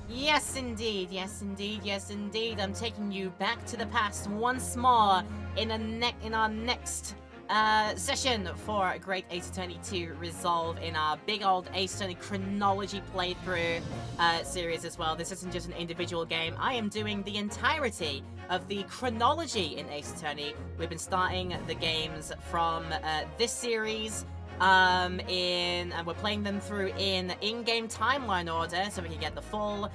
Yes, indeed. Yes, indeed. Yes, indeed. I'm taking you back to the past once more in our next session for Great Ace Attorney 2 Resolve in our big old Ace Attorney chronology playthrough series as well. This isn't just an individual game. I am doing the entirety of the chronology in Ace Attorney. We've been starting the games from this series and we're playing them through in-game timeline order, so we can get the full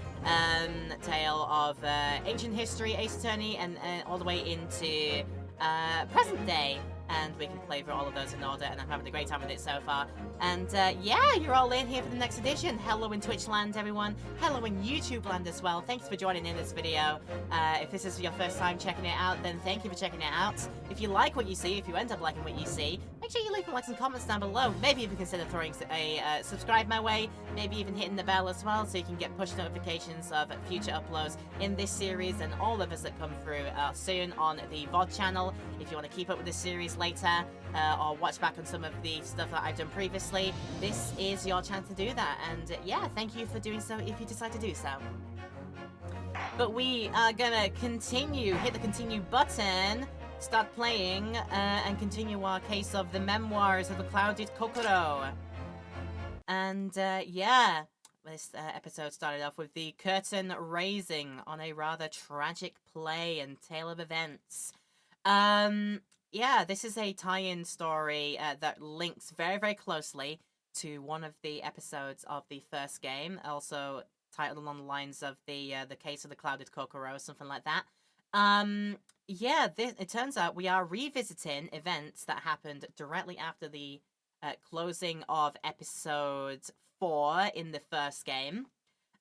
tale of ancient history, Ace Attorney, and all the way into present day. And we can play through all of those in order, and I'm having a great time with it so far. And yeah, you're all in here for the next edition. Hello in Twitch land, everyone. Hello in YouTube land as well. Thanks for joining in this video. If this is your first time checking it out, then thank you for checking it out. If you like what you see, if you end up liking what you see, make sure you leave some likes and comments down below. Maybe even consider throwing a subscribe my way. Maybe even hitting the bell as well, so you can get push notifications of future uploads in this series and all of us that come through soon on the VOD channel. If you want to keep up with this series later, or watch back on some of the stuff that I've done previously, this is your chance to do that. And yeah, thank you for doing so if you decide to do so. But we are gonna continue, hit the continue button, start playing, and continue our case of the memoirs of the Clouded Kokoro. And yeah, this episode started off with the curtain raising on a rather tragic play and tale of events. Yeah, this is a tie-in story that links very, very closely to one of the episodes of the first game, also titled along the lines of the case of the Clouded Kokoro or something like that. Yeah, it turns out we are revisiting events that happened directly after the closing of episode 4 in the first game,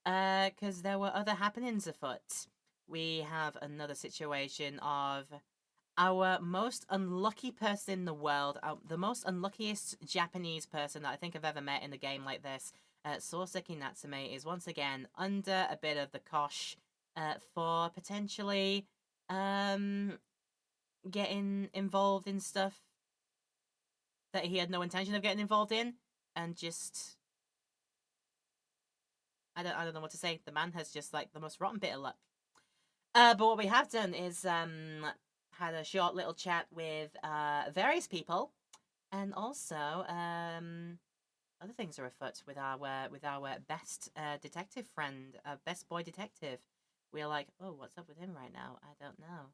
because there were other happenings afoot. We have another situation of our most unlucky person in the world, the most unluckiest Japanese person that I think I've ever met in a game like this, Soseki Natsume, is once again under a bit of the cosh for potentially getting involved in stuff that he had no intention of getting involved in, and just I don't know what to say. The man has just like the most rotten bit of luck. But what we have done is had a short little chat with various people, and also other things are afoot with our best detective friend, best boy detective. We're like, oh, what's up with him right now? I don't know.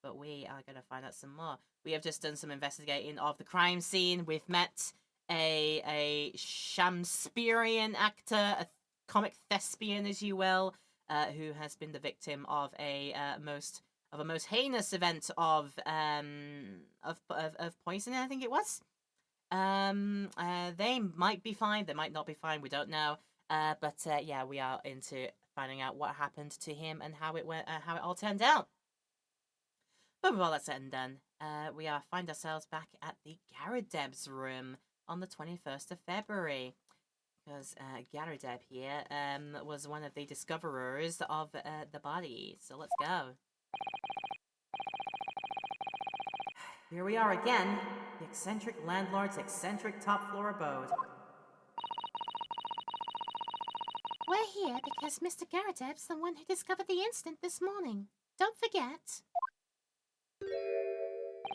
But we are going to find out some more. We have just done some investigating of the crime scene. We've met a Shakespearean actor, a comic thespian, as you will, who has been the victim of a most heinous event of poisoning, I think it was. They might be fine, they might not be fine, we don't know. But yeah, we are into finding out what happened to him and how it went, how it all turned out. But with all that said and done, we find ourselves back at the Garadeb's room on the 21st of February. Because Garadeb here was one of the discoverers of the body. So let's go. Here we are again, the eccentric landlord's eccentric top floor abode. We're here because Mr. Garadeb's the one who discovered the instant this morning. Don't forget.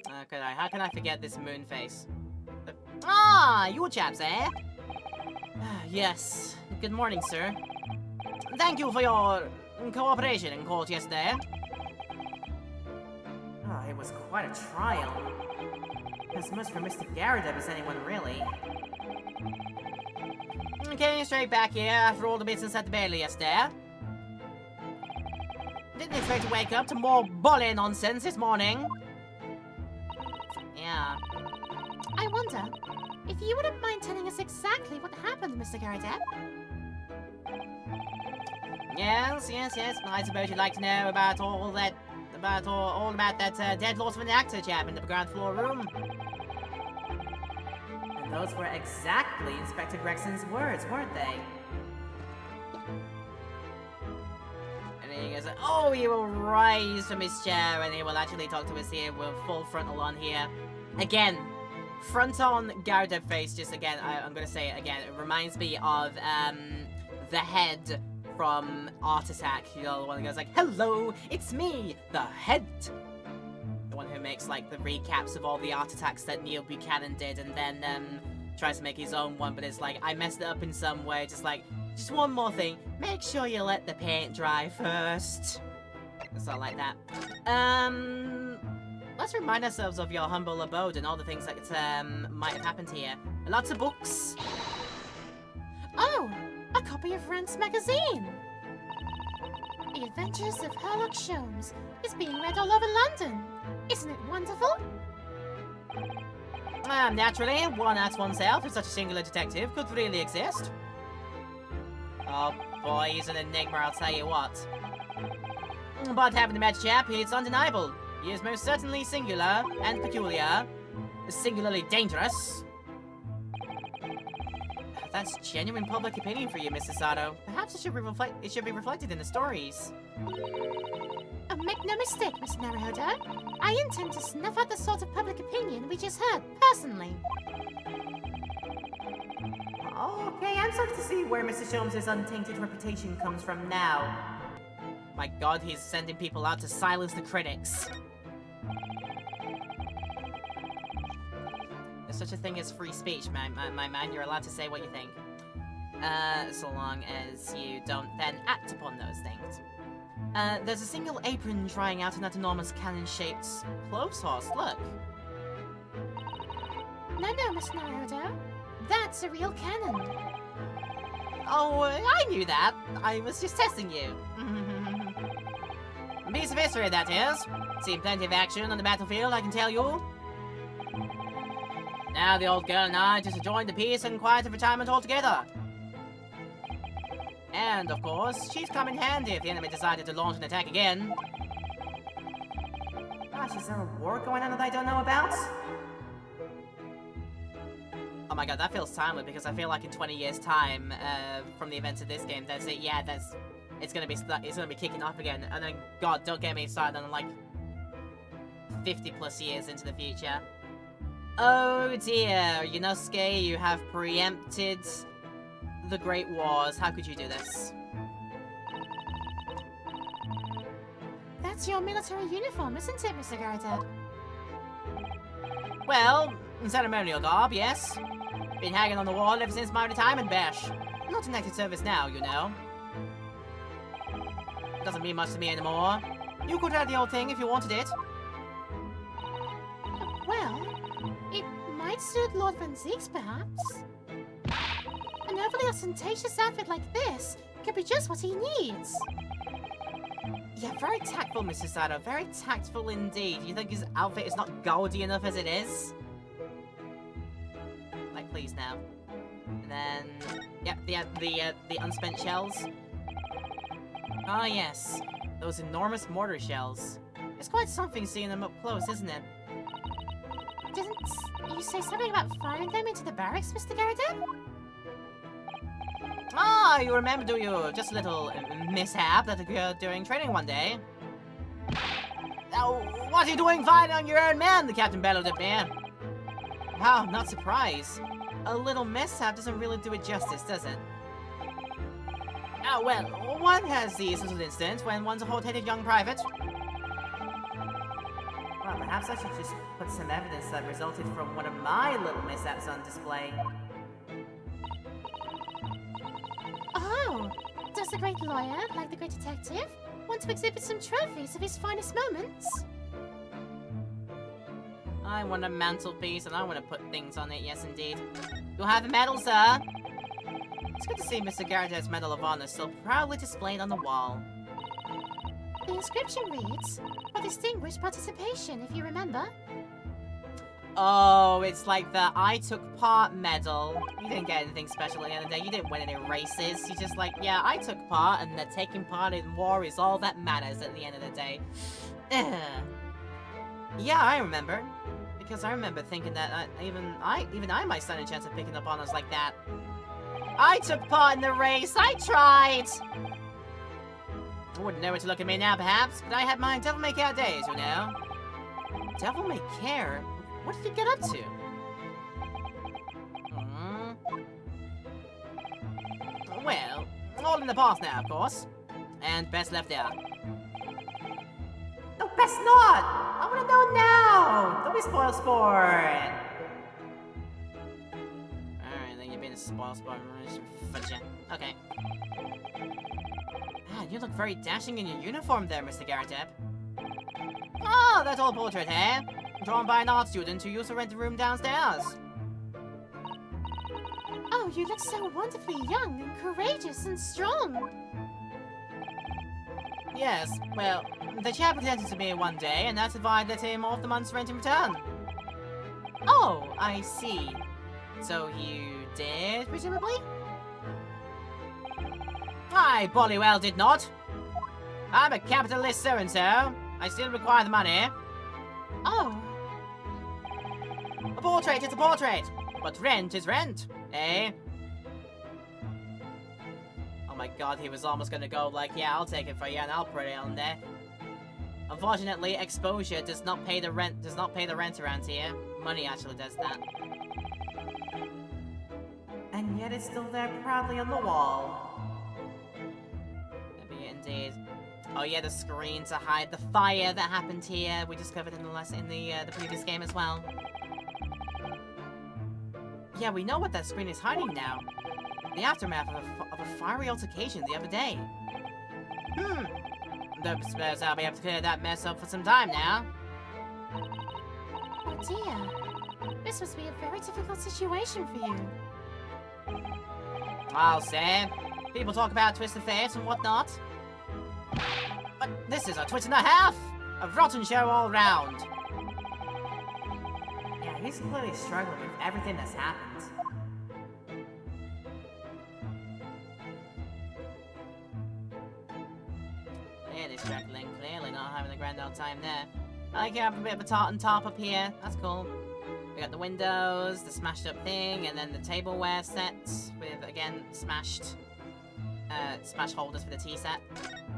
How can I forget this moon face? Ah, you chaps, eh? Yes. Good morning, sir. Thank you for your cooperation in court yesterday. Oh, it was quite a trial. As much for Mr. Garadeb as anyone, really. Okay, straight back here after all the business at the Bailey yesterday. Didn't expect to wake up to more bully nonsense this morning. Yeah. I wonder if you wouldn't mind telling us exactly what happened, Mr. Garadeb. Yes. I suppose you'd like to know about all that, all about that dead loss of an actor chap in the ground floor room. And those were exactly Inspector Gregson's words, weren't they? And then he goes, oh, he will rise from his chair and he will actually talk to us here. We'll full frontal on here. Again, front on Garadeb face, just again, I'm going to say it again. It reminds me of the head from Art Attack, you know, the one that goes like, "Hello, it's me, the head." The one who makes like the recaps of all the Art Attacks that Neil Buchanan did, and then tries to make his own one, but it's like, I messed it up in some way, just just one more thing, make sure you let the paint dry first. Something like that. Let's remind ourselves of your humble abode and all the things that might have happened here. Lots of books. Oh, a copy of Rand's magazine. The Adventures of Sherlock Sholmes is being read all over London. Isn't it wonderful? Naturally, one asks oneself if such a singular detective could really exist. Oh boy, he's an enigma, I'll tell you what. But having met chap, it's undeniable. He is most certainly singular and peculiar. Singularly dangerous. That's genuine public opinion for you, Mrs. Sato. Perhaps it should be reflected in the stories. Oh, make no mistake, Mr. Naruhodo. I intend to snuff out the sort of public opinion we just heard, personally. Okay, I'm starting to see where Mr. Sholmes' untainted reputation comes from now. My god, he's sending people out to silence the critics. There's such a thing as free speech, my man. You're allowed to say what you think. So long as you don't then act upon those things. There's a single apron drying out in that enormous cannon-shaped clothes horse, look. No, Mr. Naruhodo. That's a real cannon. Oh, I knew that. I was just testing you. Piece of history, that is. Seen plenty of action on the battlefield, I can tell you. Now the old girl and I just enjoyed the peace and quiet of retirement altogether. And, of course, she's come in handy if the enemy decided to launch an attack again. Gosh, is there a war going on that I don't know about? Oh my god, that feels timely, because I feel like in 20 years' time, from the events of this game, that's it. Yeah, it's gonna be kicking off again. And then, god, don't get me started on like 50 plus years into the future. Oh dear, Yunosuke, you have preempted the Great Wars. How could you do this? That's your military uniform, isn't it, Mr. Garrett? Well, ceremonial garb, yes. Been hanging on the wall ever since my retirement bash. Not in active service now, you know. Doesn't mean much to me anymore. You could have the old thing if you wanted it. Well, it might suit Lord Van Zieks, perhaps. An overly ostentatious outfit like this could be just what he needs. Yeah, very tactful, Mr. Sato. Very tactful indeed. You think his outfit is not gaudy enough as it is? Like, please now. And then, yep, the unspent shells. Ah, yes. Those enormous mortar shells. It's quite something seeing them up close, isn't it? Didn't you say something about firing them into the barracks, Mr. Garrett? Ah, you remember, do you? Just a little mishap that occurred during training one day. Oh, what are you doing fighting on your own man? The captain bellowed at me. Wow, not surprised. A little mishap doesn't really do it justice, does it? Oh, well, one has these little incidents when one's a hot-headed young private. Well, perhaps I should just put some evidence that resulted from one of my little mishaps on display. Oh, does the great lawyer, like the great detective, want to exhibit some trophies of his finest moments? I want a mantelpiece and I want to put things on it, yes indeed. You'll have a medal, sir. It's good to see Mr. Garrett's Medal of Honor still proudly displayed on the wall. The inscription reads, "For distinguished participation," if you remember. Oh, it's like the I took part medal. You didn't get anything special at the end of the day. You didn't win any races. You just like, yeah, I took part, and that taking part in war is all that matters at the end of the day. Yeah, I remember. Because I remember thinking that even I might stand a chance of picking up honors like that. I took part in the race. I tried. I wouldn't know where to look at me now, perhaps, but I had my devil-may-care days, you know. Devil-may-care? What did you get up to? Well, all in the past now, of course. And best left out. No, best not! I wanna know now! Don't be spoil sport! Alright, then you're being a spoil sport. Okay. Man, you look very dashing in your uniform there, Mr. Garrett. Oh, that old portrait, eh? Drawn by an art student who used to rent a room downstairs. Oh, you look so wonderfully young and courageous and strong. Yes, well, the chap presented to me one day and asked if I'd let him off the month's rent in return. Oh, I see. So you did, presumably? I bolly well did not. I'm a capitalist so-and-so. I still require the money. Oh. A portrait is a portrait, but rent is rent, eh? Oh my god, he was almost gonna go like, yeah, I'll take it for you and I'll put it on there. Unfortunately, exposure does not pay the rent around here. Money actually does that. And yet it's still there proudly on the wall. Maybe indeed. Oh yeah, the screen to hide the fire that happened here. We discovered in the previous game as well. Yeah, we know what that screen is hiding now. The aftermath of a fiery altercation the other day. Don't suppose I'll be able to clear that mess up for some time now. Oh dear. This must be a very difficult situation for you. I'll say. People talk about twisted fate and whatnot. But this is a twist and a half! A rotten show all round. Yeah, he's clearly struggling with everything that's happened. Clearly struggling, clearly not having a grand old time there. I like have a bit of a tartan top up here, that's cool. We got the windows, the smashed up thing, and then the tableware set with, again, smash holders for the tea set.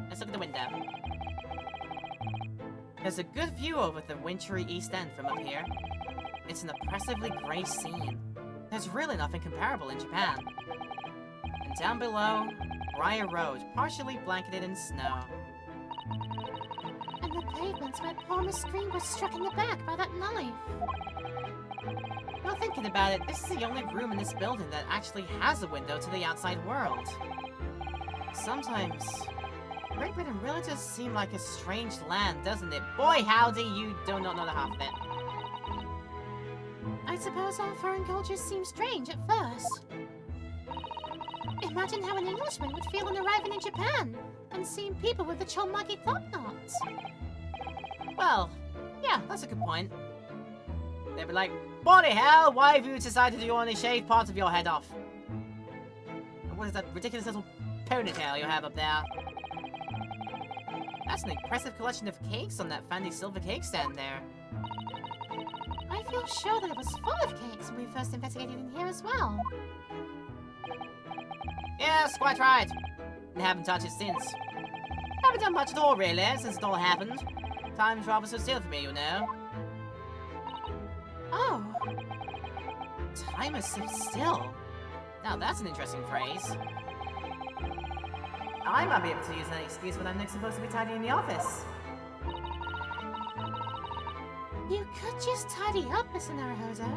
Let's look at the window. There's a good view over the wintry East End from up here. It's an oppressively grey scene. There's really nothing comparable in Japan. And down below, Briar Road, partially blanketed in snow. And the pavements where poor Miss Green was struck in the back by that knife. Well, thinking about it, this is the only room in this building that actually has a window to the outside world. Sometimes, Great Britain really does seem like a strange land, doesn't it? Boy, howdy, you do not know the half of it. I suppose all foreign cultures seem strange at first. Imagine how an Englishman would feel on arriving in Japan and seeing people with the chonmagi top knots. Well, yeah, that's a good point. They'd be like, bloody hell, why have you decided to only shave part of your head off? And what is that ridiculous little ponytail you have up there? That's an impressive collection of cakes on that fancy silver cake stand there. I feel sure that it was full of cakes when we first investigated in here as well. Yes, quite right. And haven't touched it since. Haven't done much at all, really, since it all happened. Time's rather so still for me, you know. Oh. Time is so still. Now that's an interesting phrase. I might be able to use that excuse when I'm next supposed to be tidying the office. You could just tidy up, Mr. Naruhodo.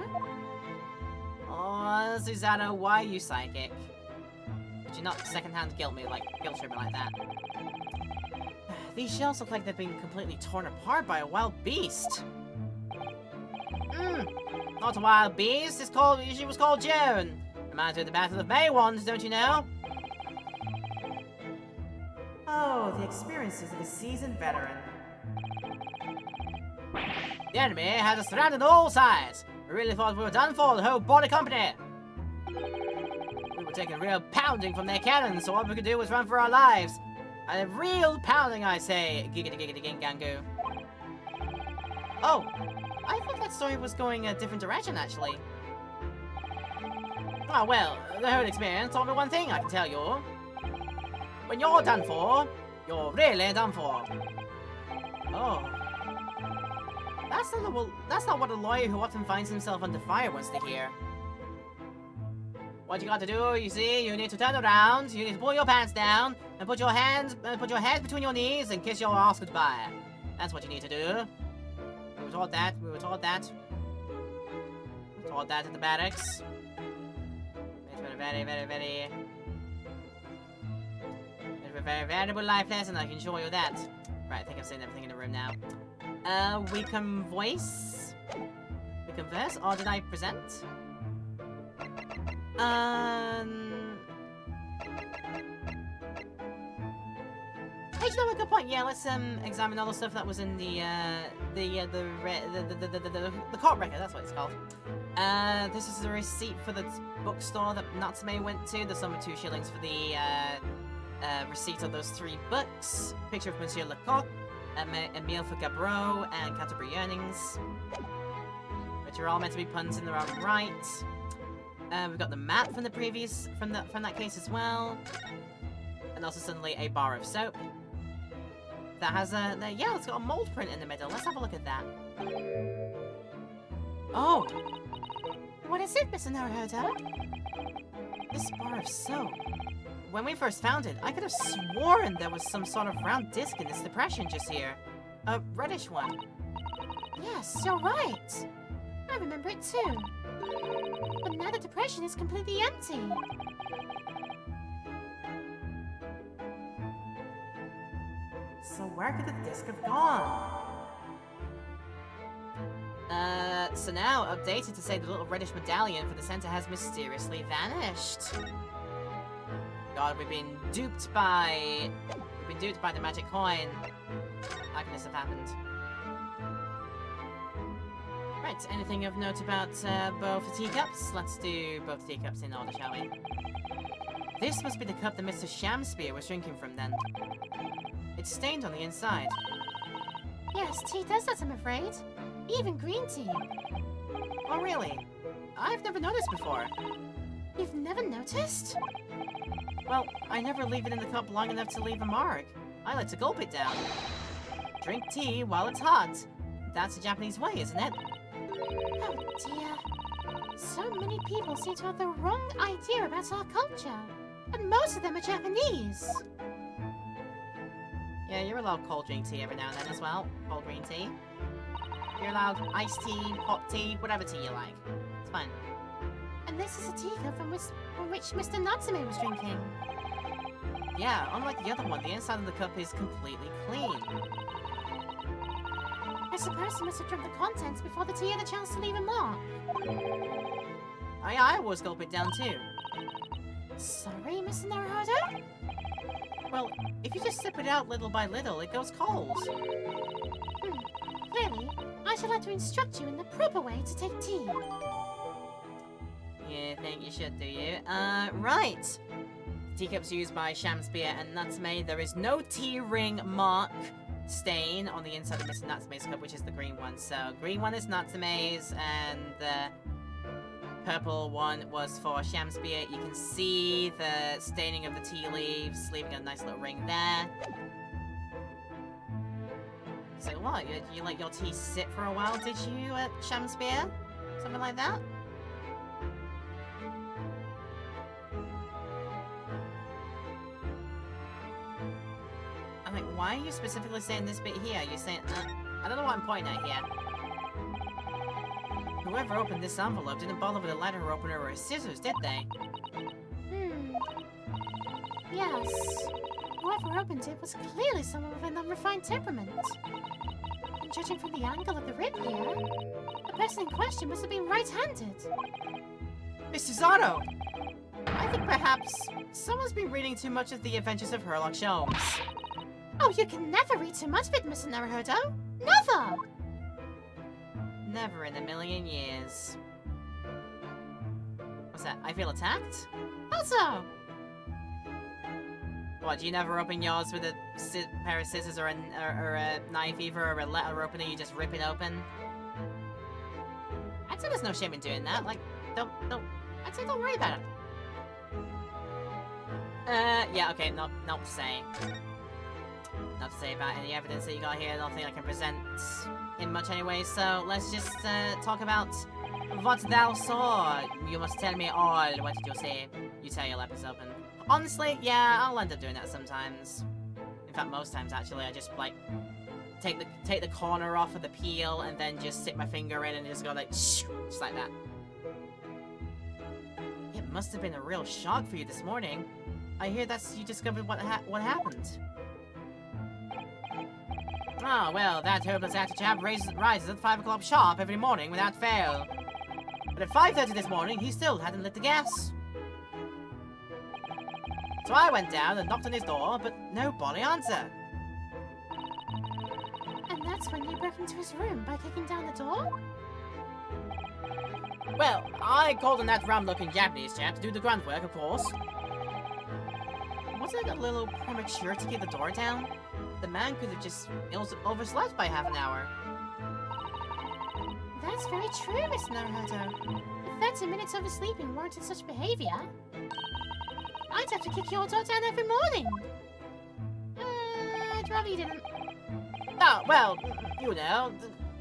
Oh, Susanna, why are you psychic? Could you not second-hand guilt trip me like that? These shells look like they've been completely torn apart by a wild beast. Not a wild beast, she was called Joan. Reminds me of the Battle of Maywand, don't you know? Oh, the experiences of a seasoned veteran. The enemy had us surrounded on all sides. We really thought we were done for, the whole border company. We were taking a real pounding from their cannons, so all we could do was run for our lives. A real pounding, I say. Giggity giggity gingangu. Oh, I thought that story was going a different direction, actually. Oh, well, the whole experience taught me one thing, I can tell you. When you're done for, you're really done for. Oh. That's not what a lawyer who often finds himself under fire wants to hear. what you got to do, you see, you need to turn around, you need to pull your pants down, and put your head between your knees and kiss your ass goodbye. That's what you need to do. We were told that, we were told that. We were told that at the barracks. It's been a very, very, very... It's a very valuable life lesson, I can assure you that. Right, I think I've seen everything in the room now. We can voice... We converse, or did I present? Hey, you know, a good point. Yeah, let's examine all the stuff that was in the court record. That's what it's called. This is the receipt for the bookstore that Natsume went to. The sum of 2 shillings for the receipt of those 3 books. Picture of Monsieur Lecoq, a meal for Gabreau, and Canterbury Earnings, which are all meant to be puns in their own right. We've got the map from the previous from that case as well, and also suddenly a bar of soap that has yeah, it's got a mold print in the middle. Let's have a look at that. Oh, What is it, Mr. Naruhodo? this bar of soap. When we first found it, I could have sworn there was some sort of round disc in this depression just here, a reddish one. Yes, you're right. I remember it too. But now the depression is completely empty. So where could the disc have gone? So now, updated to say the little reddish medallion for the center has mysteriously vanished. God, we've been duped by the magic coin. How can this have happened? Right, anything of note about both the teacups? Let's do both the teacups in order, shall we? This must be the cup that Mr. Shamspear was drinking from then. It's stained on the inside. Yes, tea does that, I'm afraid. Even green tea. Oh, really? I've never noticed before. You've never noticed? Well, I never leave it in the cup long enough to leave a mark. I like to gulp it down. Drink tea while it's hot. That's the Japanese way, isn't it? Oh dear. So many people seem to have the wrong idea about our culture. And most of them are Japanese. Yeah, you're allowed cold drink tea every now and then as well. Cold green tea. You're allowed iced tea, hot tea, whatever tea you like. It's fine. And this is a teacup from which Mr. Natsume was drinking. Yeah, unlike the other one, the inside of the cup is completely clean. I suppose he must have drunk the contents before the tea had a chance to leave a mark. I always gulp it down too. Sorry, Mr. Naruhodo? Well, if you just sip it out little by little, it goes cold. Clearly, I should like to instruct you in the proper way to take tea. You think you should, do you? Right. Teacups used by Shamspear and Natsume. There is no tea ring mark stain on the inside of Mr. Natsume's cup, which is the green one. So, green one is Natsume's, and the purple one was for Shamspear. You can see the staining of the tea leaves, leaving a nice little ring there. So what, you let your tea sit for a while, did you, Shamspear? Something like that? I'm like, why are you specifically saying this bit here? You're saying, I don't know what I'm pointing at here. Whoever opened this envelope didn't bother with a letter opener or a scissors, did they? Yes. Whoever opened it was clearly someone with an unrefined temperament. And judging from the angle of the rib here, the person in question must have been right-handed. Mr. Zato! I think perhaps someone's been reading too much of The Adventures of Sherlock Holmes. Oh, you can never read too much of it, Mr. Naruhodo. Never! Never in a million years. What's that? I feel attacked? Also, What, do you never open yours with a pair of scissors or a knife either, or a letter opener, you just rip it open? I'd say there's no shame in doing that, like, I'd say don't worry about it. Yeah, okay, not to say. Not to say about any evidence that you got here, I don't think I can present in much anyway, so let's just talk about What thou saw? You must tell me all. What did you say? You tear your lips open. Honestly, yeah, I'll end up doing that sometimes. In fact, most times actually, I just like take the corner off of the peel and then just stick my finger in and just go like shoo, just like that. It must have been a real shock for you this morning. I hear that you discovered what happened. Oh, well, that hopeless chap rises at 5 o'clock sharp every morning without fail. But at 5:30 this morning, he still hadn't lit the gas. So I went down and knocked on his door, but nobody answered. And that's when you broke into his room by kicking down the door? Well, I called on that rum-looking Japanese chap to do the grunt work, of course. Wasn't it a little premature to kick the door down? The man could have just overslept by half an hour. That's very true, Mr. Naruhodo. If 30 minutes oversleeping warranted such behavior, I'd have to kick your door down every morning. I'd rather you didn't. Oh, well, you know,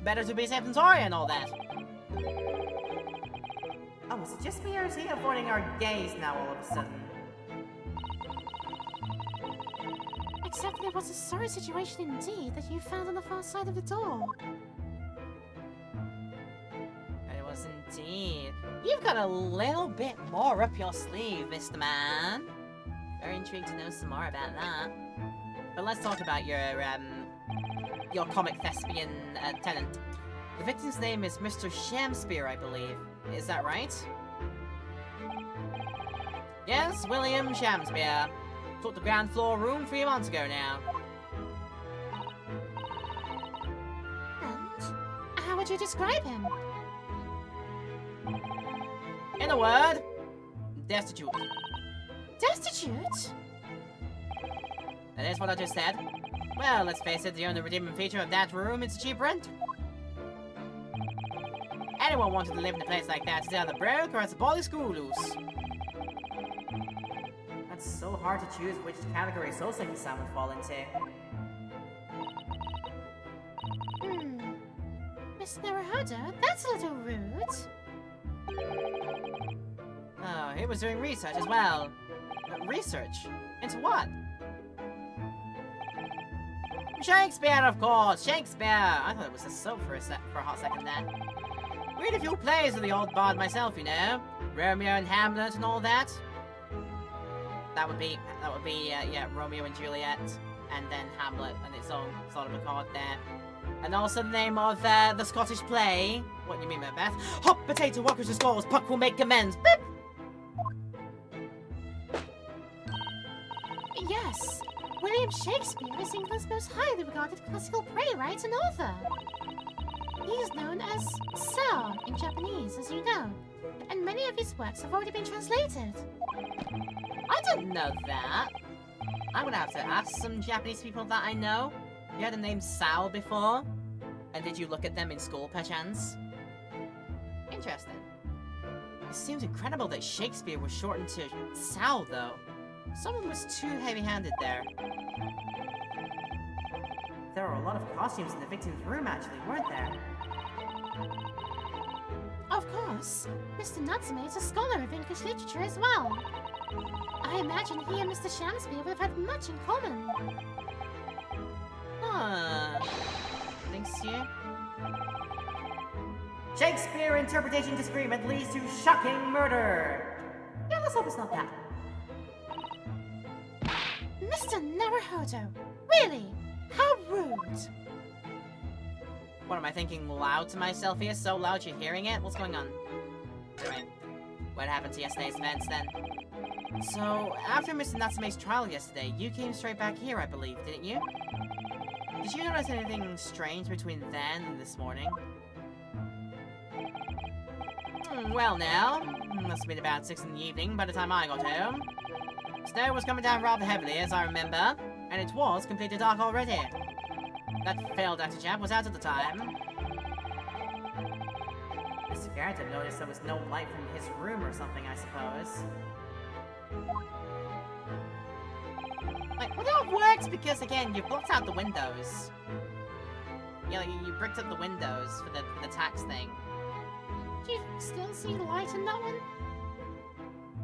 better to be safe than sorry and all that. Oh, is it just me or is he avoiding our gaze now all of a sudden? Except there was a sorry situation indeed that you found on the far side of the door. It was indeed. You've got a little bit more up your sleeve, Mr. Man. Very intrigued to know some more about that. But let's talk about your comic thespian tenant. The victim's name is Mr. Shamspeare, I believe. Is that right? Yes, William Shamspeare. Took the ground floor room 3 months ago now. And how would you describe him? In a word, destitute. Destitute? That is what I just said. Well, let's face it, the only redeeming feature of that room is the cheap rent. Anyone wanted to live in a place like that is either broke or has a poly school loose. That's so hard to choose which category Soul Silky-san would fall into. Miss Naruhodo, that's a little rude. Oh, he was doing research as well. Research? Into what? Shakespeare, of course! Shakespeare! I thought it was a soap for a hot second then. Read a few plays of the old bard myself, you know. Romeo and Hamlet and all that. That would be, yeah, Romeo and Juliet, and then Hamlet, and its own sort of a chord there. And also the name of the Scottish play. What do you mean, Macbeth? Hot potato, walk with the scores, Puck will make amends. Beep! Yes, William Shakespeare is England's most highly regarded classical playwright and author. He is known as Sir in Japanese, as you know, and many of his works have already been translated. I didn't know that. I'm gonna have to ask some Japanese people that I know. You heard the name Sal before? And did you look at them in school, perchance? Interesting. It seems incredible that Shakespeare was shortened to Sal, though. Someone was too heavy-handed there. There were a lot of costumes in the victim's room, actually, weren't there? Of course, Mr. Natsume is a scholar of English literature as well. I imagine he and Mr. Shamspeare would have had much in common. Huh. Thanks you. Shakespeare interpretation disagreement leads to shocking murder. Yeah, let's hope it's not that. Mr. Naruhodo, really? How rude! What am I thinking loud to myself here? So loud you're hearing it? What's going on? Anyway, what happened to yesterday's events then? So, after Mr. Natsume's trial yesterday, you came straight back here, I believe, didn't you? Did you notice anything strange between then and this morning? Well now, must have been about 6 in the evening by the time I got home. Snow was coming down rather heavily, as I remember, and it was completely dark already. That failed actor chap was out at the time. Mr. Garrett had noticed there was no light from his room or something, I suppose. Like, well, that works because, again, you blocked out the windows. You know, you bricked up the windows for the tax thing. Do you still see light in that one?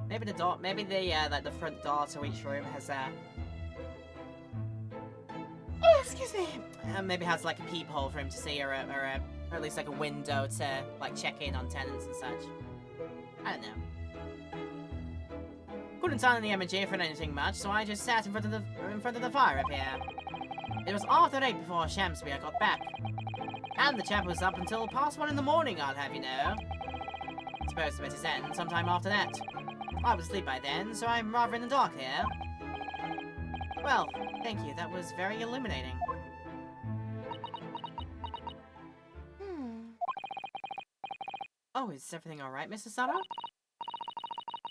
Maybe the door, maybe the like the front door to each room has Oh, excuse me. maybe has like a peephole for him to see, or at least like a window to like check in on tenants and such. I don't know. Couldn't sign the M&G for anything much, so I just sat in front of the fire up here. It was after 8 before Shamspeare got back, and the chap was up until past 1 in the morning, I'll have you know. Supposed to be his end sometime after that. I was asleep by then, so I'm rather in the dark here. Well, thank you. That was very illuminating. Oh, is everything alright, Mrs. Sato?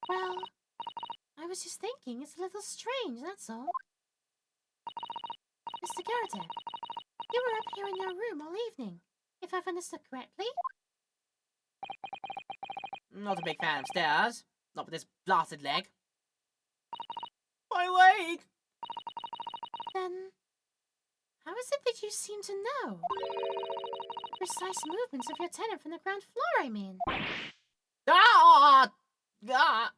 Well, I was just thinking it's a little strange, that's all. Mr. Garrett, you were up here in your room all evening, if I've understood correctly? Not a big fan of stairs. Not with this blasted leg. My leg! Then, how is it that you seem to know? The precise movements of your tenant from the ground floor, I mean. Ah! Ah!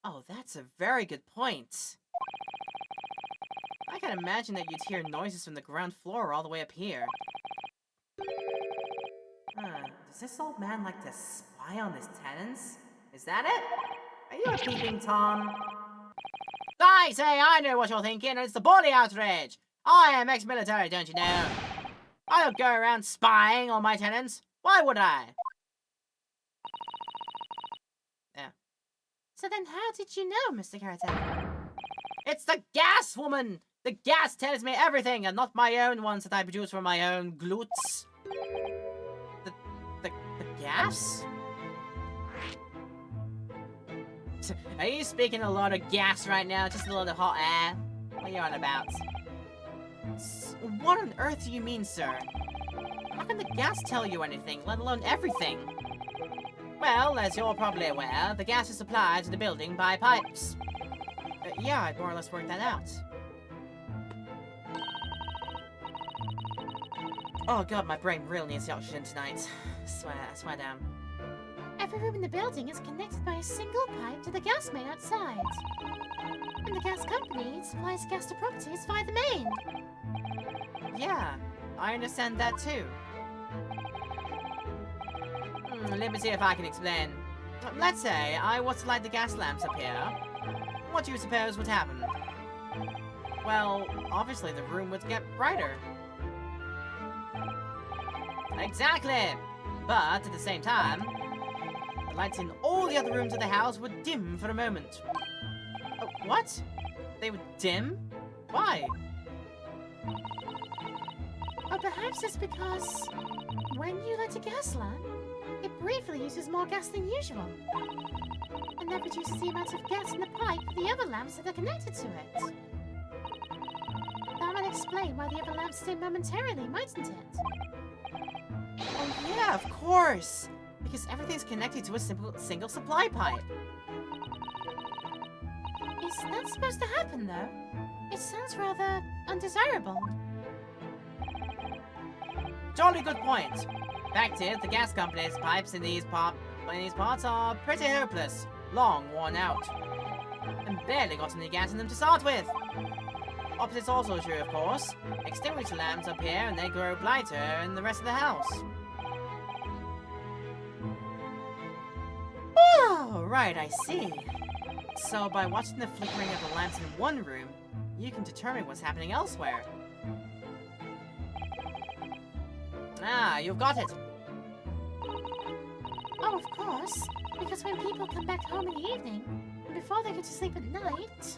Oh, that's a very good point. I can imagine that you'd hear noises from the ground floor all the way up here. Does this old man like to spy on his tenants? Is that it? Are you a peeping Tom? I say, I know what you're thinking, it's the bully outrage! I am ex-military, don't you know? I don't go around spying on my tenants. Why would I? Yeah. So then how did you know, Mr. Garrett? It's the gas woman! The gas tells me everything, and not my own ones that I produce from my own glutes. The gas? Are you speaking a lot of gas right now? Just a lot of hot air? What are you on about? What on earth do you mean, sir? How can the gas tell you anything, let alone everything? Well, as you're probably aware, the gas is supplied to the building by pipes. Yeah, I'd more or less worked that out. Oh god, my brain really needs the oxygen tonight. I swear down. Every room in the building is connected by a single pipe to the gas main outside. And the gas company supplies gas to properties via the main. Yeah, I understand that too. Let me see if I can explain. Let's say I was to light the gas lamps up here. What do you suppose would happen? Well, obviously the room would get brighter. Exactly! But at the same time, the lights in all the other rooms of the house would dim for a moment. Oh, what? They would dim? Why? Or perhaps it's because when you light a gas lamp, it briefly uses more gas than usual. And that reduces the amount of gas in the pipe for the other lamps that are connected to it. That might explain why the other lamps dim momentarily, mightn't it? Oh yeah, of course! Because everything's connected to a single supply pipe. Is that supposed to happen, though? It sounds rather undesirable. Jolly good point. Fact is, the gas company's pipes in these parts are pretty hopeless, long worn out, and barely got any gas in them to start with. Opposite's also true, of course. Extinguish the lamps up here and they grow brighter in the rest of the house. Oh, right, I see. So by watching the flickering of the lamps in one room, you can determine what's happening elsewhere. Ah, you've got it. Oh, of course. Because when people come back home in the evening, and before they go to sleep at night,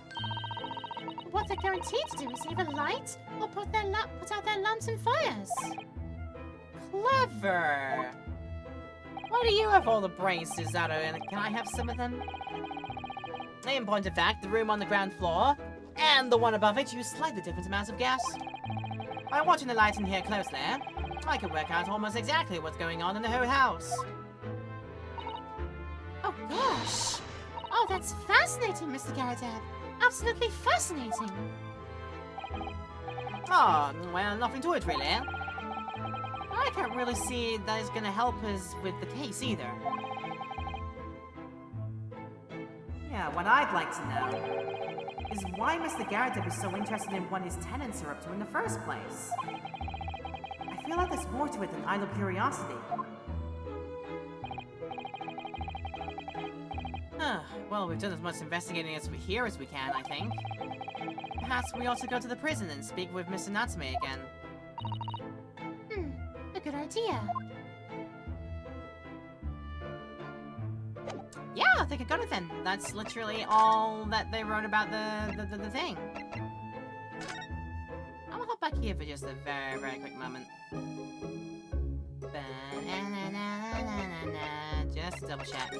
what they're guaranteed to do is either light or put out their lamps and fires. Clever! Why do you have all the brains, Susato, and can I have some of them? In point of fact, the room on the ground floor and the one above it use slightly different amounts of gas. By watching the light in here closely, I can work out almost exactly what's going on in the whole house. Oh gosh! Oh, that's fascinating, Mr. Garrett. Absolutely fascinating. Oh, well, nothing to it really. I can't really see that it's gonna help us with the case either. Yeah, what I'd like to know is why Mr. Garrett was so interested in what his tenants are up to in the first place. I feel like there's more to it than idle curiosity. Well, we've done as much investigating as we can, I think. Perhaps we ought to go to the prison and speak with Mr. Natsume again. A good idea. Yeah, I think I got it then. That's literally all that they wrote about the thing. I'm gonna hop back here for just a very, very quick moment. Just to double check.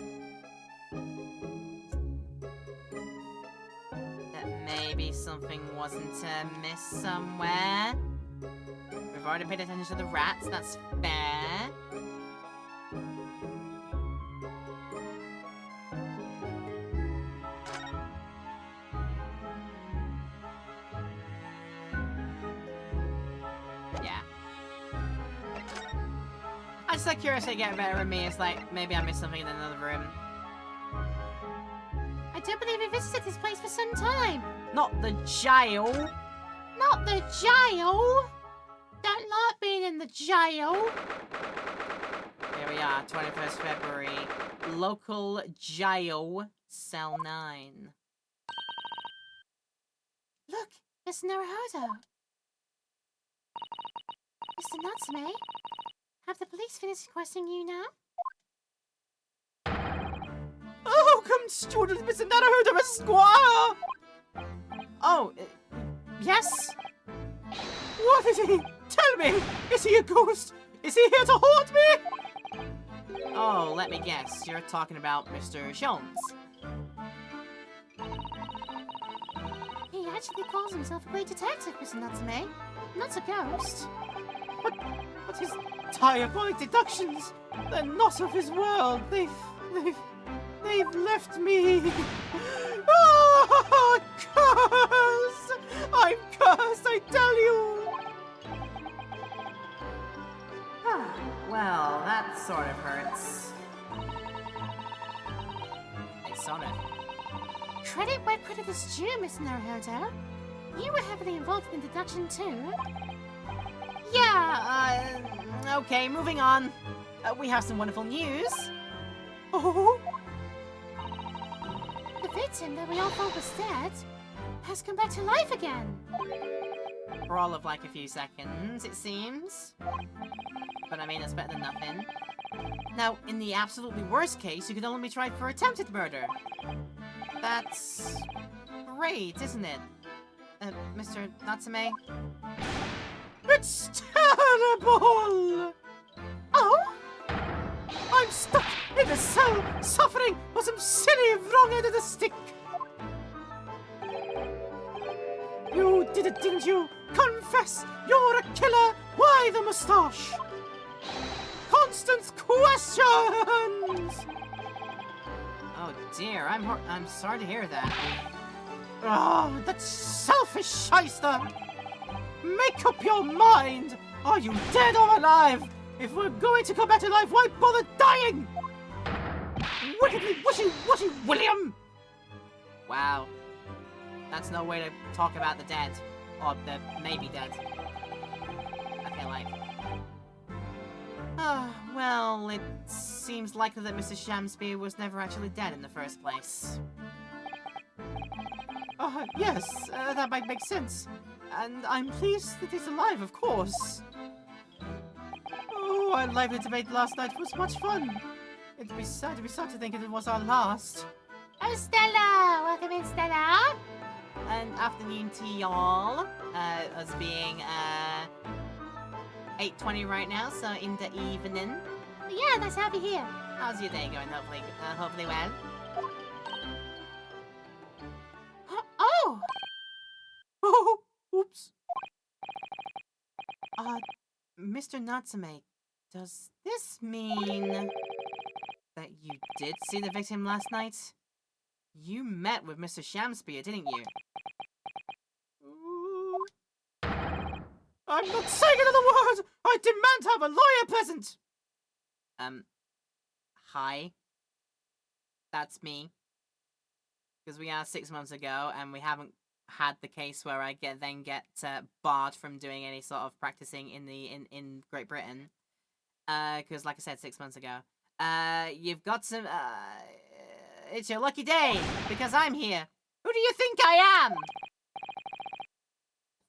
That maybe something wasn't amiss somewhere. We've already paid attention to the rats, that's fair. Yeah. I just like curiosity get better at me. It's like, maybe I missed something in another room. I don't believe we visited this place for some time. Not the jail. Not the jail. Don't like being in the jail. Here we are, 21st February. Local jail, cell 9. Look, it's Naruhodo. Mr. Natsume, have the police finished requesting you now? Oh, come student, Mr. Naruhodo, Esquire! Oh, yes? What is he? Tell me! Is he a ghost? Is he here to haunt me? Oh, let me guess. You're talking about Mr. Jones. He actually calls himself a great detective, Mr. Natsume. Not a ghost. But his diabolic deductions, they're not of his world. They've left me. Oh, cursed! I'm cursed, I tell you! Well, that sort of hurts. Hey, Sonic. Credit where credit is due, Miss Naruhodo. You were heavily involved in deduction too. Yeah, okay, moving on. We have some wonderful news. Oh? The victim that we all thought was dead has come back to life again. For all of like a few seconds, it seems. But I mean, it's better than nothing. Now, in the absolutely worst case, you could only be tried for attempted murder. That's great, isn't it? Mr. Natsume? It's terrible! Oh? I'm stuck in a cell, suffering for some silly wrong end of the stick! You did it, didn't you? Confess! You're a killer! Why the moustache? Constant questions! Oh dear, I'm sorry to hear that. Oh, that selfish shyster! Make up your mind! Are you dead or alive? If we're going to come back to life, why bother dying? Wickedly wishy-washy William! Wow. That's no way to talk about the dead. Or the maybe dead. I feel like. Well, it seems likely that Mr. Shamspeare was never actually dead in the first place. Yes, that might make sense. And I'm pleased that he's alive, of course. Oh, our lively debate last night was much fun. It'd be sad to think it was our last. Oh, Stella! Welcome in, Stella! And afternoon to y'all. Us being, 8:20 right now, so in the evening. Yeah, nice to have you here. How's your day going? Hopefully well. Oh! Oh, oops. Mr. Natsume, does this mean that you did see the victim last night? You met with Mr. Shamspeare, didn't you? I'm not saying another word! I demand to have a lawyer present! Hi. That's me. Because we are 6 months ago, and we haven't had the case where I get barred from doing any sort of practicing in Great Britain. Because like I said, 6 months ago. You've got some, it's your lucky day, because I'm here. Who do you think I am?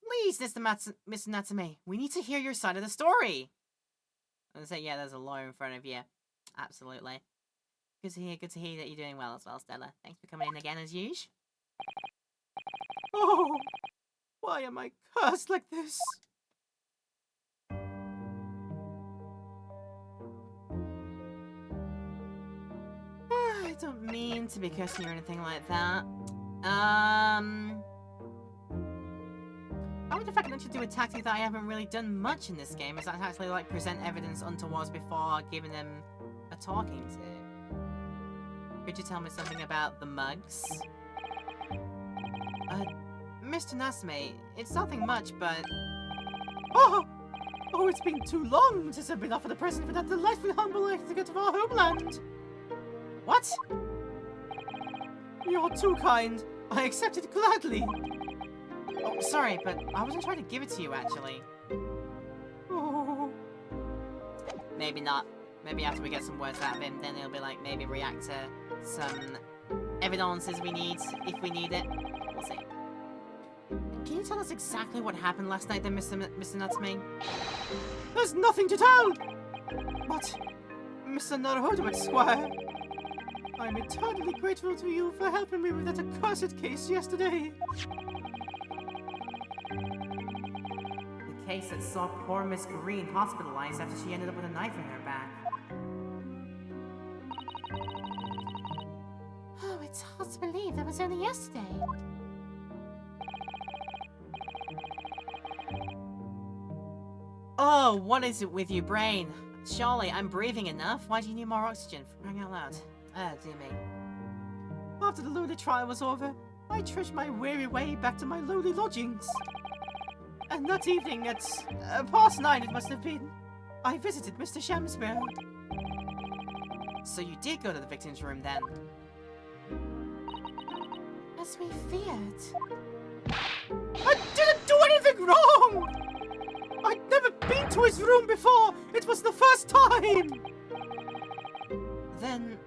Please, Mr. Natsume, we need to hear your side of the story. I'm gonna say, yeah, there's a lawyer in front of you. Absolutely. Good to hear that you're doing well as well, Stella. Thanks for coming in again as usual. Oh, why am I cursed like this? I don't mean to be cursing you or anything like that. I wonder if I can actually do a tactic that I haven't really done much in this game, is that actually like present evidence untowards before giving them a talking to. Could you tell me something about the mugs? Mr. Natsume, it's nothing much, but... Oh, it's been too long since I've been offered a present for that delightful humble etiquette of our homeland. What? You're too kind. I accept it gladly. Oh, sorry, but I wasn't trying to give it to you, actually. Oh. Maybe not. Maybe after we get some words out of him, then he'll be like, maybe react to some evidences we need, if we need it. We'll see. Can you tell us exactly what happened last night then, Mr. Natsume? There's nothing to tell! But, Mr. Naruhodo, Squire, I'm eternally grateful to you for helping me with that accursed case yesterday. The case that saw poor Miss Green hospitalized after she ended up with a knife in her back. Oh, it's hard to believe that was only yesterday. Oh, what is it with you, brain? Surely, I'm breathing enough. Why do you need more oxygen? For crying out loud. Dear me. After the lowly trial was over, I trudged my weary way back to my lowly lodgings. And that evening at past 9 it must have been, I visited Mr. Shamsbury. So you did go to the victim's room then? As we feared. I didn't do anything wrong! I'd never been to his room before! It was the first time! Then,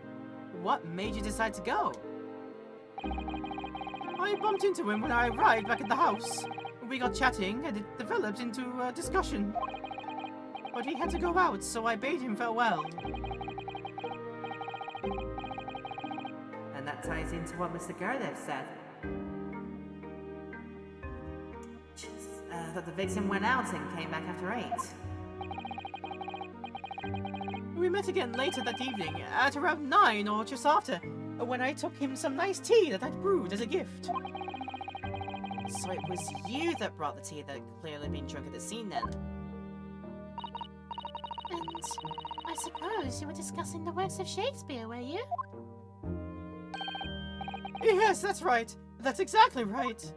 what made you decide to go? I bumped into him when I arrived back at the house. We got chatting, and it developed into a discussion. But he had to go out, so I bade him farewell. And that ties into what Mr. Gardev said. That the victim went out and came back after 8. We met again later that evening, at around 9 or just after, when I took him some nice tea that I'd brewed as a gift. So it was you that brought the tea that had clearly been drunk at the scene then? And I suppose you were discussing the works of Shakespeare, were you? Yes, that's right. That's exactly right.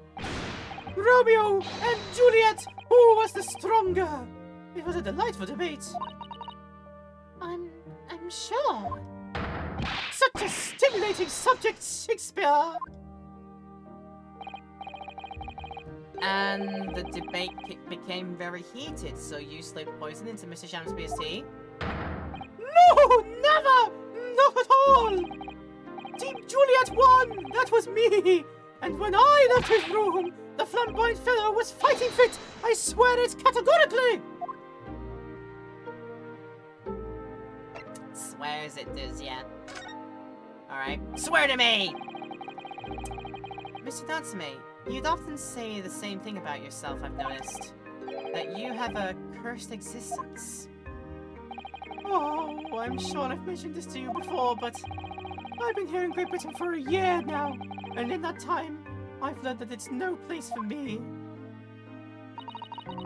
Romeo and Juliet, who was the stronger? It was a delightful debate. I'm sure. Such a stimulating subject, Shakespeare! And the debate became very heated, so you slipped poison into Mr. Shamsbury's tea? No, never! Not at all! Team Juliet won! That was me! And when I left his room, the flamboyant fellow was fighting fit! I swear it categorically! Swears it does, yeah. Alright, swear to me! Mr. Natsume, you'd often say the same thing about yourself, I've noticed. That you have a cursed existence. Oh, I'm sure I've mentioned this to you before, but I've been here in Great Britain for a year now, and in that time, I've learned that it's no place for me. But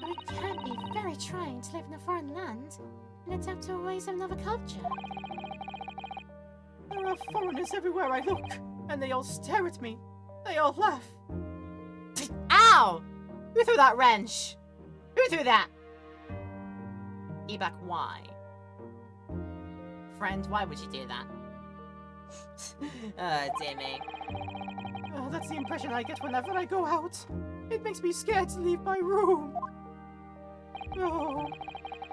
it can be very trying to live in a foreign land and adapt to the ways of another culture. There are foreigners everywhere I look, and they all stare at me. They all laugh. Ow! Who threw that wrench? Who threw that? Ebak, why? Friend, why would you do that? Oh, dear me. That's the impression I get whenever I go out. It makes me scared to leave my room. Oh,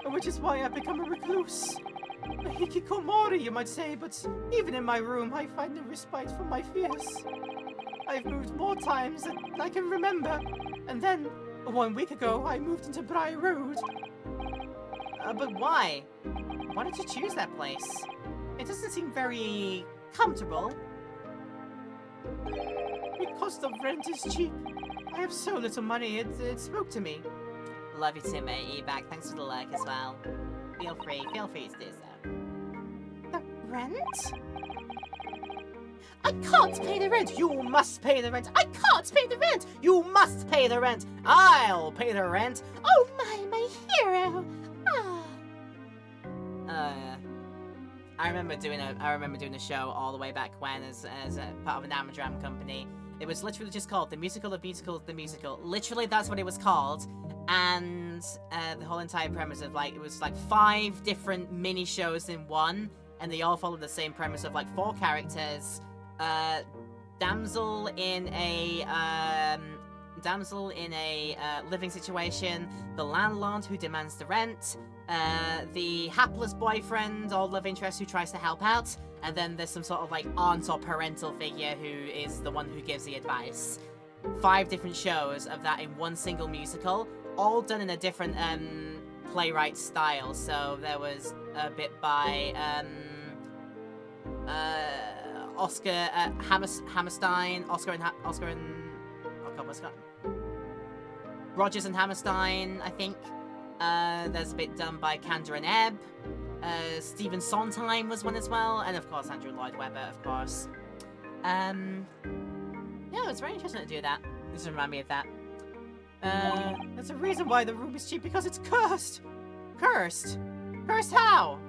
which is why I've become a recluse. A hikikomori, you might say, but even in my room, I find no respite from my fears. I've moved more times than I can remember, and then, 1 week ago, I moved into Briar Road. But why? Why did you choose that place? It doesn't seem very comfortable. Because the rent is cheap. I have so little money, it spoke to me. Love you too, mate. Ebak, thanks for the like as well. Feel free to do so. The rent? I can't pay the rent! You must pay the rent! I can't pay the rent! You must pay the rent! I'll pay the rent! Oh my hero! I remember doing a show all the way back when as a part of an Amadram company. It was literally just called The Musical of Musicals, The Musical. Literally, that's what it was called. And the whole entire premise of, like, it was like 5 different mini shows in one, and they all followed the same premise of, like, 4 characters. Damsel in a living situation, the landlord who demands the rent, the hapless boyfriend or love interest who tries to help out, and then there's some sort of like aunt or parental figure who is the one who gives the advice. 5 different shows of that in one single musical, all done in a different playwright style. So there was a bit by Oscar Hammerstein, Rogers and Hammerstein, I think. There's a bit done by Kander and Ebb. Stephen Sondheim was one as well, and of course Andrew Lloyd Webber, of course. Yeah, it was very interesting to do that. This reminded me of that. There's a reason why the room is cheap, because it's cursed. Cursed? Cursed how?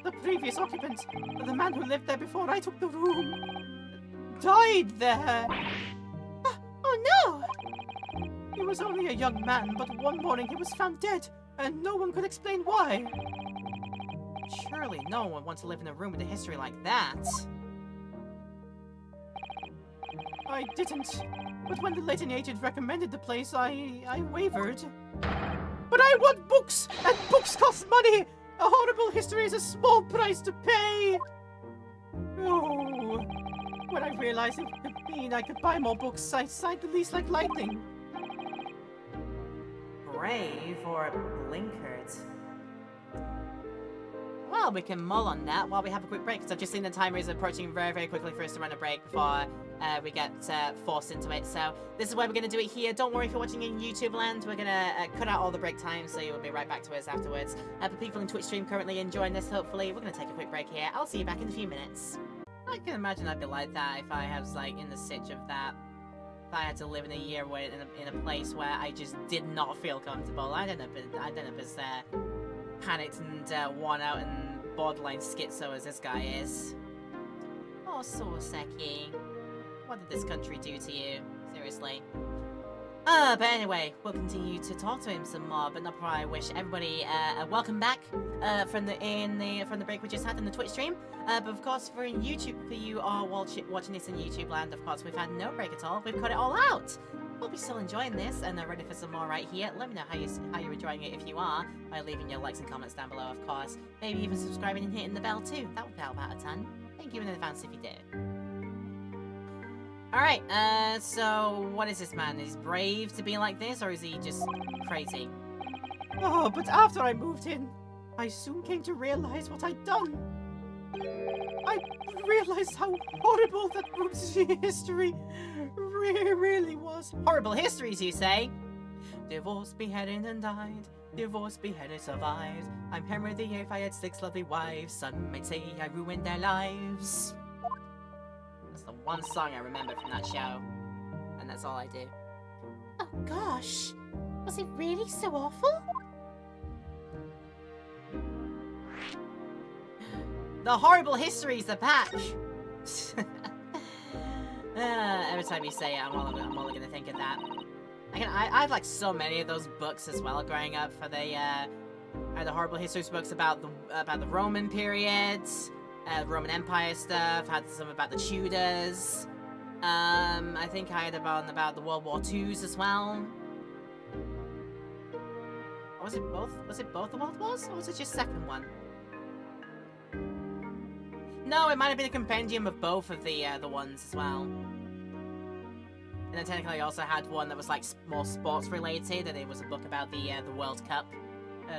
The previous occupant, the man who lived there before I took the room, died there. Oh no! He was only a young man, but one morning he was found dead, and no one could explain why. Surely no one would want to live in a room with a history like that. I didn't, but when the letting agent recommended the place, I wavered. But I want books, and books cost money! A horrible history is a small price to pay! Oh, when I realized it could mean I could buy more books, I signed the lease like lightning. Brave or blinkered? Well, we can mull on that while we have a quick break, because I've just seen the timer is approaching very, very quickly for us to run a break before we get forced into it. So this is why we're going to do it here. Don't worry if you're watching in YouTube land. We're going to cut out all the break times, so you'll be right back to us afterwards. But people in Twitch stream currently enjoying this, hopefully. We're going to take a quick break here. I'll see you back in a few minutes. I can imagine I'd be like that if I was, like, in the sitch of that. If I had to live in a year where in a place where I just did not feel comfortable. I don't know if it's panicked and worn out and borderline schizo as this guy is. Oh, Soseki. What did this country do to you? Seriously. But anyway, we'll continue to talk to him some more, but not before I wish everybody a welcome back from the break we just had in the Twitch stream. But of course, for YouTube, for you all watching this in YouTube land, of course, we've had no break at all. We've cut it all out. Hope you're still enjoying this and are ready for some more right here. Let me know how you're enjoying it if you are, by leaving your likes and comments down below, of course. Maybe even subscribing and hitting the bell too. That would help out a ton. Thank you in advance if you do. Alright, so what is this man? Is he brave to be like this, or is he just crazy? Oh, but after I moved in, I soon came to realize what I'd done. I realized how horrible that room's history really was. Horrible histories, you say? Divorced, beheaded, and died. Divorced, beheaded, survived. I'm Henry VIII, I had 6 lovely wives. Some might say I ruined their lives. That's the one song I remember from that show. And that's all I do. Oh gosh. Was it really so awful? The horrible histories are back! Every time you say it, I'm only gonna think of that. I had like so many of those books as well growing up for the I had the horrible histories books about the Roman periods, Roman Empire stuff. Had some about the Tudors. I think I had about the World War IIs as well. Or was it both? Was it both the World Wars, or was it just second one? No, it might have been a compendium of both of the ones as well. And then technically I also had one that was like more sports related, and it was a book about the World Cup,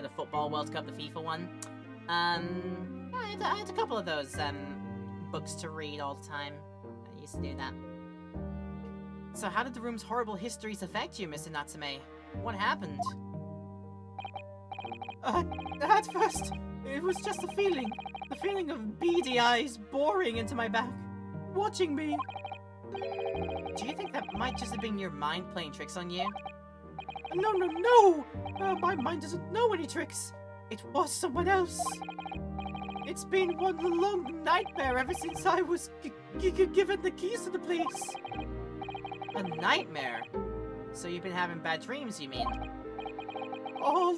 the football World Cup, the FIFA one. Yeah, I had a couple of those books to read all the time. I used to do that. So how did the room's horrible histories affect you, Mr. Natsume? What happened? At first, it was just a feeling. The feeling of beady eyes boring into my back, watching me. Do you think that might just have been your mind playing tricks on you? No! My mind doesn't know any tricks. It was someone else. It's been one long nightmare ever since I was given the keys to the place. A nightmare? So you've been having bad dreams, you mean? All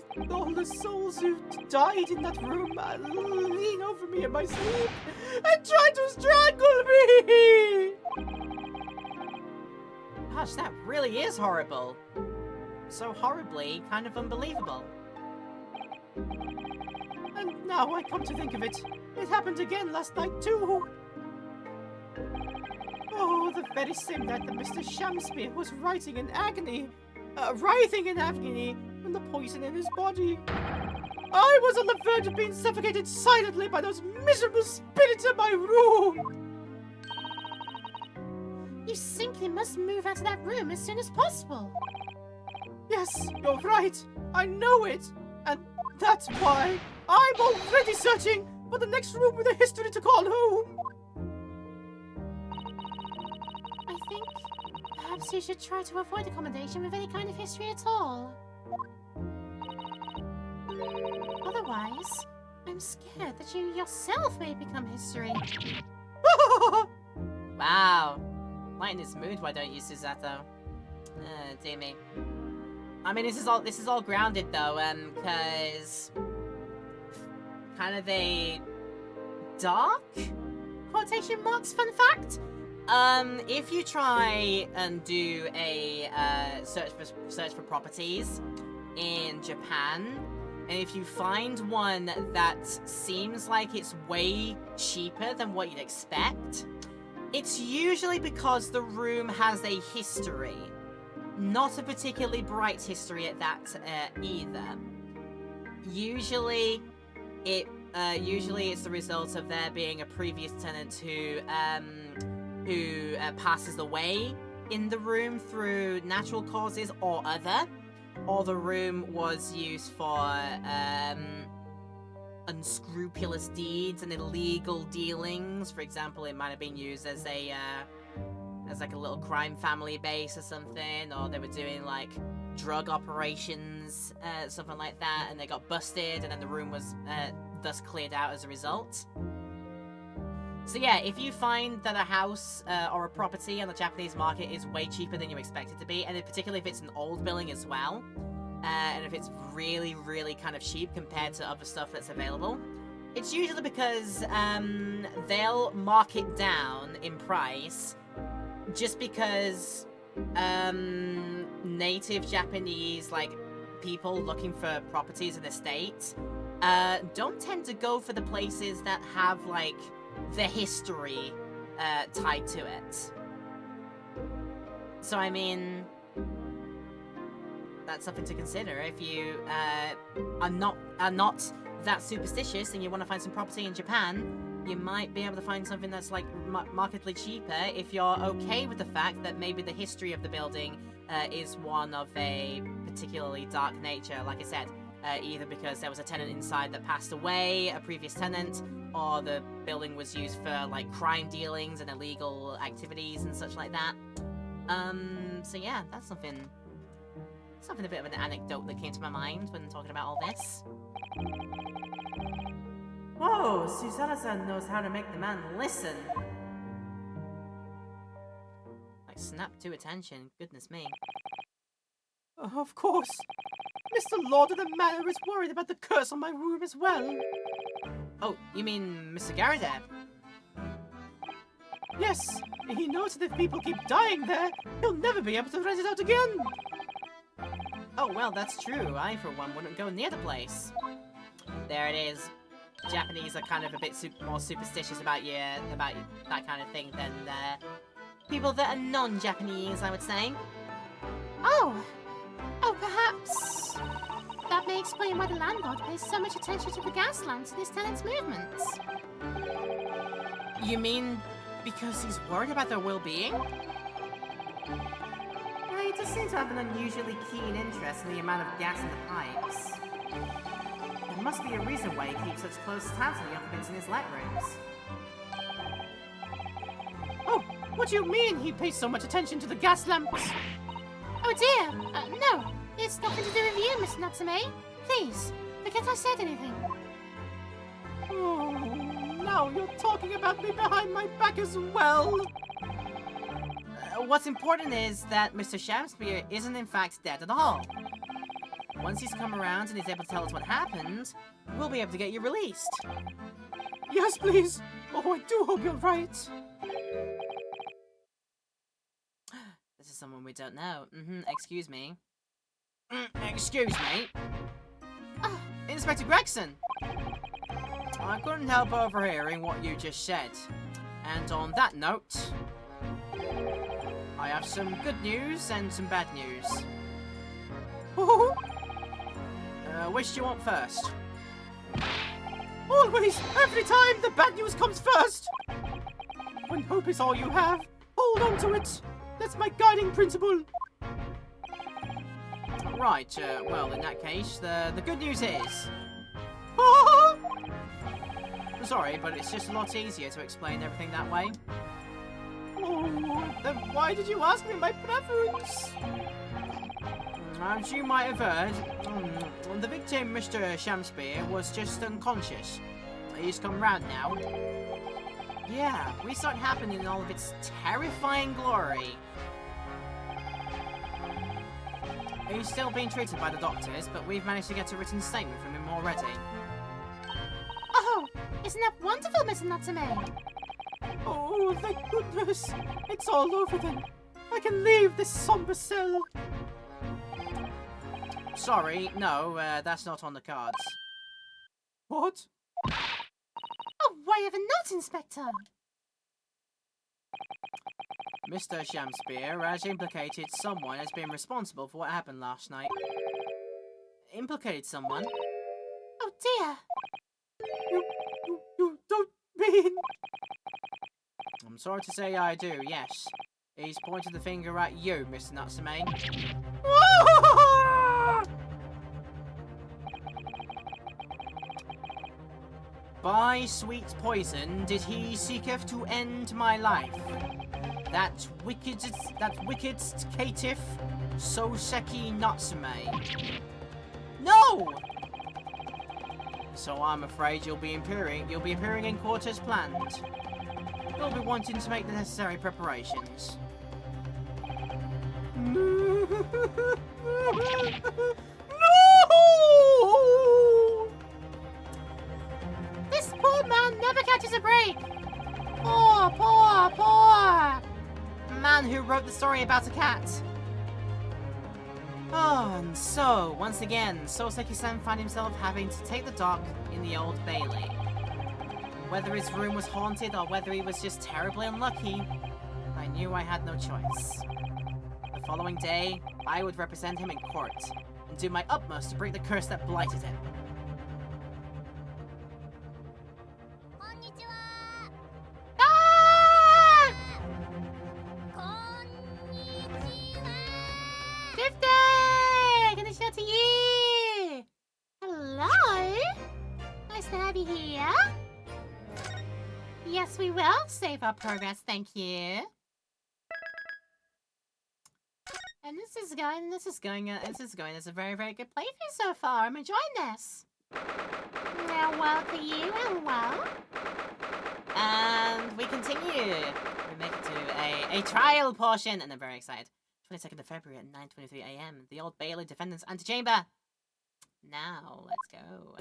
the souls who died in that room lean over me in my sleep and try to strangle me! Gosh, that really is horrible. So horribly, kind of unbelievable. And now I come to think of it, it happened again last night too. Oh, the very same night that Mr. Shamspeare was writhing in agony from the poison in his body. I was on the verge of being suffocated silently by those miserable spirits in my room. You simply must move out of that room as soon as possible. Yes, you're right. I know it. And that's why I'm already searching for the next room with a history to call home. I think perhaps you should try to avoid accommodation with any kind of history at all. Otherwise, I'm scared that you yourself may become history. Wow. Lighten his mood, why don't you, Susato? Dear me. I mean, this is all grounded though, cause kind of a dark Quotation marks, fun fact. If you try and do a search for properties in Japan, and if you find one that seems like it's way cheaper than what you'd expect, it's usually because the room has a history. Not a particularly bright history at that either. Usually it's the result of there being a previous tenant who passes away in the room through natural causes or other, or the room was used for unscrupulous deeds and illegal dealings. For example, it might have been used as like a little crime family base or something, or they were doing like drug operations, something like that, and they got busted, and then the room was thus cleared out as a result. So yeah, if you find that a house or a property on the Japanese market is way cheaper than you expect it to be, and particularly if it's an old building as well, and if it's really, really kind of cheap compared to other stuff that's available, it's usually because they'll mark it down in price just because native Japanese, like, people looking for properties and estates don't tend to go for the places that have, like, the history tied to it. So, I mean, that's something to consider if you are not that superstitious and you want to find some property in Japan. You might be able to find something that's like markedly cheaper if you're okay with the fact that maybe the history of the building is one of a particularly dark nature. Like I said, either because there was a tenant inside that passed away, a previous tenant, or the building was used for like crime dealings and illegal activities and such like that. So yeah, that's something a bit of an anecdote that came to my mind when talking about all this. Whoa, Susanna-san knows how to make the man listen. Like, snap to attention, goodness me. Of course. Mr. Lord of the Manor is worried about the curse on my room as well. Oh, you mean Mr. Garrett? Yes, he knows that if people keep dying there, he'll never be able to rent it out again. Oh, well, that's true. I, for one, wouldn't go near the place. There it is. Japanese are kind of a bit more superstitious about that kind of thing than people that are non-Japanese, I would say. Oh, perhaps that may explain why the landlord pays so much attention to the gas lamps in his tenants' movements. You mean because he's worried about their well-being? Well, he does seem to have an unusually keen interest in the amount of gas in the pipes. There must be a reason why he keeps such close tabs on the occupants in his let rooms. Oh, what do you mean he pays so much attention to the gas lamps? Oh dear, no, it's nothing to do with you, Miss Natsume. Please, forget I said anything. Oh, now you're talking about me behind my back as well. What's important is that Mr. Shamspeare isn't in fact dead at all. Once he's come around and is able to tell us what happened, we'll be able to get you released. Yes, please. Oh, I do hope you're right. This is someone we don't know. Excuse me. Excuse me? Inspector Gregson! I couldn't help overhearing what you just said. And on that note, I have some good news and some bad news. Oh, Which do you want first? always, every time, the bad news comes first. When hope is all you have, hold on to it. That's my guiding principle. Right, well, in that case, the good news is... Ah! Sorry, but it's just a lot easier to explain everything that way. Oh, then why did you ask me my preference? As you might have heard, the victim, Mr. Shamspeare, was just unconscious. He's come round now. Yeah, we saw it happen in all of its terrifying glory. He's still being treated by the doctors, but we've managed to get a written statement from him already. Oh, isn't that wonderful, Miss Natsume? Oh, thank goodness. It's all over then. I can leave this somber cell. Sorry, no, that's not on the cards. What? Oh, why ever not, Inspector? Mr. Shamspeare has implicated someone as being responsible for what happened last night. Implicated someone? Oh dear. You don't mean... I'm sorry to say I do, yes. He's pointed the finger at you, Mr. Natsume. By sweet poison did he seeketh to end my life. That wicked caitiff, Soseki Natsume. No! So I'm afraid you'll be appearing in court as planned. You'll be wanting to make the necessary preparations. No! This poor man never catches a break. Poor. Man who wrote the story about a cat. Oh, and so, once again, Soseki-san found himself having to take the dock in the Old Bailey. Whether his room was haunted or whether he was just terribly unlucky, I knew I had no choice. The following day, I would represent him in court and do my utmost to break the curse that blighted him. Ah! Good day! Gonna show to you! Hello? Nice to have you here. Yes, we will save our progress, thank you. And this is going as a very, very good playthrough so far. I'm enjoying this. Now, well to you, and well. And we continue. We make it to a trial portion, and I'm very excited. 22nd of February at 9:23 a.m. The Old Bailey Defendant's Antechamber. Now, let's go.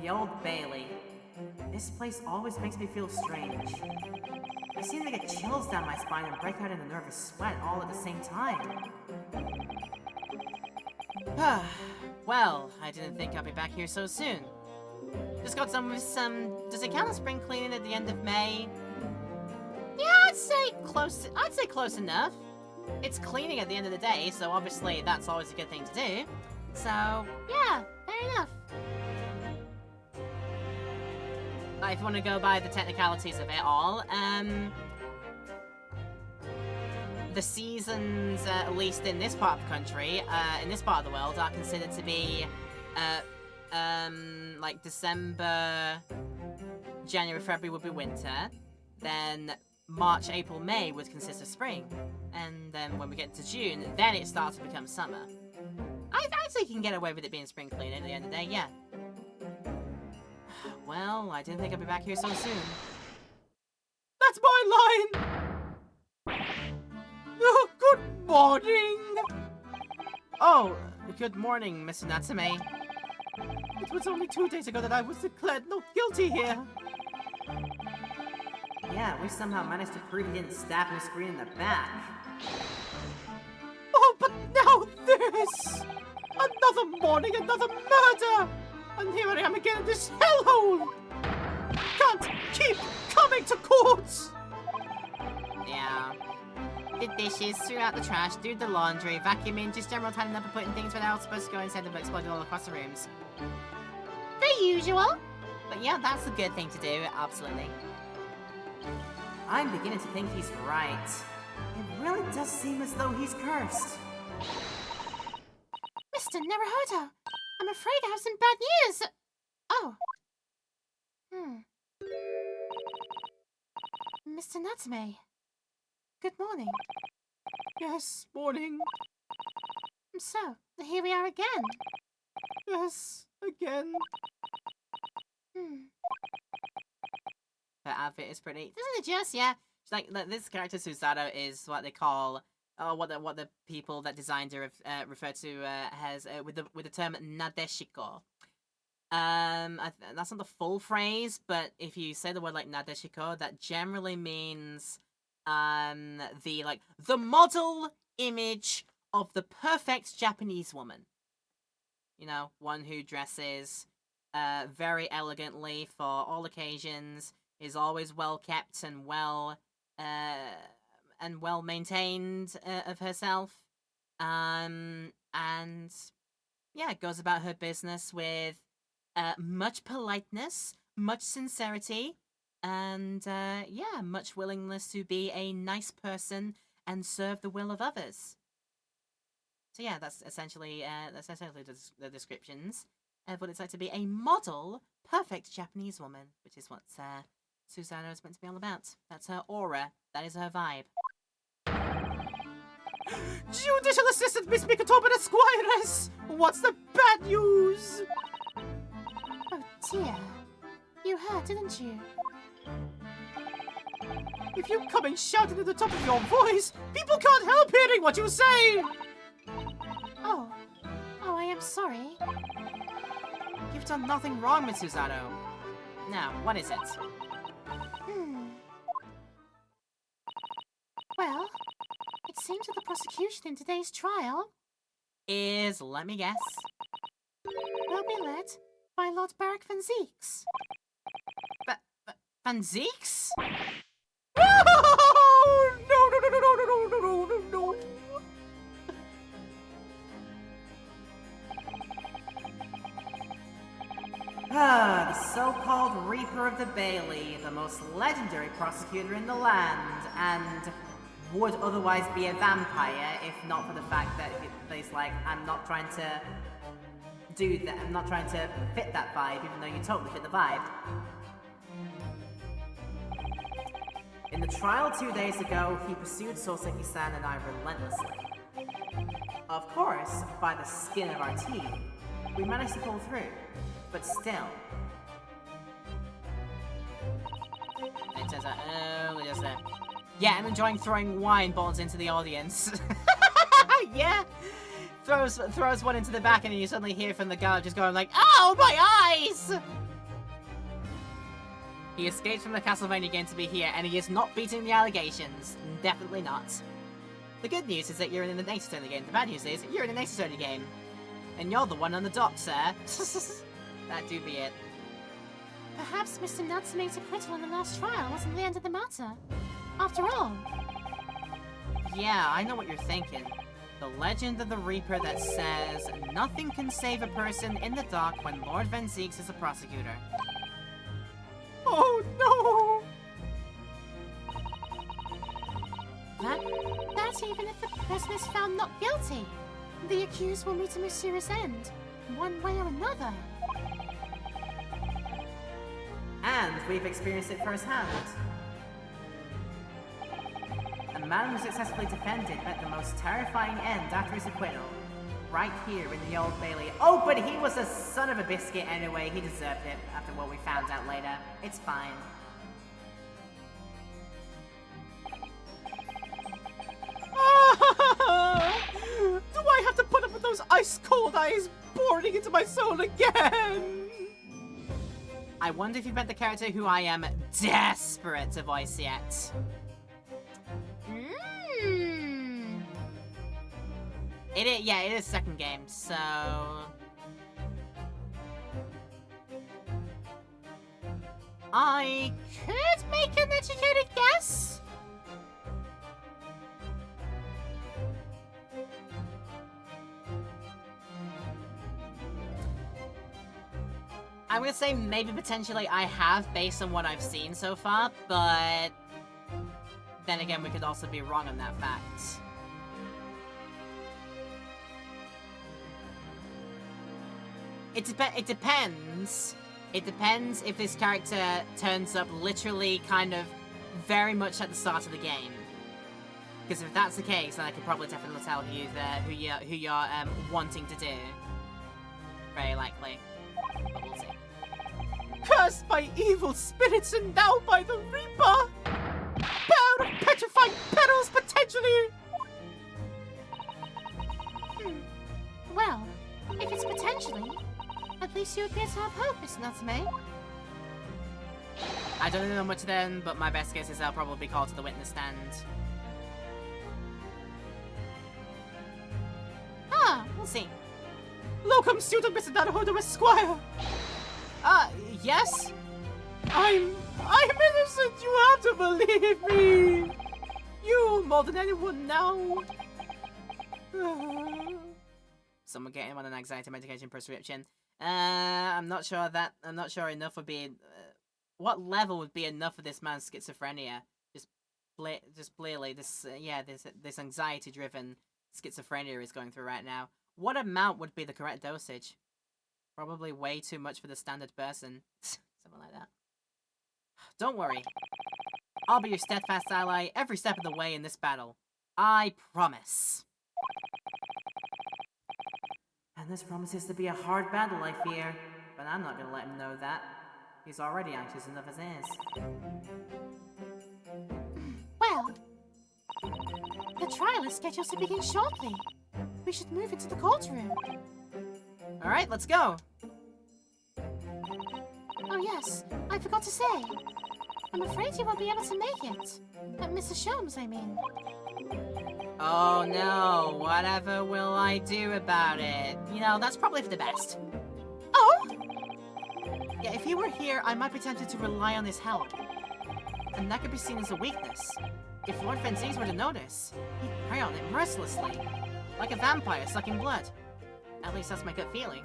The Old Bailey. This place always makes me feel strange. I seem to get chills down my spine and break out in a nervous sweat all at the same time. Well, I didn't think I'd be back here so soon. Just got done with some... Does it count as spring cleaning at the end of May? Yeah, I'd say close enough. It's cleaning at the end of the day, so obviously that's always a good thing to do. So, Yeah, fair enough. if you want to go by the technicalities of it all, the seasons, at least in this part of the country, in this part of the world, are considered to be, like December, January, February would be winter, then March, April, May would consist of spring, and then when we get to June, then it starts to become summer. I'd say you can get away with it being spring cleaning at the end of the day, yeah. Well, I didn't think I'd be back here so soon. That's my line! Oh, good morning! Oh, good morning, Mr. Natsume. It was only 2 days ago that I was declared not guilty here. Yeah, we somehow managed to prove he didn't stab Miss Green in the back. Oh, but now this! Another morning, another murder! And here I am again in this hellhole! Can't keep coming to court! Yeah. Did dishes, threw out the trash, do the laundry, vacuuming, just general tidying up and putting things where they're supposed to go instead of exploding all across the rooms. The usual. But yeah, that's a good thing to do, absolutely. I'm beginning to think he's right. It really does seem as though he's cursed. Mr. Naruhodo, I'm afraid I have some bad news. Oh. Mr. Natsume. Good morning. Yes, morning. So, here we are again. Yes, again. Her outfit is pretty. Isn't it just? Yeah. She's like this character Susato is what they call, what the people that designed her refer to as with the term nadeshiko. That's not the full phrase, but if you say the word like nadeshiko, that generally means the model image of the perfect Japanese woman. You know, one who dresses very elegantly for all occasions, is always well kept and well maintained of herself, and yeah, goes about her business with much politeness, much sincerity, and yeah, much willingness to be a nice person and serve the will of others. So yeah, that's essentially the descriptions of what it's like to be a model, perfect Japanese woman, which is what Susanna is meant to be all about. That's her aura. That is her vibe. Judicial Assistant Miss Mikotoba Esquires! What's the bad news? Oh dear. You heard, didn't you? If you come and shout it at the top of your voice, people can't help hearing what you say! Oh, I am sorry. You've done nothing wrong, Miss Susato. Now, what is it? Well, it seems that the prosecution in today's trial Is, let me guess, will be led by Lord Barak van Zeeks. Van Zeeks? Oh, no. Ah, the so-called Reaper of the Bailey, the most legendary prosecutor in the land, and would otherwise be a vampire if not for the fact that he's like, I'm not trying to do that, I'm not trying to fit that vibe, even though you totally fit the vibe. In the trial 2 days ago, he pursued Soseki-san and I relentlessly. Of course, by the skin of our teeth, we managed to pull through, but still. It says, oh, just there. Yeah, and enjoying throwing wine bottles into the audience. Yeah! Throws one into the back and you suddenly hear from the guard just going like, "Oh, my eyes!" He escapes from the Castlevania game to be here, and he is not beating the allegations. Definitely not. The good news is that you're in the Ace Attorney game. The bad news is you're in an Ace Attorney game. And you're the one on the dock, sir. That do be it. Perhaps Mr. Natsume's acquittal in the last trial wasn't the end of the matter. After all. Yeah, I know what you're thinking. The legend of the Reaper that says, nothing can save a person in the dock when Lord Van Zieks is a prosecutor. Oh no! That's even if the person is found not guilty. The accused will meet a mysterious end, one way or another. And we've experienced it firsthand. A man who successfully defended met the most terrifying end after his acquittal. Right here in the Old Bailey. Oh, but he was a son of a biscuit anyway. He deserved it after what we found out later. It's fine. Do I have to put up with those ice-cold eyes boring into my soul again? I wonder if you met the character who I am desperate to voice yet. Yeah, it is second game, so... I could make an educated guess. I'm gonna say maybe potentially I have based on what I've seen so far, but then again we could also be wrong on that fact. It depends. It depends if this character turns up literally kind of very much at the start of the game. Because if that's the case, then I could probably definitely tell who you're wanting to do. Very likely. But we'll see. Cursed by evil spirits and now by the Reaper! Bound of petrifying petals, potentially! Well, if it's potentially, at least you appear to have hope, Mr. Natsume. I don't know much then, but my best guess is I'll probably be called to the witness stand. We'll see. Locum student Mr. Naruhodo Esquire! Yes? I'm innocent, you have to believe me! You, more than anyone now. Someone get him on an anxiety medication prescription. I'm not sure enough would be... what level would be enough for this man's schizophrenia? Just clearly, this anxiety-driven schizophrenia is going through right now. What amount would be the correct dosage? Probably way too much for the standard person. Something like that. Don't worry. I'll be your steadfast ally every step of the way in this battle. I promise. And this promises to be a hard battle, I fear. But I'm not gonna let him know that. He's already anxious enough as is. Well, the trial is scheduled to begin shortly. We should move into the courtroom. Alright, let's go. Oh yes, I forgot to say. I'm afraid you won't be able to make it. Mr. Sholmes, I mean. Oh no, whatever will I do about it? You know, that's probably for the best. Oh! Yeah, if he were here, I might be tempted to rely on his help. And that could be seen as a weakness. If Lord Van Zieks were to notice, he'd prey on it mercilessly. Like a vampire sucking blood. At least that's my gut feeling.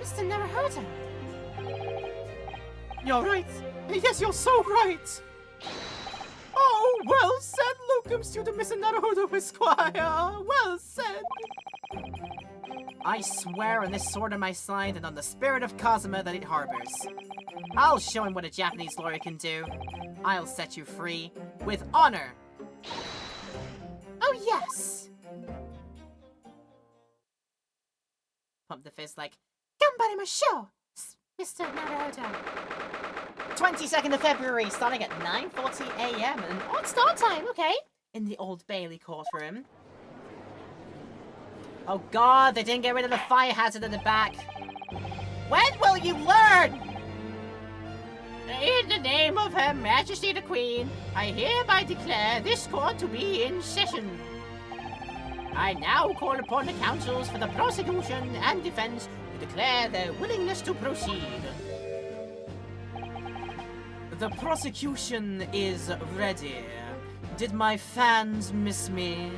Mr. Naruhodo! You're right. Yes, you're so right. Oh, well said, Locum student Mr. Naruhodo Esquire. Well said. I swear on this sword on my side and on the spirit of Kazuma that it harbors. I'll show him what a Japanese lawyer can do. I'll set you free with honor. Oh yes! Pump the fist like, Ganbarimashou! Mr. Naruto. 22nd of February, starting at 9:40 a.m. and Odd start time, okay. in the Old Bailey courtroom. Oh god, they didn't get rid of the fire hazard at the back. When will you learn? In the name of Her Majesty the Queen, I hereby declare this court to be in session. I now call upon the counsels for the prosecution and defense to declare their willingness to proceed. The prosecution is ready. Did my fans miss me?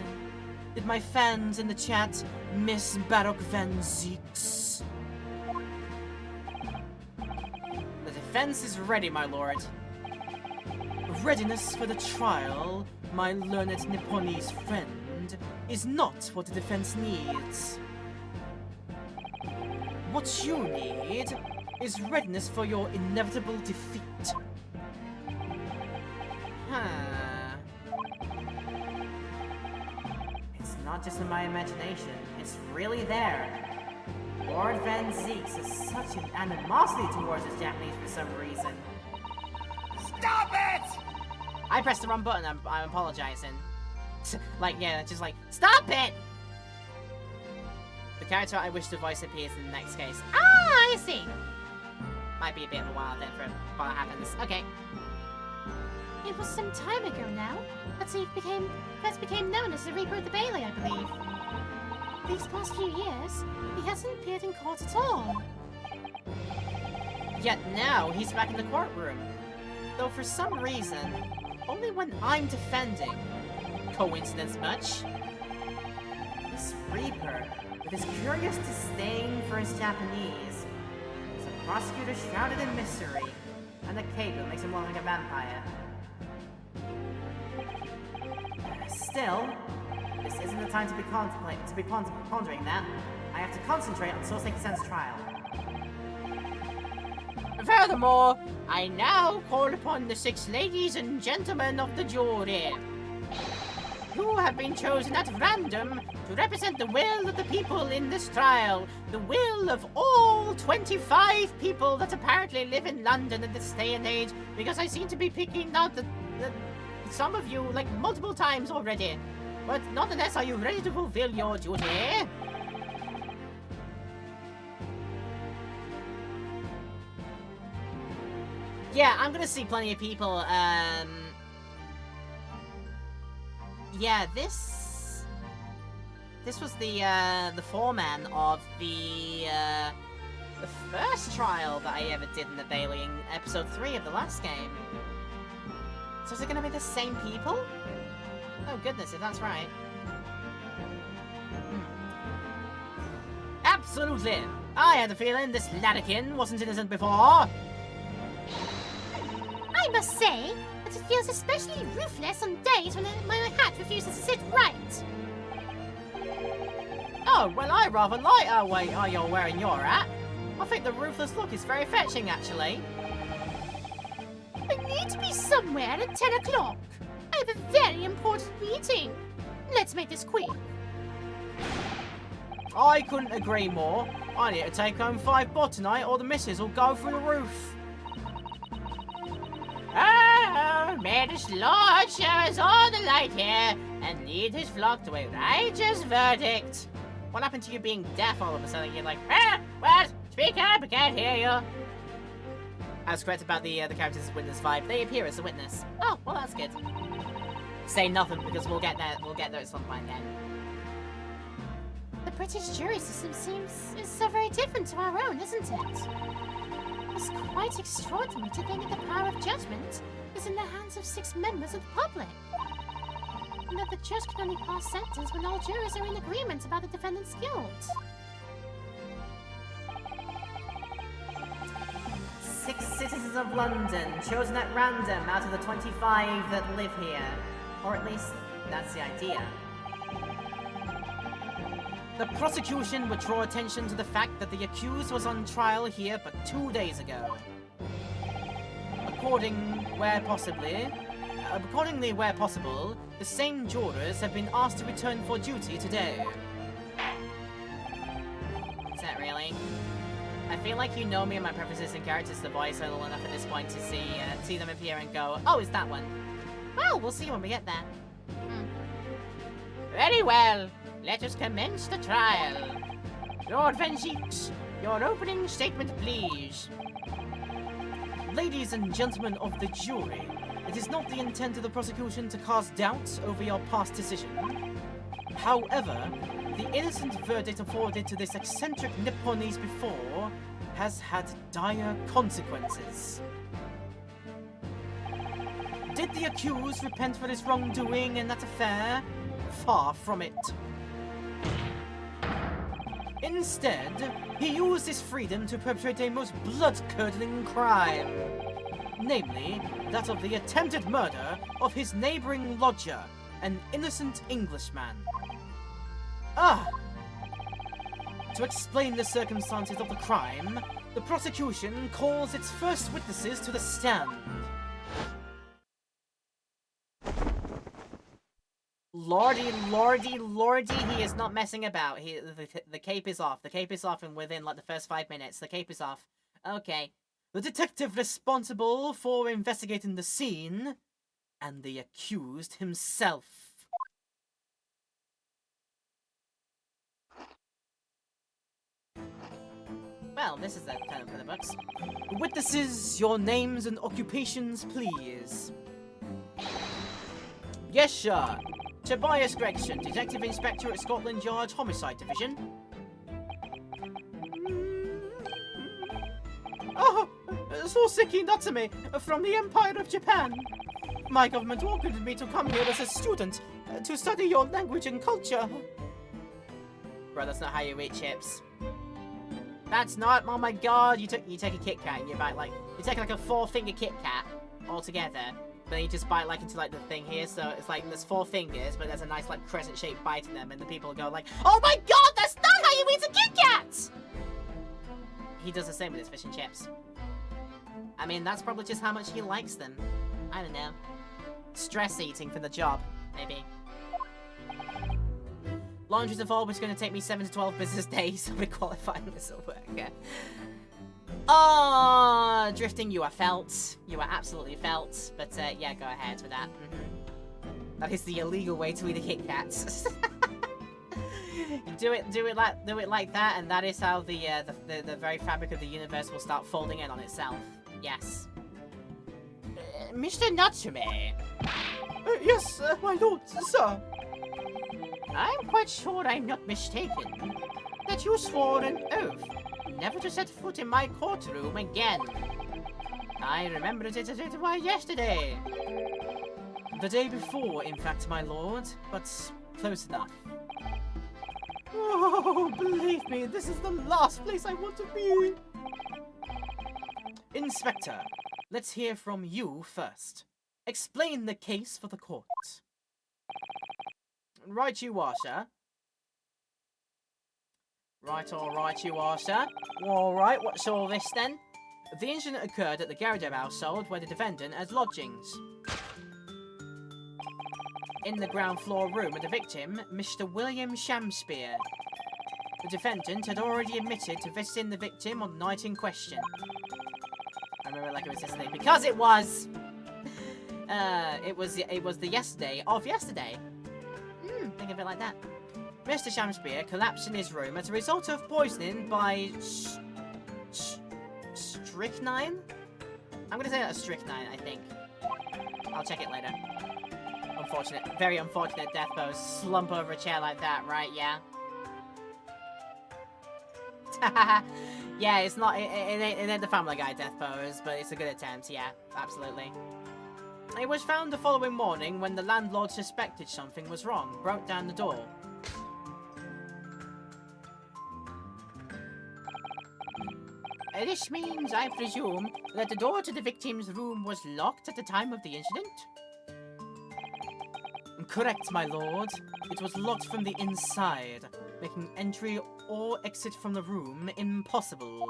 Did my fans in the chat miss Baroque Van Zeeks? The defense is ready, my lord. Readiness for the trial, my learned Nipponese friend, is not what the defense needs. What you need is readiness for your inevitable defeat. It's not just in my imagination, it's really there. Lord Van Zeeks has such an animosity towards the Japanese for some reason. Stop it! I pressed the wrong button, I'm apologizing. Like, yeah, just like, stop it! The character I wish to voice appears in the next case. Ah, I see. Might be a bit of a while then for what happens. Okay. It was some time ago now that he first became known as the Reaper of the Bailey, I believe. These past few years, he hasn't appeared in court at all. Yet now, he's back in the courtroom. Though for some reason, only when I'm defending. Coincidence much? This Reaper, with his curious disdain for his Japanese, is a prosecutor shrouded in mystery, and a cape that makes him look like a vampire. Still, this isn't the time to be pondering that. I have to concentrate on Soseki-san's trial. Furthermore, I now call upon the 6 ladies and gentlemen of the jury. You have been chosen at random to represent the will of the people in this trial, the will of all 25 people that apparently live in London in this day and age, because I seem to be picking out some of you, like, multiple times already. But nonetheless, are you ready to fulfill your duty? Yeah, I'm gonna see plenty of people, yeah, this was the foreman of the first trial that I ever did in the Bailey in episode 3 of the last game. So is it gonna be the same people? Oh goodness, if that's right. Absolutely! I had a feeling this Larrikin wasn't innocent before. I must say that it feels especially ruthless on days when my hat refuses to sit right. Oh, well, I rather like how you're wearing your hat. I think the ruthless look is very fetching, actually. I need to be somewhere at 10 o'clock. I have a very important meeting. Let's make this quick. I couldn't agree more. I need to take home 5 bob tonight or the missus will go through the roof. Oh, may this Lord show us all the light here and lead his flock to a righteous verdict. What happened to you being deaf all of a sudden? You're like, what? Speak up, I can't hear you. I was correct about the characters as witness vibe. They appear as a witness. Oh, well, that's good. Say nothing because we'll get there. We'll get there at some point then. The British jury system is so very different to our own, isn't it? It's quite extraordinary to think that the power of judgment is in the hands of 6 members of the public. And that the judge can only pass sentence when all jurors are in agreement about the defendant's guilt. 6 citizens of London, chosen at random out of the 25 that live here. Or at least, that's the idea. The prosecution would draw attention to the fact that the accused was on trial here but 2 days ago. Accordingly, where possible, the same jurors have been asked to return for duty today. Is that really? I feel like you know me and my preferences and characters the voice a little enough at this point to see them appear and go, oh, it's that one. Well, we'll see when we get there. Very well. Let us commence the trial. Lord Van Zieks, your opening statement, please. Ladies and gentlemen of the jury, it is not the intent of the prosecution to cast doubt over your past decision. However, the innocent verdict afforded to this eccentric Nipponese before has had dire consequences. Did the accused repent for his wrongdoing in that affair? Far from it. Instead, he used his freedom to perpetrate a most blood-curdling crime. Namely, that of the attempted murder of his neighboring lodger, an innocent Englishman. To explain the circumstances of the crime, the prosecution calls its first witnesses to the stand. Lordy, lordy, lordy, he is not messing about. The cape is off. The cape is off, and within, like, the first 5 minutes, the cape is off. Okay. The detective responsible for investigating the scene, and the accused himself. Well, this is that kind of for the books. Witnesses, your names and occupations, please. Yes, sir. Tobias Gregson, Detective Inspector at Scotland Yard Homicide Division. Oh, Soseki Natsume, from the Empire of Japan. My government welcomed me to come here as a student, to study your language and culture. Bro, that's not how you eat chips. That's not, oh my god, you take a Kit Kat and you bite like, you take like a 4-finger Kit Kat all together. Then you just bite like into like the thing here, so it's like there's 4 fingers, but there's a nice like crescent-shaped bite in them, and the people go like, oh my god, that's not how you eat a Kit Kat! He does the same with his fish and chips. I mean, that's probably just how much he likes them. I don't know. Stress eating for the job, maybe. Laundry's involved, which is going to take me 7 to 12 business days to be qualifying as a worker. Oh, drifting, you are felt. You are absolutely felt. But yeah, go ahead with that. That is the illegal way to eat a Kit Kat. do it like that, and that is how the very fabric of the universe will start folding in on itself. Yes. Mr. Natsume. Yes, my lord, sir. I'm quite sure I'm not mistaken that you swore an oath never to set foot in my courtroom again. I remembered it as it was yesterday. The day before, in fact, my lord, but close enough. Oh, believe me, this is the last place I want to be. Inspector, let's hear from you first. Explain the case for the court. Right you are, sir. Right, alright you are, sir. Alright, what's all this then? The incident occurred at the Garrido household where the defendant has lodgings. In the ground floor room of the victim, Mr. William Shamspeare. The defendant had already admitted to visiting the victim on the night in question. I remember it like it was yesterday, because it was! It was the yesterday of yesterday. Think of it like that. Mr. Shamspeare collapsed in his room as a result of poisoning by strychnine? I'm gonna say that's strychnine, I think. I'll check it later. Unfortunate, very unfortunate death pose. Slump over a chair like that, right? Yeah. Yeah, it's not, it ain't the Family Guy death pose, but it's a good attempt, yeah, absolutely. It was found the following morning when the landlord suspected something was wrong, broke down the door. This means, I presume, that the door to the victim's room was locked at the time of the incident? Correct, my lord. It was locked from the inside, making entry or exit from the room impossible.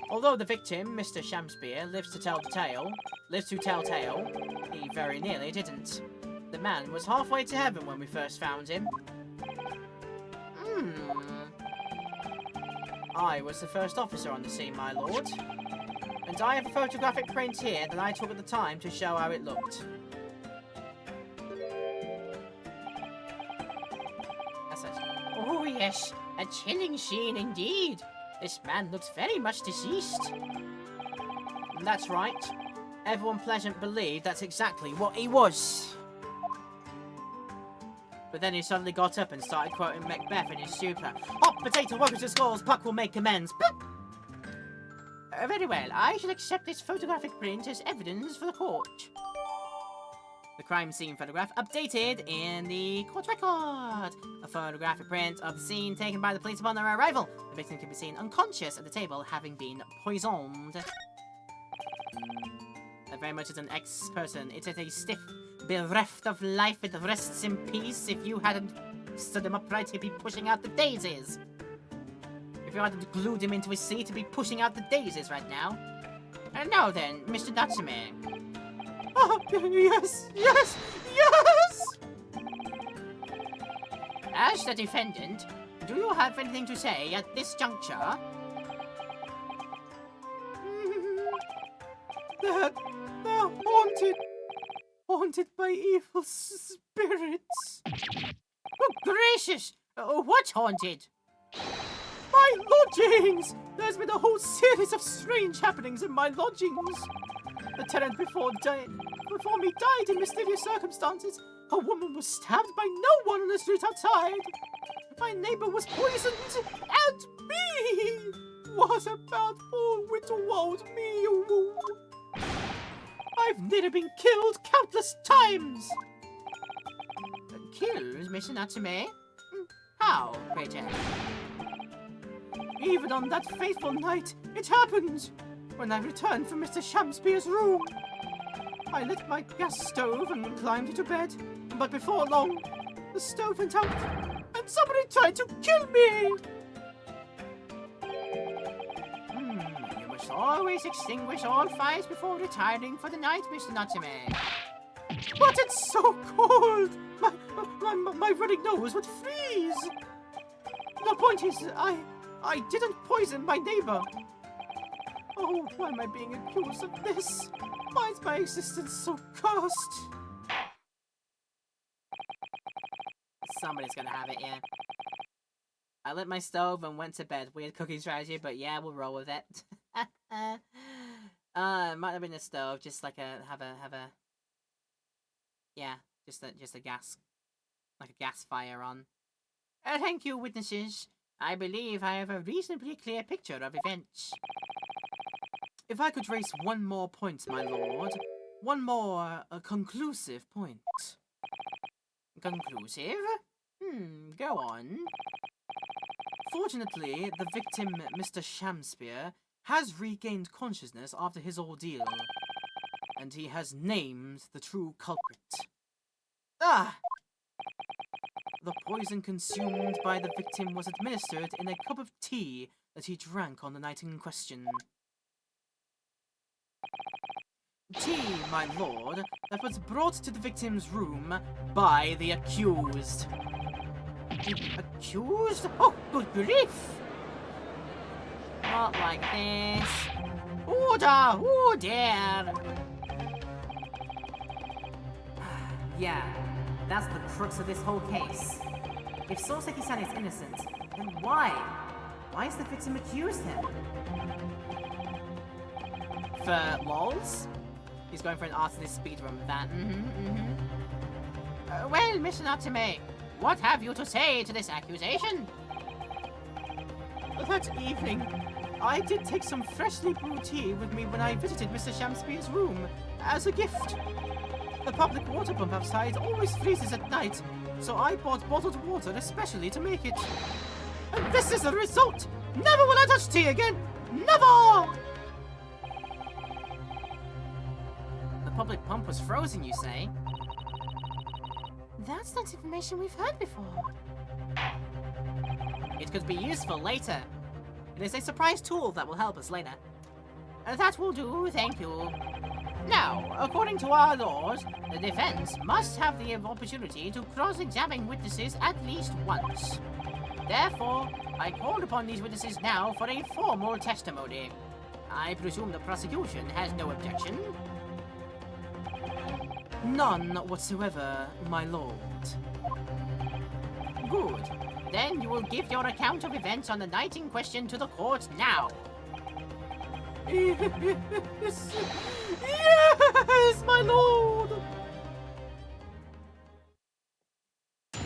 Although the victim, Mr. Shamspeare, lives to tell tale, he very nearly didn't. The man was halfway to heaven when we first found him. I was the first officer on the scene, my lord. And I have a photographic print here that I took at the time to show how it looked. That's it. Oh yes, a chilling scene indeed. This man looks very much deceased. That's right. Everyone present believed that's exactly what he was. But then he suddenly got up and started quoting Macbeth in his stupor. Hot potato workers to skulls, Puck will make amends. Very well, I shall accept this photographic print as evidence for the court. The crime scene photograph updated in the court record. A photographic print of the scene taken by the police upon their arrival. The victim can be seen unconscious at the table, having been poisoned. Very much as an ex-person, it is a stiff, bereft of life, it rests in peace. If you hadn't stood him upright, he'd be pushing out the daisies. If you hadn't glued him into his seat, he'd be pushing out the daisies right now. And now then, Mr. Natsume. Oh, yes, yes, yes! As the defendant, do you have anything to say at this juncture? They're haunted by evil spirits. Oh, gracious! What's haunted? My lodgings! There's been a whole series of strange happenings in my lodgings. The tenant before me died in mysterious circumstances. A woman was stabbed by no one on the street outside. My neighbor was poisoned, and me! What about poor little old me? I've nearly been killed countless times! Killed, Mr. Natsume? How, pray tell? Even on that fateful night, it happened! When I returned from Mr. Shamspeare's room. I lit my gas stove and climbed into bed, but before long, the stove went out, and somebody tried to kill me! You must always extinguish all fires before retiring for the night, Mr. Natsume. But it's so cold! My running nose would freeze! The point is, I didn't poison my neighbor. Oh, why am I being accused of this? Why is my existence so cursed? Somebody's gonna have it, yeah. I lit my stove and went to bed. Weird cooking strategy, but yeah, we'll roll with it. It might have been a stove, just like yeah, just a gas, like a gas fire on. Thank you, witnesses. I believe I have a reasonably clear picture of events. If I could raise one more point, my lord. One more conclusive point. Conclusive? Go on. Fortunately, the victim, Mr. Shamspeare, has regained consciousness after his ordeal. And he has named the true culprit. Ah! The poison consumed by the victim was administered in a cup of tea that he drank on the night in question. Tea, my lord, that was brought to the victim's room by the accused. The accused? Oh, good grief! Not like this. Order! Order! Yeah, that's the crux of this whole case. If Soseki-san is innocent, then why? Why is the victim accused him? For lols? He's going for an arsonist speedrun with that. Well, Mr. Natsume, what have you to say to this accusation? That evening, I did take some freshly brewed tea with me when I visited Mr. Shamspeare's room as a gift. The public water pump outside always freezes at night, so I bought bottled water especially to make it. And this is the result! Never will I touch tea again! Never! The public pump was frozen, you say? That's not information we've heard before. It could be useful later. It is a surprise tool that will help us later. That will do, thank you. Now, according to our laws, the defense must have the opportunity to cross-examine witnesses at least once. Therefore, I call upon these witnesses now for a formal testimony. I presume the prosecution has no objection. None whatsoever, my lord. Good. Then you will give your account of events on the night in question to the court now. Yes, yes, my lord.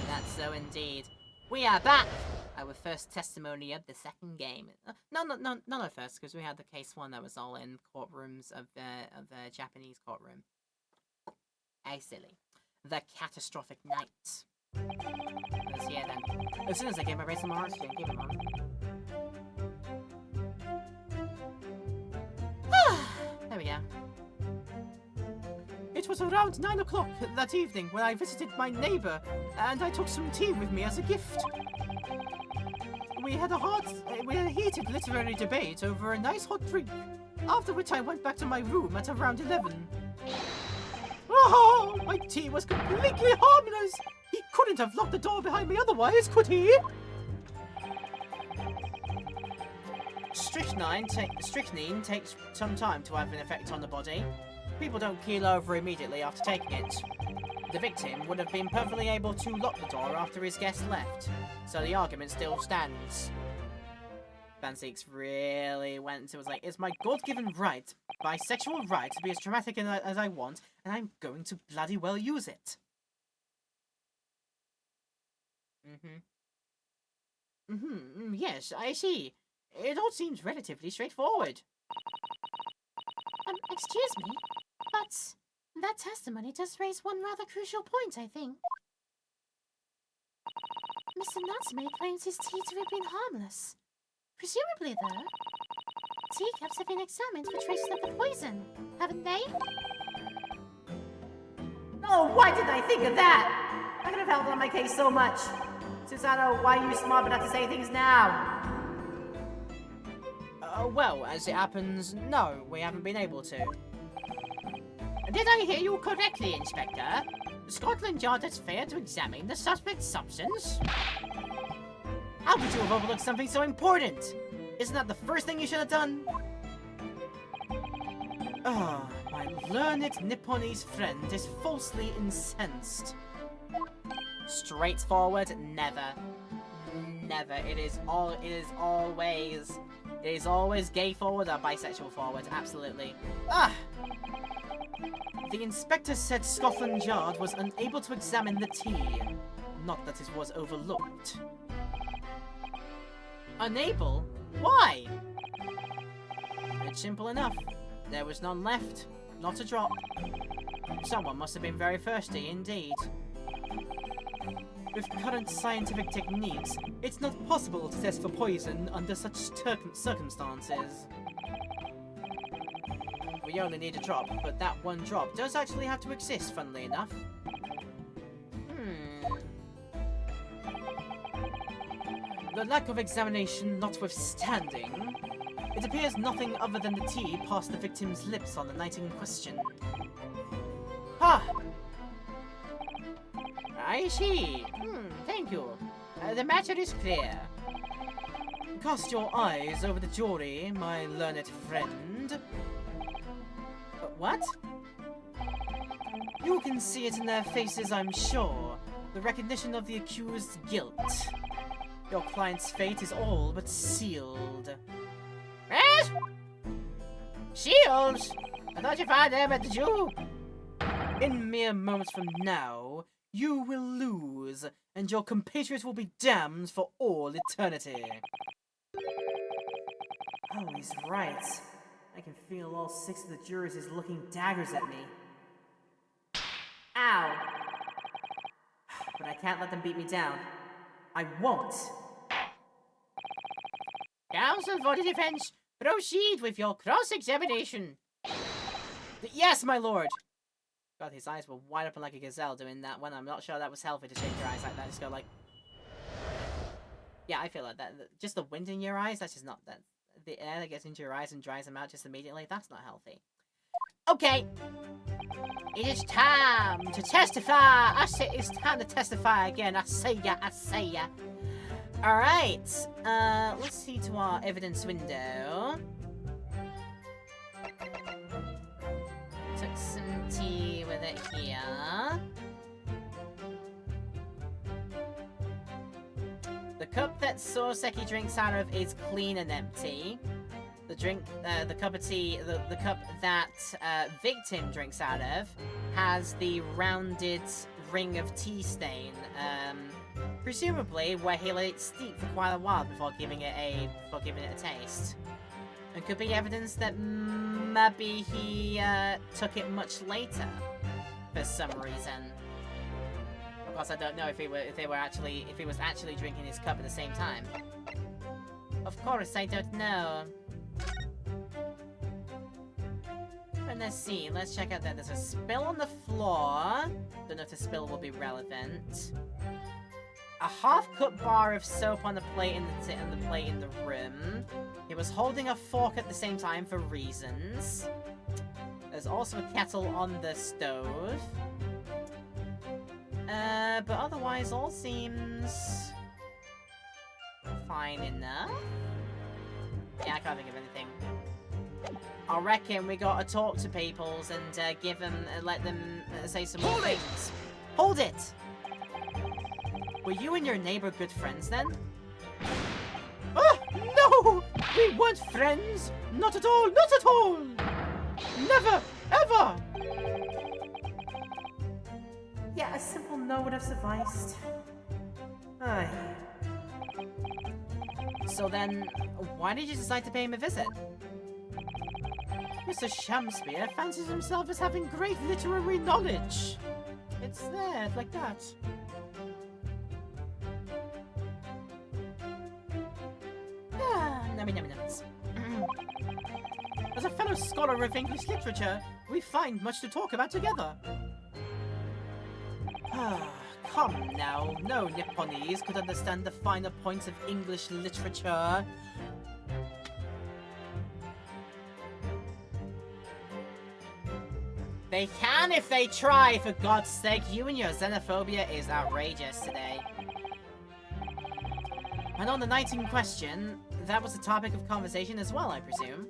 That's so indeed. We are back! Our first testimony of the second game. Not our first, because we had the case one that was all in courtrooms of the Japanese courtroom. Hey, silly. The catastrophic night. Let's hear then. As soon as I get my race in my oxygen, keep it on. There we go. It was around 9 o'clock that evening when I visited my neighbor, and I took some tea with me as a gift. We had a heated literary debate over a nice hot drink, after which I went back to my room at around 11. Oh, my tea was completely harmless! He couldn't have locked the door behind me otherwise, could he? Strychnine takes some time to have an effect on the body. People don't keel over immediately after taking it. The victim would have been perfectly able to lock the door after his guest left, so the argument still stands. Banseeks really went into it, was like, it's my God-given right, bisexual right, to be as traumatic as I want, and I'm going to bloody well use it. Yes, I see. It all seems relatively straightforward. Excuse me, but that testimony does raise one rather crucial point, I think. Mr. Natsume claims his tea to have been harmless. Presumably, though, teacups have been examined for traces of the poison, haven't they? Oh, why didn't I think of that? I could have helped on my case so much. Susanoo, why are you smart enough to say things now? Well, as it happens, no, we haven't been able to. Did I hear you correctly, Inspector? Scotland Yard has failed to examine the suspect's substance? How could you have overlooked something so important? Isn't that the first thing you should have done? Ah, my learned Nipponese friend is falsely incensed. Straightforward, never. Never. It is always gay forward or bisexual forward, absolutely. Ah! The inspector said Scotland Yard was unable to examine the tea. Not that it was overlooked. Unable? Why? It's simple enough. There was none left. Not a drop. Someone must have been very thirsty indeed. With current scientific techniques, it's not possible to test for poison under such circumstances. We only need a drop, but that one drop does actually have to exist, funnily enough. The lack of examination notwithstanding, it appears nothing other than the tea passed the victim's lips on the night in question. Ah! I see. Thank you. The matter is clear. Cast your eyes over the jury, my learned friend. What? You can see it in their faces, I'm sure. The recognition of the accused's guilt. Your client's fate is all but sealed. What? Sealed? I thought your father met the Jew. In mere moments from now, you will lose, and your compatriot will be damned for all eternity. Oh, he's right. I can feel all 6 of the jurors is looking daggers at me. Ow! But I can't let them beat me down. I won't! Counsel for the defense, proceed with your cross-examination. Yes, my lord! God, his eyes were wide open like a gazelle doing that when I'm not sure that was healthy to shake your eyes like that. Just go like... Yeah, I feel like that. Just the wind in your eyes, that's just not... that. The air that gets into your eyes and dries them out just immediately, that's not healthy. Okay. It is time to testify. I say it's time to testify again. I say ya, I say ya. Alright, let's see to our evidence window. Took some tea with it here. The cup that Soseki drinks out of is clean and empty. The cup of tea, the cup that Victim drinks out of has the rounded ring of tea stain, presumably where he let it steep for quite a while before giving it a taste. And could be evidence that maybe he took it much later for some reason. Of course, I don't know if he was actually drinking his cup at the same time. Of course, I don't know. And let's see. Let's check out that there's a spill on the floor. Don't know if the spill will be relevant. A half-cut bar of soap on the plate in the room. He was holding a fork at the same time for reasons. There's also a kettle on the stove. But otherwise all seems fine enough. Yeah, I can't think of anything. I reckon we gotta talk to peoples and give them, let them say some more things. Hold it! Were you and your neighbor good friends then? Ah, no! We weren't friends! Not at all! Not at all! Never! Ever! Yeah, a simple no would have sufficed. Aye. So then, why did you decide to pay him a visit? Mr. Shamspeare fancies himself as having great literary knowledge. It's there, like that. Nummy nummy nummies. As a fellow scholar of English literature, we find much to talk about together. Come now, no Nipponese could understand the finer points of English literature. They can if they try, for God's sake. You and your xenophobia is outrageous today. And on the night in question, that was the topic of conversation as well, I presume.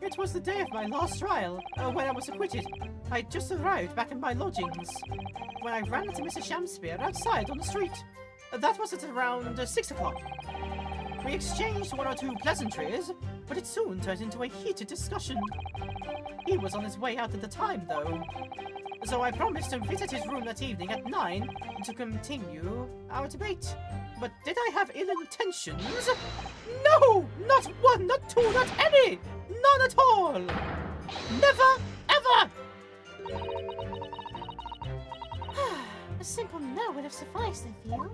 It was the day of my last trial, when I was acquitted. I just arrived back in my lodgings when I ran into Mr. Shamspeare outside on the street. That was at around 6 o'clock. We exchanged one or two pleasantries, but it soon turned into a heated discussion. He was on his way out at the time, though. So I promised to visit his room that evening at 9 to continue our debate. But did I have ill intentions? No! Not one, not two, not any! None at all! Never, ever! A simple no would have sufficed, I feel.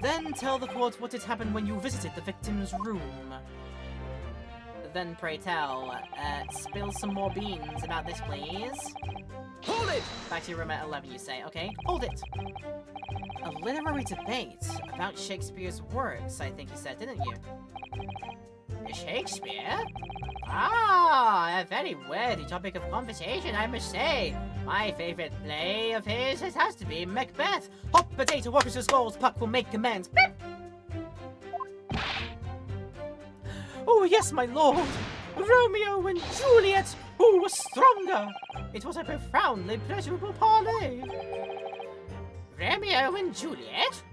Then tell the court what had happened when you visited the victim's room. Then pray tell, spill some more beans about this, please. Hold it! Back to your room at 11, you say. Okay, hold it. A literary debate about Shakespeare's works, I think you said, didn't you? Shakespeare? Ah, a very worthy topic of conversation, I must say. My favorite play of his has to be Macbeth. Hot potato orchestra skulls, Puck will make commands. Beep! Oh, yes, my lord! Romeo and Juliet! Who was stronger? It was a profoundly pleasurable parley. Romeo and Juliet?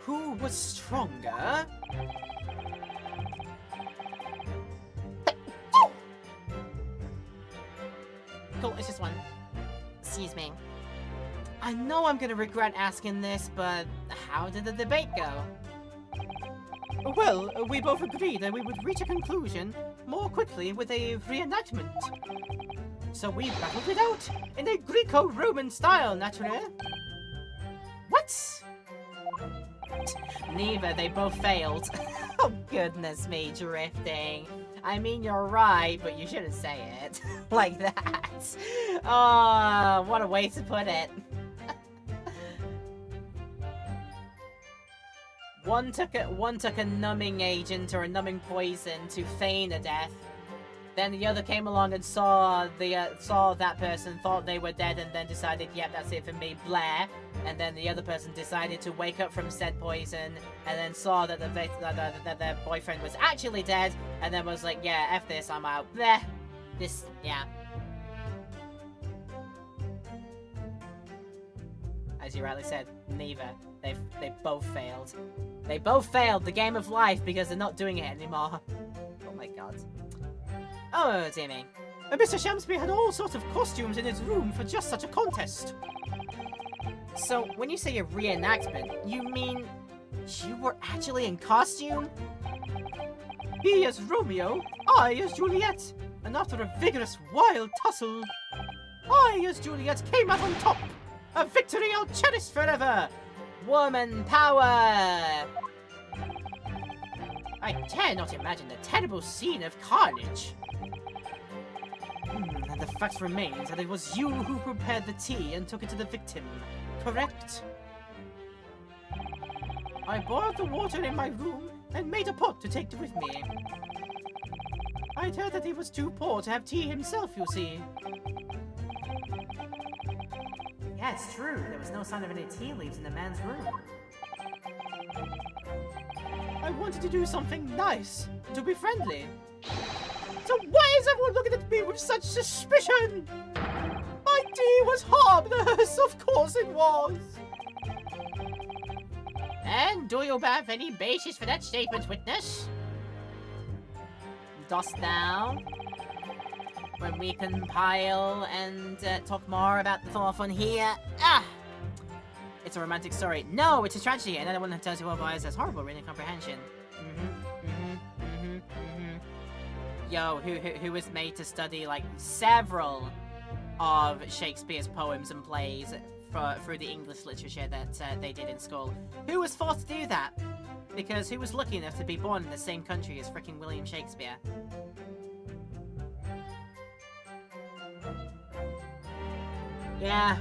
Who was stronger? Cool, it's just one. Excuse me. I know I'm gonna regret asking this, but how did the debate go? Well, we both agreed that we would reach a conclusion more quickly with a reenactment. So we battled it out in a Greco-Roman style, naturally. What? Neither, they both failed. Oh goodness me, drifting. I mean, you're right, but you shouldn't say it like that. Oh, what a way to put it. One took a numbing agent or a numbing poison to feign a death. Then the other came along and saw that person, thought they were dead, and then decided, yep, that's it for me, Blair. And then the other person decided to wake up from said poison, and then saw that their boyfriend was actually dead, and then was like, yeah, F this, I'm out. Bleh. This, yeah. As you rightly said, neither. They both failed. They both failed the game of life because they're not doing it anymore. Oh my god. Oh, dear me. Mr. Shamsby had all sorts of costumes in his room for just such a contest. So, when you say a reenactment, you mean you were actually in costume? He as Romeo, I as Juliet, and after a vigorous, wild tussle, I as Juliet came out on top. A victory I'll cherish forever. Woman power! I dare not imagine the terrible scene of carnage. And the fact remains that it was you who prepared the tea and took it to the victim, correct? I boiled the water in my room and made a pot to take with me. I'd heard that he was too poor to have tea himself, you see. Yeah, it's true. There was no sign of any tea leaves in the man's room. I wanted to do something nice, to be friendly. So why is everyone looking at me with such suspicion? My tea was harmless, of course it was. And do you have any basis for that statement, witness? Dost thou? When we compile and talk more about the thought on here. Ah! It's a romantic story. No, it's a tragedy, and anyone who tells you otherwise has horrible reading comprehension. Yo, who was made to study like several of Shakespeare's poems and plays through the English literature that they did in school. Who was forced to do that? Because who was lucky enough to be born in the same country as fricking William Shakespeare? Yeah,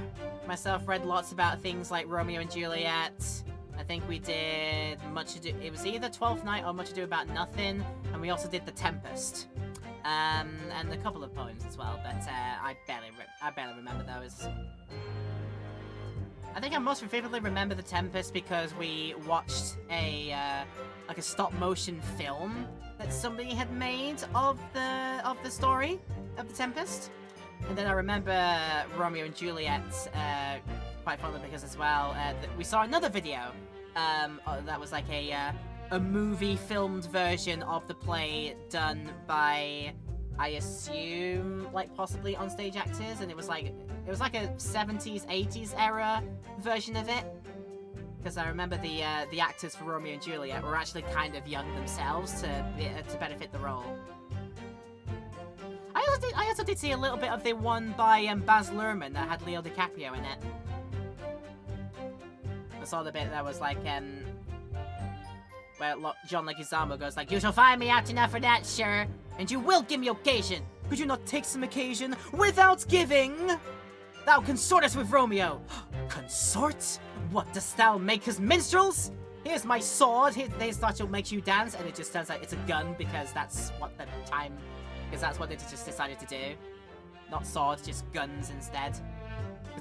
myself read lots about things like Romeo and Juliet. I think we did Much Ado. It was either Twelfth Night or Much Ado About Nothing, and we also did The Tempest, and a couple of poems as well. But I barely remember those. I think I most vividly remember The Tempest because we watched a like a stop motion film that somebody had made of the story of The Tempest. And then I remember Romeo and Juliet quite fondly because as well we saw another video that was like a movie filmed version of the play done by, I assume, like possibly on stage actors, and it was like a 70s 80s era version of it. Because I remember the actors for Romeo and Juliet were actually kind of young themselves to benefit the role. I also did see a little bit of the one by Baz Luhrmann that had Leo DiCaprio in it. I saw the bit that was like where John Leguizamo goes like, "You shall find me out enough for that, sir, and you will give me occasion. Could you not take some occasion without giving? Thou consortest with Romeo." Consort? What dost thou make us minstrels? Here's my sword. Here's that will make you dance, and it just turns out it's a gun because that's what the time. Because that's what they just decided to do. Not swords, just guns instead.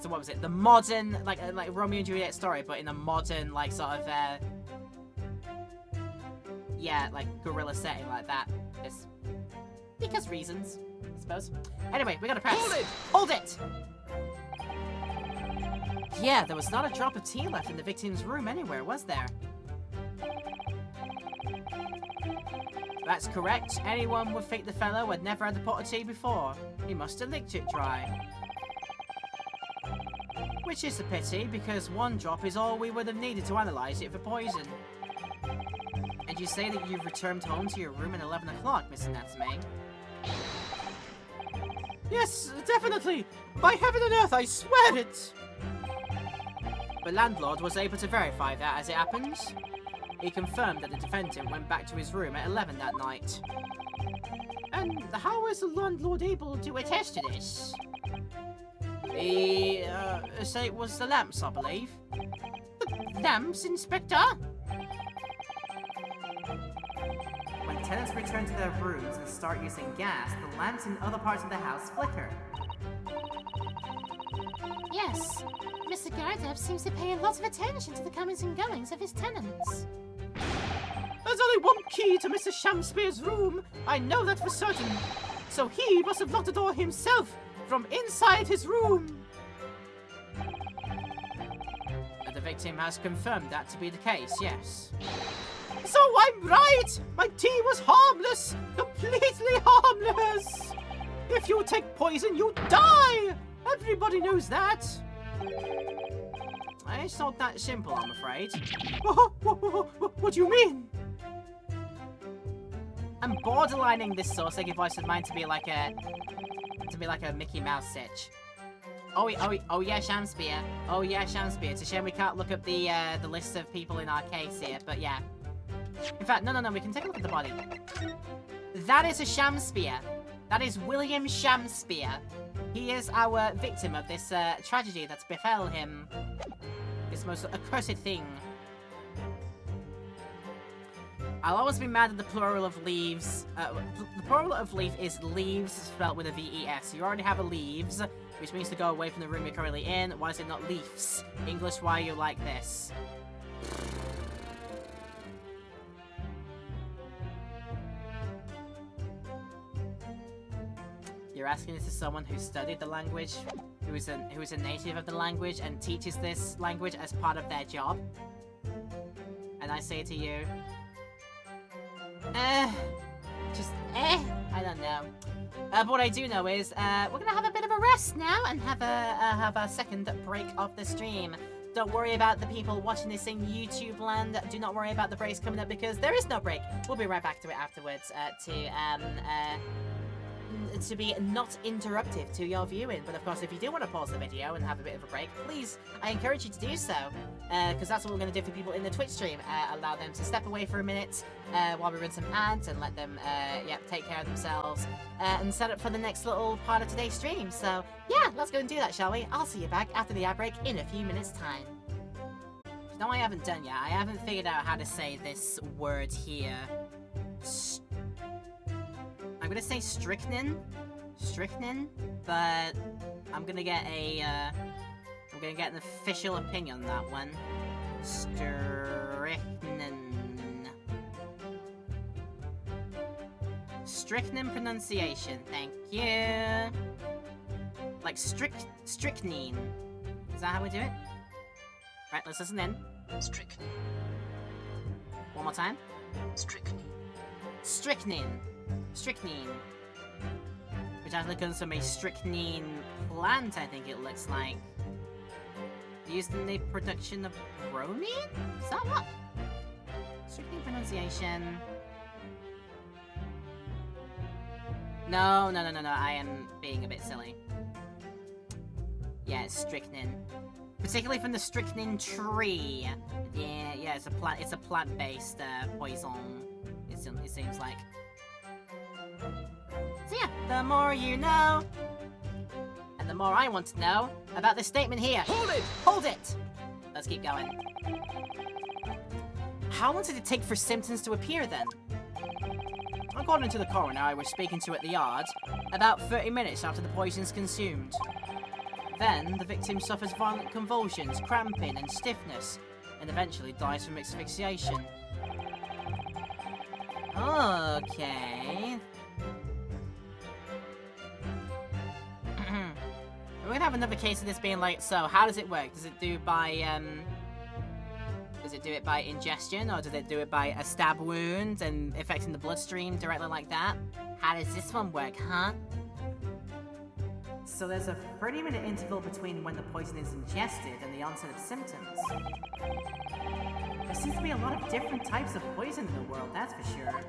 So what was it? The modern, like Romeo and Juliet story, but in a modern, like, sort of, yeah, like, guerrilla setting like that. Just because reasons, I suppose. Anyway, we gotta press. Hold it! Hold it! Yeah, there was not a drop of tea left in the victim's room anywhere, was there? That's correct. Anyone would think the fellow had never had a pot of tea before. He must have licked it dry. Which is a pity, because one drop is all we would have needed to analyse it for poison. And you say that you've returned home to your room at 11 o'clock, Mr. Natsume? Yes, definitely. By heaven and earth, I swear it. The landlord was able to verify that as it happens. He confirmed that the defendant went back to his room at 11 that night. And how is the landlord able to attest to this? He said it was the lamps, I believe. The lamps, Inspector? When tenants return to their rooms and start using gas, the lamps in other parts of the house flicker. Yes, Mr. Gardev seems to pay a lot of attention to the comings and goings of his tenants. There's only one key to Mr. Shamspeare's room. I know that for certain. So he must have locked the door himself from inside his room. The victim has confirmed that to be the case, yes. So I'm right! My tea was harmless! Completely harmless! If you take poison, you die! Everybody knows that! It's not that simple, I'm afraid. What do you mean? I'm borderlining this Soseki voice of mine to be like a Mickey Mouse sitch. Oh yeah, Shamspeare. Oh yeah, Shamspeare. It's a shame we can't look up the list of people in our case here, but yeah. In fact, no, we can take a look at the body. That is a Shamspeare. That is William Shamspeare. He is our victim of this tragedy that's befell him. This most accursed thing. I'll always be mad at the plural of leaves. The plural of leaf is leaves spelled with a V-E-S. You already have a leaves, which means to go away from the room you're currently in. Why is it not leafs? English, why are you like this? You're asking this to someone who studied the language, who is a native of the language and teaches this language as part of their job. And I say to you, I don't know. But what I do know is, we're gonna have a bit of a rest now and have a second break of the stream. Don't worry about the people watching this in YouTube land. Do not worry about the breaks coming up because there is no break. We'll be right back to it afterwards to be not interruptive to your viewing. But of course, if you do want to pause the video and have a bit of a break, please, I encourage you to do so, because that's what we're going to do for people in the Twitch stream. Allow them to step away for a minute while we run some ads and let them, take care of themselves and set up for the next little part of today's stream. So, yeah, let's go and do that, shall we? I'll see you back after the ad break in a few minutes' time. No, I haven't done yet. I haven't figured out how to say this word here. I'm gonna say strychnine, but I'm gonna get an official opinion on that one. Strychnine pronunciation, thank you. Like strychnine. Is that how we do it? Right, let's listen in. Strychnine. One more time. Strychnine. Strychnine. Which actually comes from a strychnine plant, I think it looks like. Used in the production of bromine? Is that what? Strychnine pronunciation. No, I am being a bit silly. Yeah, it's strychnine. Particularly from the strychnine tree. Yeah, it's a plant-based poison. It seems like. So yeah, the more you know, and the more I want to know about this statement here. Hold it! Let's keep going. How long did it take for symptoms to appear then? According to the coroner I was speaking to at the yard, about 30 minutes after the poison's consumed. Then, the victim suffers violent convulsions, cramping, and stiffness, and eventually dies from asphyxiation. Okay. We're gonna have another case of this being like, so how does it work? Does it do it by ingestion, or does it do it by a stab wound and affecting the bloodstream directly like that? How does this one work, huh? So there's a 30-minute interval between when the poison is ingested and the onset of symptoms. There seems to be a lot of different types of poison in the world, that's for sure.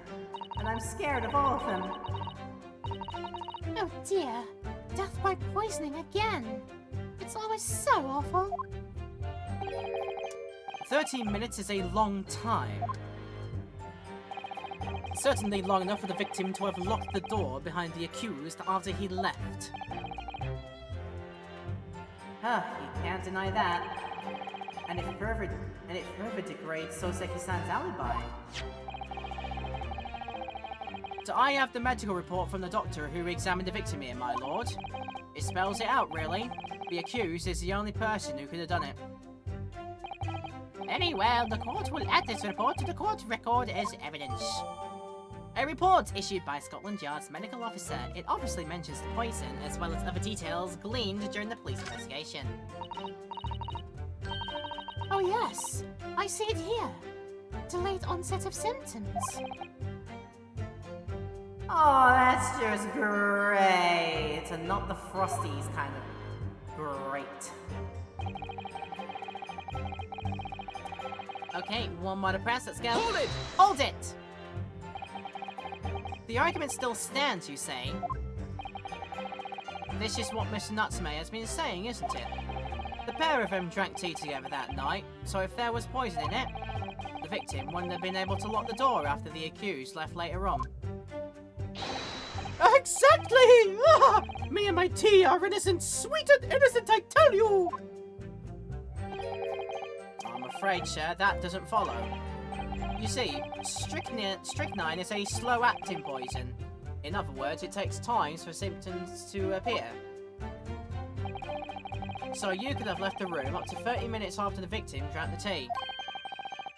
And I'm scared of all of them. Oh dear, death by poisoning again. It's always so awful. 13 minutes is a long time. Certainly long enough for the victim to have locked the door behind the accused after he left. You can't deny that. And it further degrades Soseki-san's alibi. So I have the medical report from the doctor who examined the victim here, my lord. It spells it out, really. The accused is the only person who could have done it. Very well, the court will add this report to the court record as evidence. A report issued by Scotland Yard's medical officer. It obviously mentions the poison, as well as other details gleaned during the police investigation. Oh yes, I see it here. Delayed onset of symptoms. Oh, that's just great. And not the Frosties kind of great. Okay, one more to press, let's go. Hold it! Hold it! The argument still stands, you say? This is what Mr. Natsume has been saying, isn't it? The pair of them drank tea together that night, so if there was poison in it, the victim wouldn't have been able to lock the door after the accused left later on. Exactly! Ah, me and my tea are innocent, sweet and innocent, I tell you! I'm afraid, sir, that doesn't follow. You see, strychnine is a slow-acting poison. In other words, it takes time for symptoms to appear. So you could have left the room up to 30 minutes after the victim drank the tea.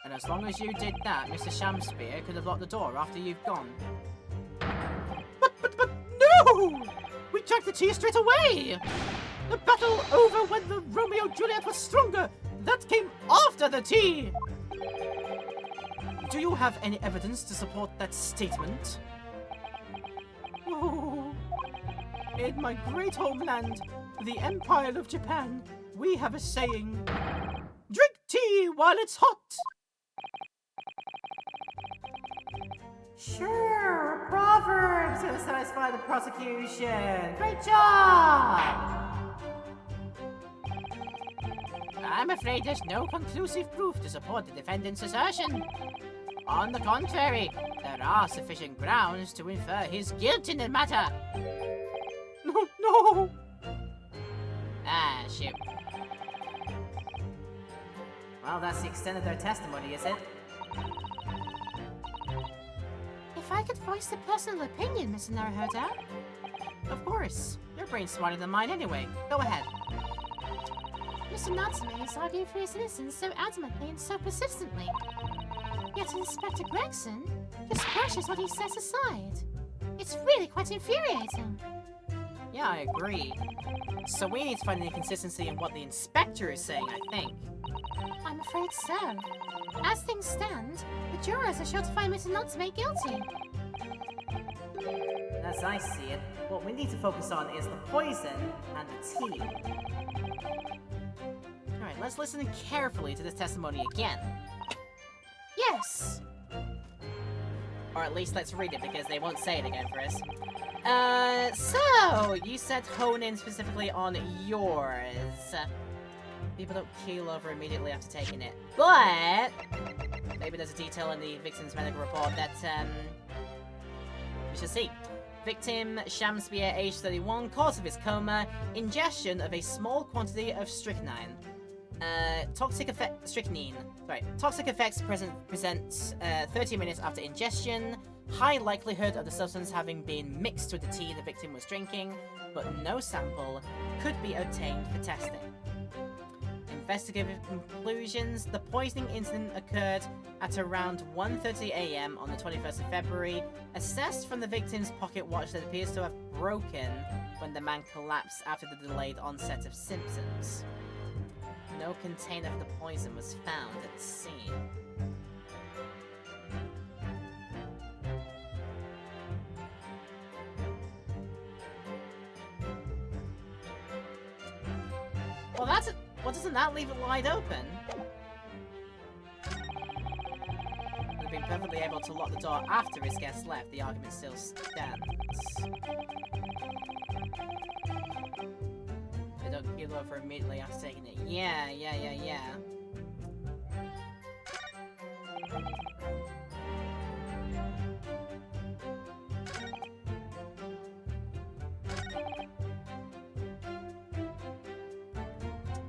And as long as you did that, Mr. Shamspear could have locked the door after you've gone. But no! We drank the tea straight away! The battle over when the Romeo and Juliet was stronger! That came after the tea! Do you have any evidence to support that statement? Oh, in my great homeland, the Empire of Japan, we have a saying, drink tea while it's hot! Sure, Proverbs to satisfy the prosecution. Great job! I'm afraid there's no conclusive proof to support the defendant's assertion. On the contrary, there are sufficient grounds to infer his guilt in the matter. No! Ah, shoot. Well, that's the extent of their testimony, is it? If I could voice a personal opinion, Mr. Naruhodo. Of course. Your brain's smarter than mine anyway. Go ahead. Mr. Natsume is arguing for his innocence so adamantly and so persistently. Yet Inspector Gregson just brushes what he says aside. It's really quite infuriating. Yeah, I agree. So we need to find an inconsistency in what the inspector is saying, I think. I'm afraid so. As things stand, the jurors are sure to find Mr. Natsume guilty. As I see it, what we need to focus on is the poison and the tea. Alright, let's listen carefully to this testimony again. Yes. Or at least let's read it because they won't say it again for us. So, you said hone in specifically on yours. People don't keel over immediately after taking it. But, maybe there's a detail in the victim's medical report that, we shall see. Victim, Shamspear, age 31, cause of his coma, ingestion of a small quantity of strychnine. Toxic effects present 30 minutes after ingestion. High likelihood of the substance having been mixed with the tea the victim was drinking, but no sample could be obtained for testing. Investigative conclusions. The poisoning incident occurred at around 1:30 AM on the 21st of February. Assessed from the victim's pocket watch that appears to have broken when the man collapsed after the delayed onset of symptoms. No container of the poison was found at the scene. Well, that's it. Well, doesn't that leave it wide open? Would have been perfectly able to lock the door after his guests left. The argument still stands. They don't keel over immediately after taking it. Yeah.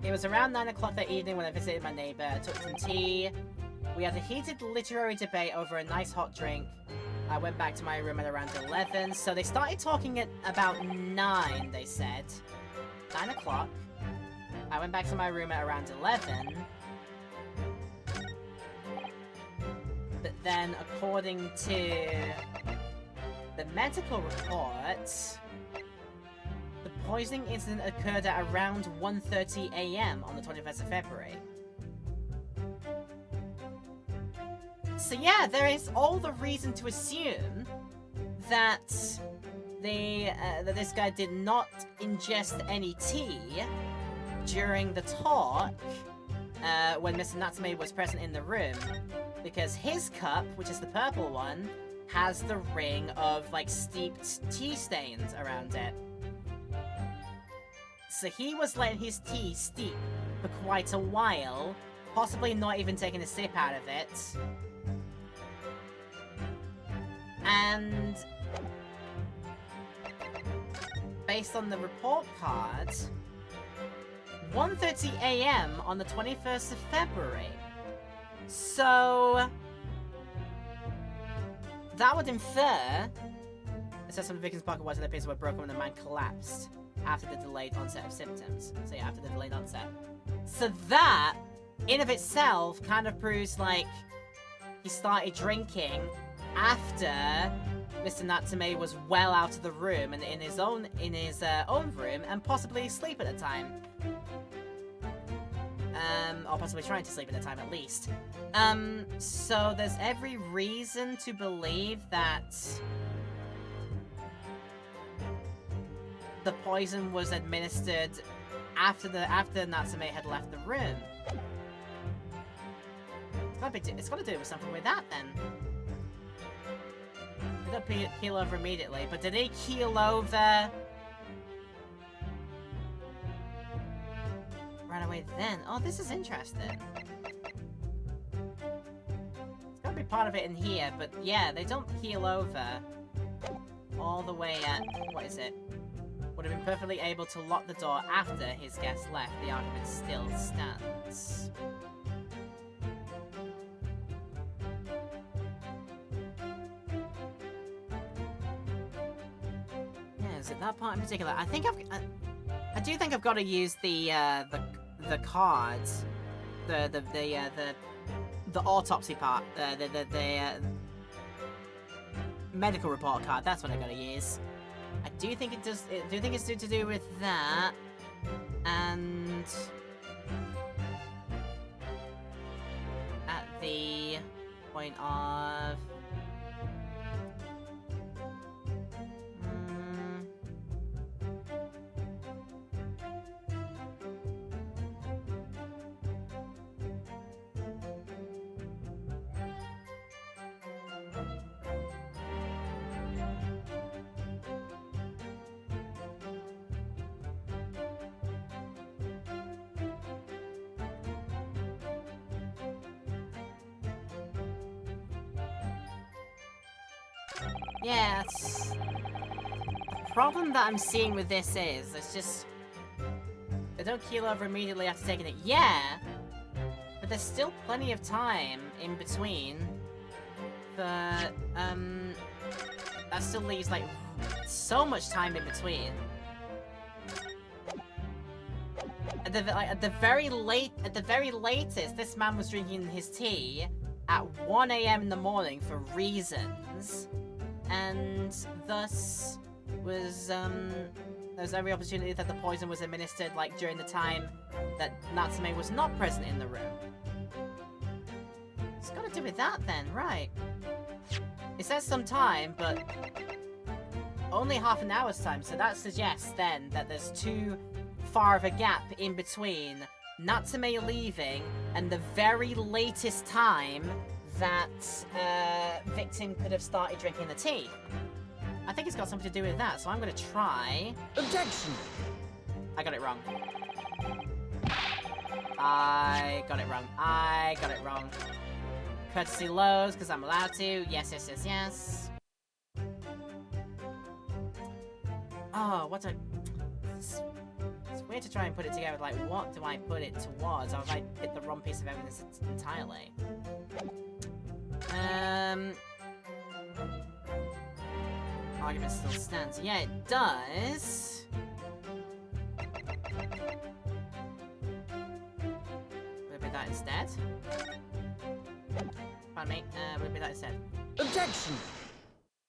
It was around 9 o'clock that evening when I visited my neighbor, took some tea. We had a heated literary debate over a nice hot drink. I went back to my room at around 11, so they started talking at about 9, they said. 9 o'clock. I went back to my room at around 11. But then, according to the medical report, the poisoning incident occurred at around 1:30 a.m. on the 21st of February. So yeah, there is all the reason to assume that that this guy did not ingest any tea during the talk when Mr. Natsume was present in the room, because his cup, which is the purple one, has the ring of like steeped tea stains around it. So he was letting his tea steep for quite a while, possibly not even taking a sip out of it. And based on the report card, 1:30 a.m. on the 21st of February. So that would infer, it says some victim's pocket watch and the pieces were broken when the man collapsed after the delayed onset of symptoms. So yeah, after the delayed onset. So that, in of itself, kind of proves like he started drinking after Mr. Natsume was well out of the room and in his own room and possibly asleep at the time. Or possibly trying to sleep at the time at least. So there's every reason to believe that the poison was administered after Natsume had left the room. It's got to do with something with that then. It didn't keel over immediately, but did he keel over right away then? Oh, this is interesting. It's gotta be part of it in here, but yeah, they don't keel over all the way at, what is it? Would have been perfectly able to lock the door after his guest left. The argument still stands. Is it that part in particular? I think I do think I've got to use the cards, the autopsy part, the medical report card. That's what I got to use. I do think it does. I do think it's to do with that, and at the point of. Yeah, it's... The problem that I'm seeing with this is, it's just... They don't keel over immediately after taking it, yeah! But there's still plenty of time in between. But, that still leaves, like, so much time in between. At the very latest, this man was drinking his tea at 1 AM in the morning for reasons. And thus was there's every opportunity that the poison was administered like during the time that Natsume was not present in the room. It's got to do with that then, right? It says some time, but only half an hour's time, so that suggests then that there's too far of a gap in between Natsume leaving and the very latest time that victim could have started drinking the tea. I think it's got something to do with that, so I'm gonna try... Objection! I got it wrong. I got it wrong. Courtesy lows, because I'm allowed to. Yes. Oh, what a... It's weird to try and put it together, like, what do I put it towards? Or have I hit the wrong piece of evidence entirely? argument still stands. Yeah, it does. Would it be that instead? Pardon me, would it be that instead? Objection!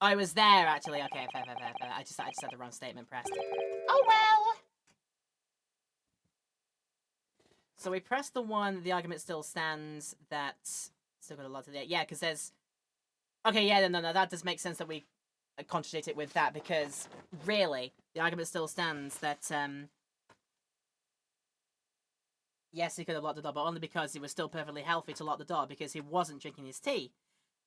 I was there, actually. Okay, fair. I just had the wrong statement pressed. Oh well! So we pressed the one, the argument still stands, that's still got a lot to do. Yeah, because there's... Okay, yeah, no, that does make sense that we contradict it with that, because, really, the argument still stands that, yes, he could have locked the door, but only because he was still perfectly healthy to lock the door, because he wasn't drinking his tea.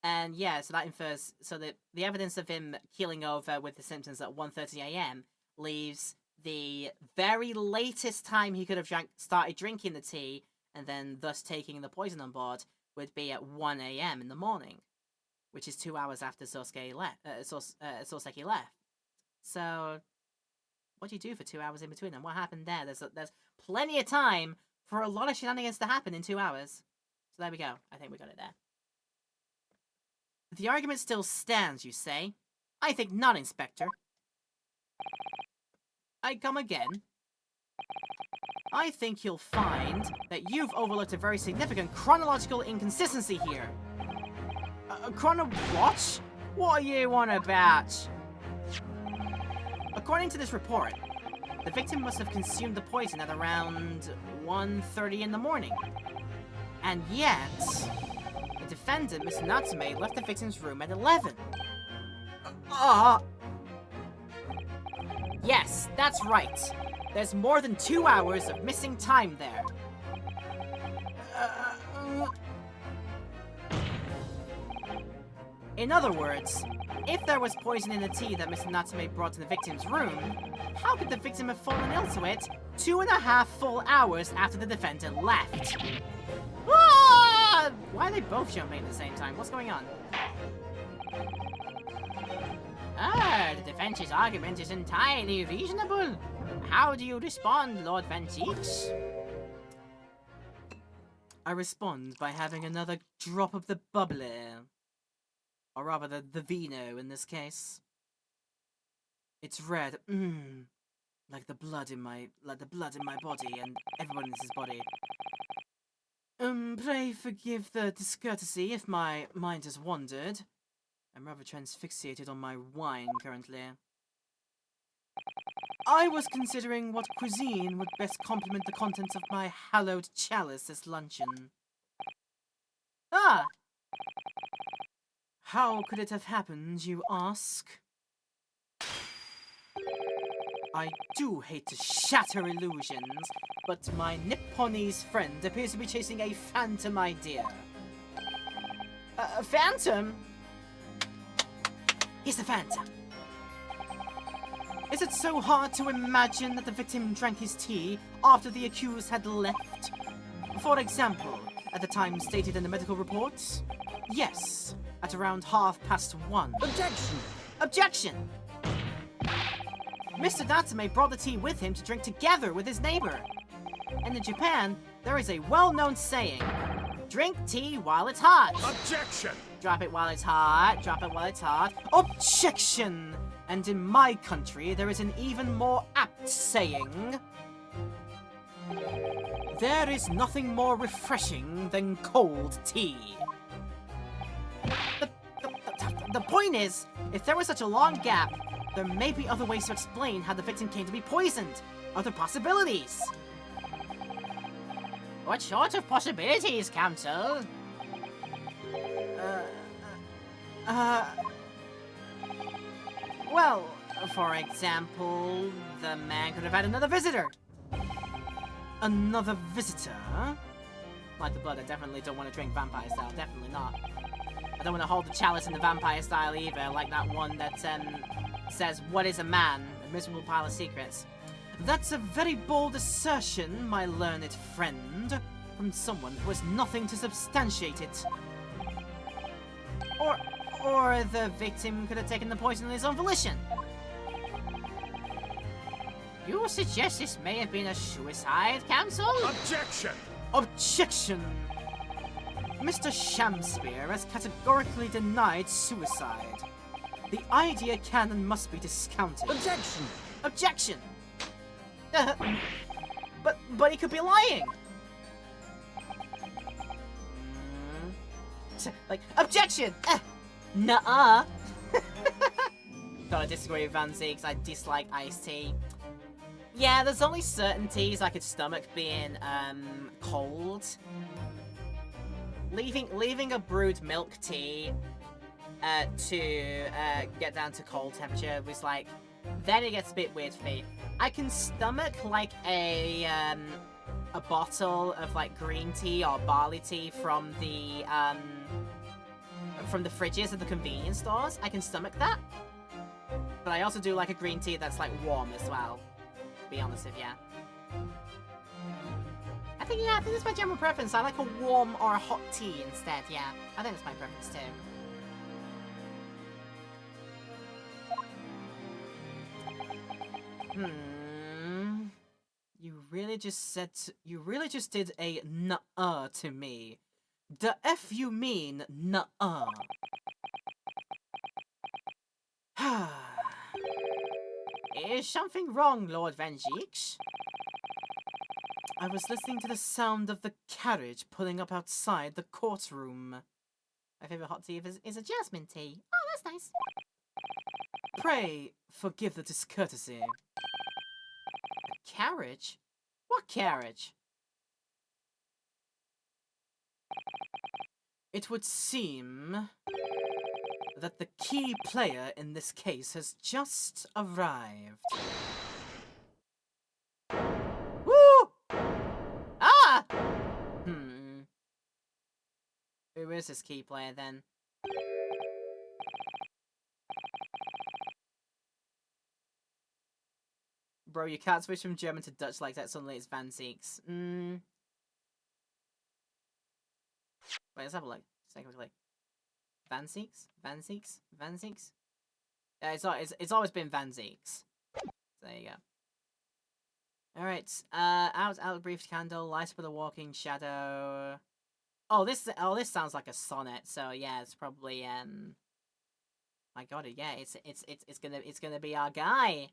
And, yeah, so that infers... So the evidence of him keeling over with the symptoms at 1:30 AM leaves the very latest time he could have started drinking the tea, and then thus taking the poison on board, would be at 1 AM in the morning, which is 2 hours after Soseki left. So, what do you do for 2 hours in between, and what happened there? There's plenty of time for a lot of shenanigans to happen in 2 hours. So there we go. I think we got it there. The argument still stands, you say? I think not, Inspector. I come again. I think you'll find that you've overlooked a very significant chronological inconsistency here. What? What are you on about? According to this report, the victim must have consumed the poison at around 1:30 in the morning. And yet, the defendant, Mr. Natsume, left the victim's room at 11. Yes, that's right. There's more than 2 hours of missing time there. In other words, if there was poison in the tea that Mr. Natsume brought to the victim's room, how could the victim have fallen ill to it 2.5 full hours after the defendant left? Ah! Why are they both jumping at the same time? What's going on? The defense's argument is entirely reasonable. How do you respond, Lord Van Cheeks? I respond by having another drop of the bubbly. Or rather, the vino in this case. It's red, like the blood in my body and everyone else's body. Pray forgive the discourtesy if my mind has wandered. I'm rather transfixated on my wine currently. I was considering what cuisine would best complement the contents of my hallowed chalice this luncheon. Ah! How could it have happened, you ask? I do hate to shatter illusions, but my Nipponese friend appears to be chasing a phantom idea. A phantom? He's the phantom. Is it so hard to imagine that the victim drank his tea after the accused had left? For example, at the time stated in the medical reports? Yes, at around 1:30. Objection! Objection! Mr. Natsume brought the tea with him to drink together with his neighbor. And in Japan, there is a well-known saying, drink tea while it's hot. Objection! Drop it while it's hot, drop it while it's hot. Objection! And in my country, there is an even more apt saying, there is nothing more refreshing than cold tea. The point is, if there was such a long gap, there may be other ways to explain how the victim came to be poisoned. Other possibilities. What sort of possibilities, Counsel? Well, for example, the man could have had another visitor. Another visitor? Like the blood, I definitely don't want to drink vampire style, definitely not. I don't want to hold the chalice in the vampire style either, like that one that, says, what is a man? A miserable pile of secrets. That's a very bold assertion, my learned friend, from someone who has nothing to substantiate it. Or the victim could have taken the poison on his own volition. You suggest this may have been a suicide, Counsel? Objection! Objection! Mr. Shamspeare has categorically denied suicide. The idea canon must be discounted. Objection! Objection! But he could be lying! Like, objection! Nuh-uh! So I disagree with Van Zee because I dislike iced tea. Yeah, there's only certain teas I could stomach being, cold. Leaving a brewed milk tea, to, get down to cold temperature was like, then it gets a bit weird for me. I can stomach, like, a bottle of, like, green tea or barley tea from the fridges at the convenience stores. I can stomach that. But I also do like a green tea that's, like, warm as well. To be honest with ya. I think that's my general preference. I like a warm or a hot tea instead, yeah. I think that's my preference too. You really just did a nuh-uh to me. The F you mean nuh-uh. Is something wrong, Lord Van Zieks? I was listening to the sound of the carriage pulling up outside the courtroom. My favorite hot tea is a jasmine tea. Oh, that's nice. Pray forgive the discourtesy. A carriage? What carriage? It would seem that the key player in this case has just arrived. Woo! Ah! Who is this key player then? Bro, you can't switch from German to Dutch like that, suddenly it's Van Zieks. Wait, let's have a look. Let's take a look. Van Zieks? Van Zieks? Van Zieks? Yeah, it's always been Van Zieks. So there you go. Alright, out a brief candle, light up with a walking shadow. Oh, this sounds like a sonnet, so yeah, it's probably, my god, yeah, it's gonna be our guy.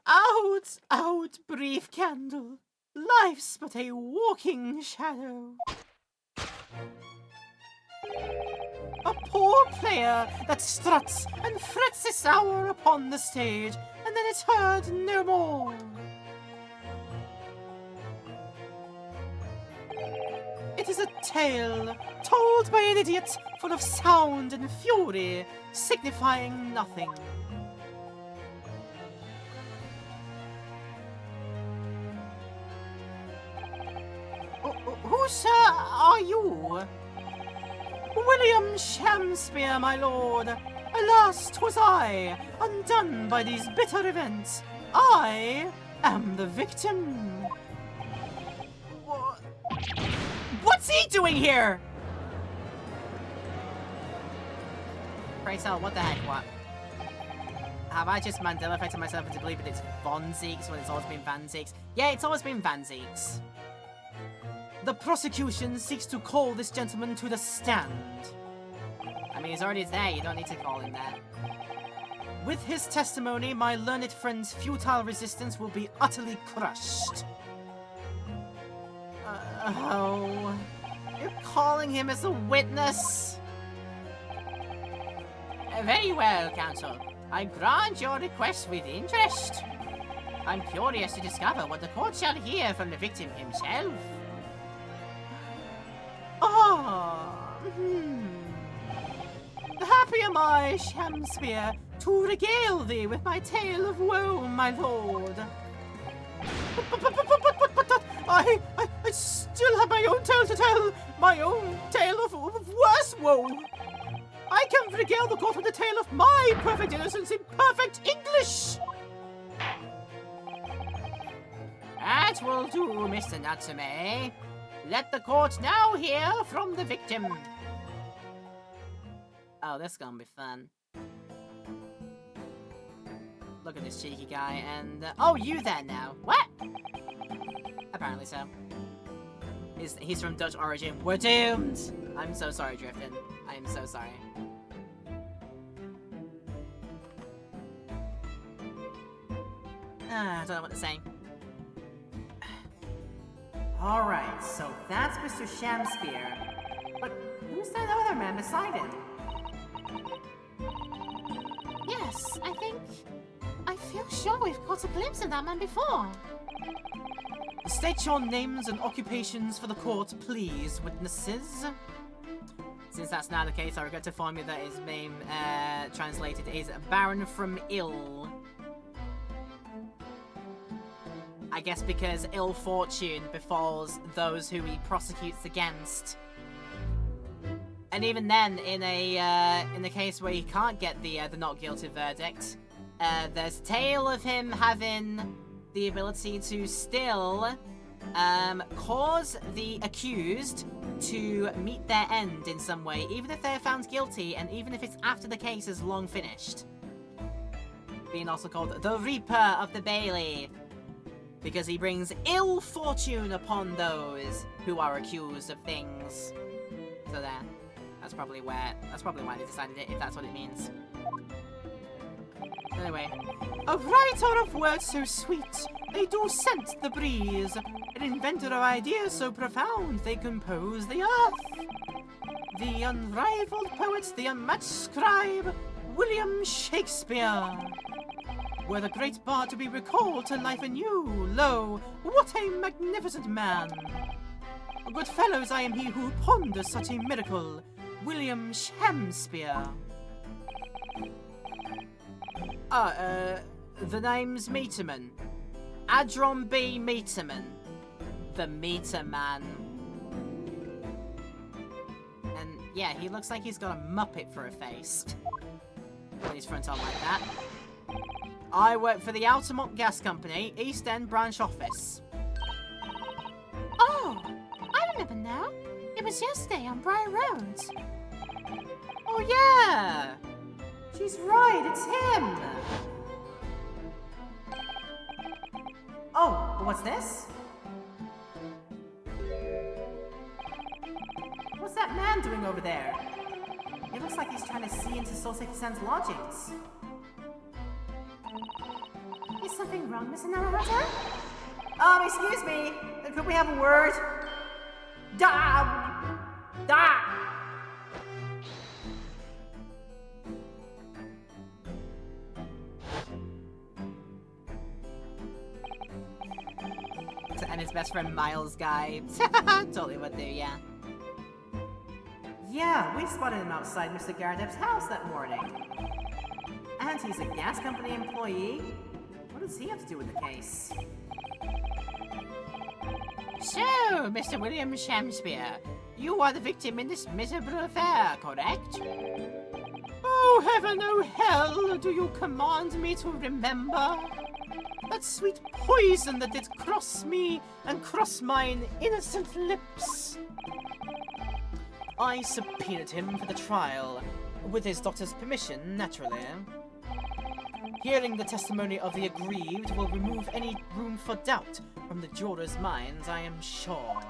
Out, brief candle. Life's but a walking shadow. A poor player that struts and frets this hour upon the stage, and then is heard no more. It is a tale told by an idiot, full of sound and fury, signifying nothing. Who, sir, are you? William Shakespeare, my lord. Alas, 'twas I, undone by these bitter events. I am the victim. What's he doing here? Pray tell, what the heck, what? Have I just Mandela affected myself into believing it's Von Zieks when it's always been Van Zieks? Yeah, it's always been Van Zieks. The prosecution seeks to call this gentleman to the stand. I mean, he's already there, you don't need to call him that. With his testimony, my learned friend's futile resistance will be utterly crushed. Oh... You're calling him as a witness? Very well, counsel. I grant your request with interest. I'm curious to discover what the court shall hear from the victim himself. Happy am I, Shakespeare, to regale thee with my tale of woe, my lord. But I still have my own tale to tell, my own tale of worse woe. I can regale the court with the tale of my perfect innocence in perfect English. That will do, Mr. Natsume. Let the court now hear from the victim. Oh, this is gonna be fun. Look at this cheeky guy and... oh, you there now. What? Apparently so. He's from Dutch origin. We're doomed! I'm so sorry, Driftin. I am so sorry. I don't know what to say. Alright, so that's Mr. Shamspear. But who's that other man beside him? Yes, I feel sure we've caught a glimpse of that man before. State your names and occupations for the court, please, witnesses. Since that's not the case, I regret to inform you that his name, translated, is Baron from Ill. I guess because ill fortune befalls those who he prosecutes against. And even then, in the case where he can't get the not guilty verdict, there's a tale of him having the ability to still cause the accused to meet their end in some way, even if they're found guilty and even if it's after the case is long finished. Being also called the Reaper of the Bailey, because he brings ill fortune upon those who are accused of things. So there. That's probably why they decided it, if that's what it means. Anyway. A writer of words so sweet, they do scent the breeze. An inventor of ideas so profound, they compose the earth. The unrivaled poet, the unmatched scribe, William Shakespeare. Were the great bard to be recalled to life anew, lo, what a magnificent man! Good fellows, I am he who ponders such a miracle, William Shamspeare. The name's Meterman. Adron B. Meterman. The Meter Man. And yeah, he looks like he's got a Muppet for a face. When he's front on like that. I work for the Altamont Gas Company, East End branch office. Oh, I remember now. It was yesterday on Briar Road. Oh yeah! She's right, it's him! Oh, but what's this? What's that man doing over there? It looks like he's trying to see into Soseki-san's lodgings. Is something wrong, Mr. Naruto? Excuse me. Could we have a word? Da! Da! And his best friend Miles guy. Totally would do, yeah. Yeah, we spotted him outside Mr. Garadep's house that morning. And he's a gas company employee? What does he have to do with the case? So, Mr. William Shamspeare, you are the victim in this miserable affair, correct? Oh, heaven, oh hell, do you command me to remember? That sweet poison that did cross me and cross mine innocent lips. I subpoenaed him for the trial, with his doctor's permission, naturally. Hearing the testimony of the aggrieved will remove any room for doubt from the jurors' minds, I am sure.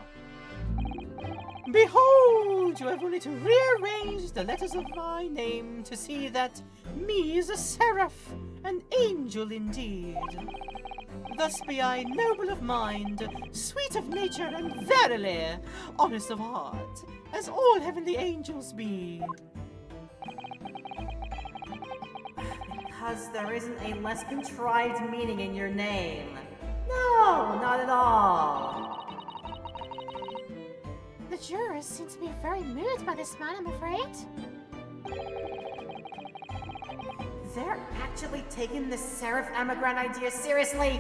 Behold, you have only to rearrange the letters of my name to see that me is a seraph, an angel indeed. Thus be I noble of mind, sweet of nature, and verily honest of heart, as all heavenly angels be. Because there isn't a less contrived meaning in your name. No, not at all. The jurors seem to be very moved by this man, I'm afraid. They're actually taking this Seraph Emigrant idea seriously?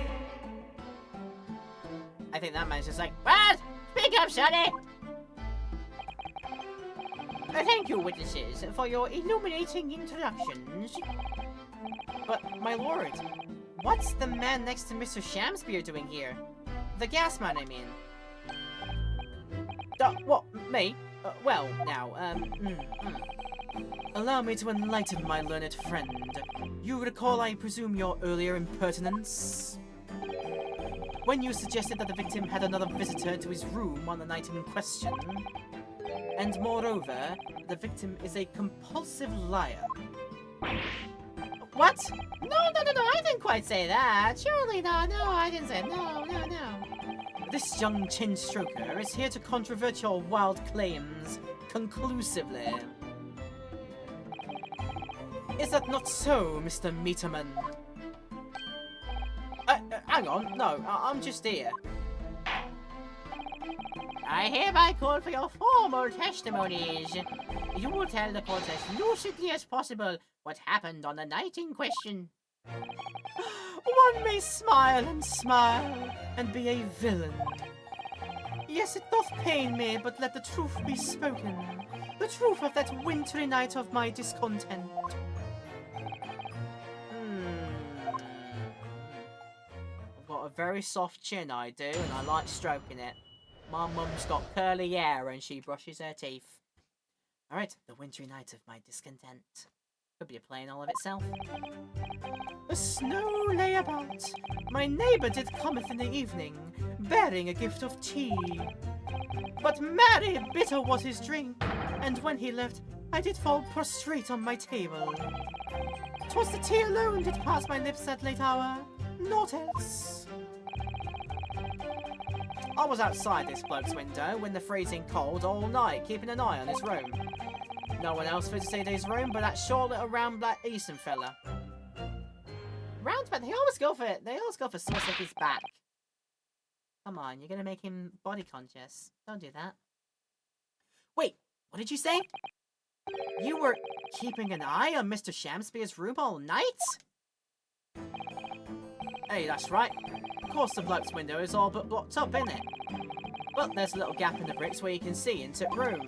I think that man's just like, what? Speak up, Sonny! Thank you, witnesses, for your illuminating introductions. But, my lord, what's the man next to Mr. Shamspeare doing here? The gas man, I mean. What, me? Well, now, Allow me to enlighten my learned friend. You recall, I presume, your earlier impertinence? When you suggested that the victim had another visitor to his room on the night in question. And moreover, the victim is a compulsive liar. What? No, I didn't quite say that. Surely not. No, I didn't say no. This young chin stroker is here to controvert your wild claims conclusively. Is that not so, Mr. Meterman? Hang on, no, I'm just here. I hereby call for your formal testimonies. You will tell the court as lucidly as possible what happened on the night in question. One may smile and be a villain. Yes, it doth pain me, but let the truth be spoken. The truth of that wintry night of my discontent. I've got a very soft chin, I do, and I like stroking it. My mum's got curly hair and she brushes her teeth. Alright, the wintry night of my discontent. Could be playing all of itself. The snow lay about. My neighbour did cometh in the evening, bearing a gift of tea. But merry bitter was his drink, and when he left, I did fall prostrate on my table. 'Twas the tea alone did pass my lips that late hour, naught else. I was outside this bloke's window when the freezing cold all night, keeping an eye on his room. No one else visited his room but that short little round black Eastern fella. Roundabout, they always go for it. They always go for source of his back. Come on, you're gonna make him body conscious. Don't do that. Wait, what did you say? You were keeping an eye on Mr. Shamspeare's room all night? Hey, that's right. Of course the bloke's window is all but blocked up, isn't it? But there's a little gap in the bricks where you can see into the room.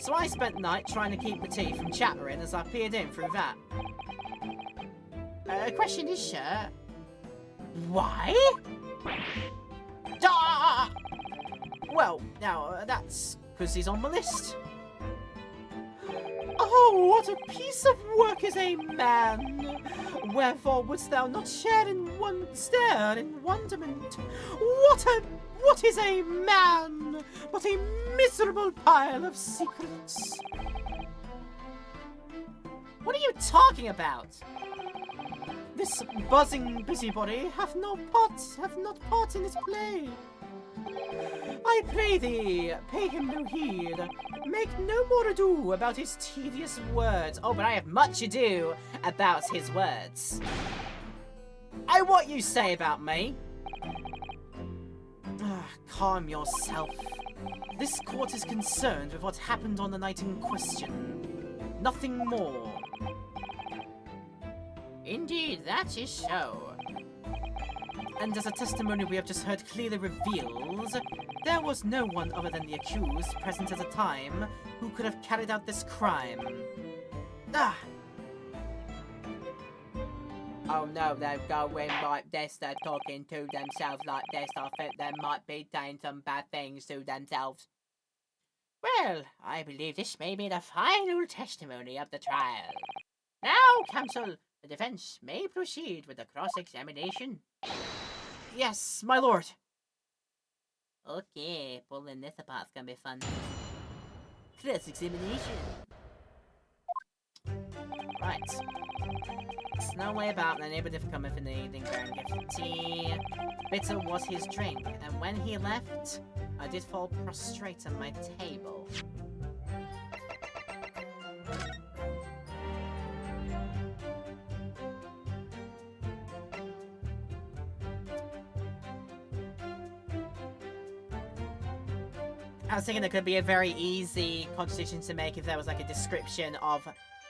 So I spent the night trying to keep the tea from chattering as I peered in through that. Question is, sir, why? Well, now, that's because he's on my list. Oh, what a piece of work is a man! Wherefore wouldst thou not stare in wonderment? What is a man but a miserable pile of secrets? What are you talking about? This buzzing busybody hath not part in this play. I pray thee, pay him no heed. Make no more ado about his tedious words. Oh, but I have much ado about his words. What you say about me? Calm yourself. This court is concerned with what happened on the night in question. Nothing more. Indeed, that is so. And as the testimony we have just heard clearly reveals, there was no one other than the accused present at the time who could have carried out this crime. Oh no, they're going like this, they're talking to themselves like this. I think they might be saying some bad things to themselves. Well, I believe this may be the final testimony of the trial. Now, counsel, the defense may proceed with the cross-examination. Yes, my lord. Okay, pulling this apart's gonna be fun. Cross-examination. Right. Snow lay about, and the neighbor did come in the evening bearing gift of tea. Bitter was his drink, and when he left, I did fall prostrate on my table. I was thinking there could be a very easy contradiction to make if there was like a description of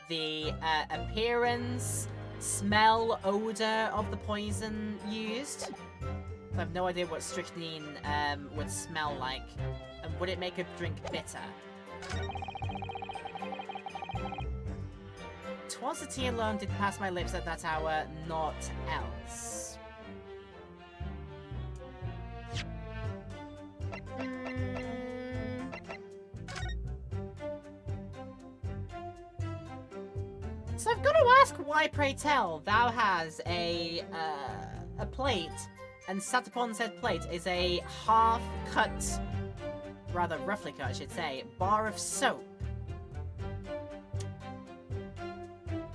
the appearance, smell, odor of the poison used. I have no idea what strychnine would smell like, and would it make a drink bitter? 'Twas the tea alone did pass my lips at that hour, naught else. So I've got to ask why, pray tell, thou has a plate, and sat upon said plate is a half-cut, rather roughly cut I should say, bar of soap.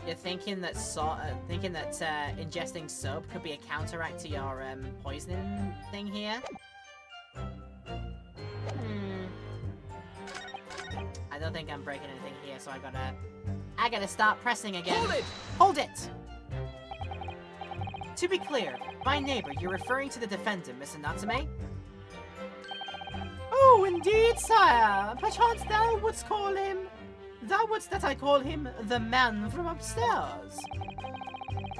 you're thinking that ingesting soap could be a counteract to your poisoning thing here? I don't think I'm breaking anything here, so I gotta start pressing again. Hold it! Hold it! To be clear, by neighbor, you're referring to the defendant, Mr. Natsume? Oh, indeed, sire. Perchance thou wouldst call him... Thou wouldst that I call him the man from upstairs.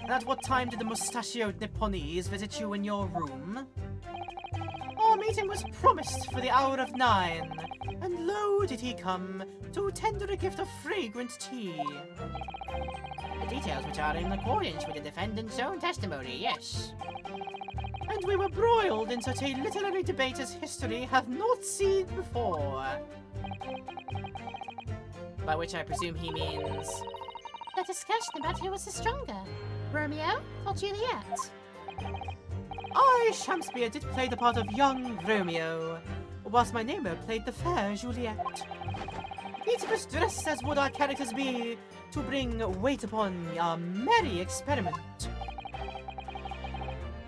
And at what time did the mustachioed Nipponese visit you in your room? Our meeting was promised for the hour of 9, and lo did he come to tender a gift of fragrant tea. The details which are in accordance with the defendant's own testimony, yes. And we were broiled in such a literary debate as history hath not seen before. By which I presume he means... The discussion about who was the stronger, Romeo or Juliet? I, Shamspeare, did play the part of young Romeo, whilst my neighbour played the fair Juliet. Each was dressed as would our characters be, to bring weight upon our merry experiment.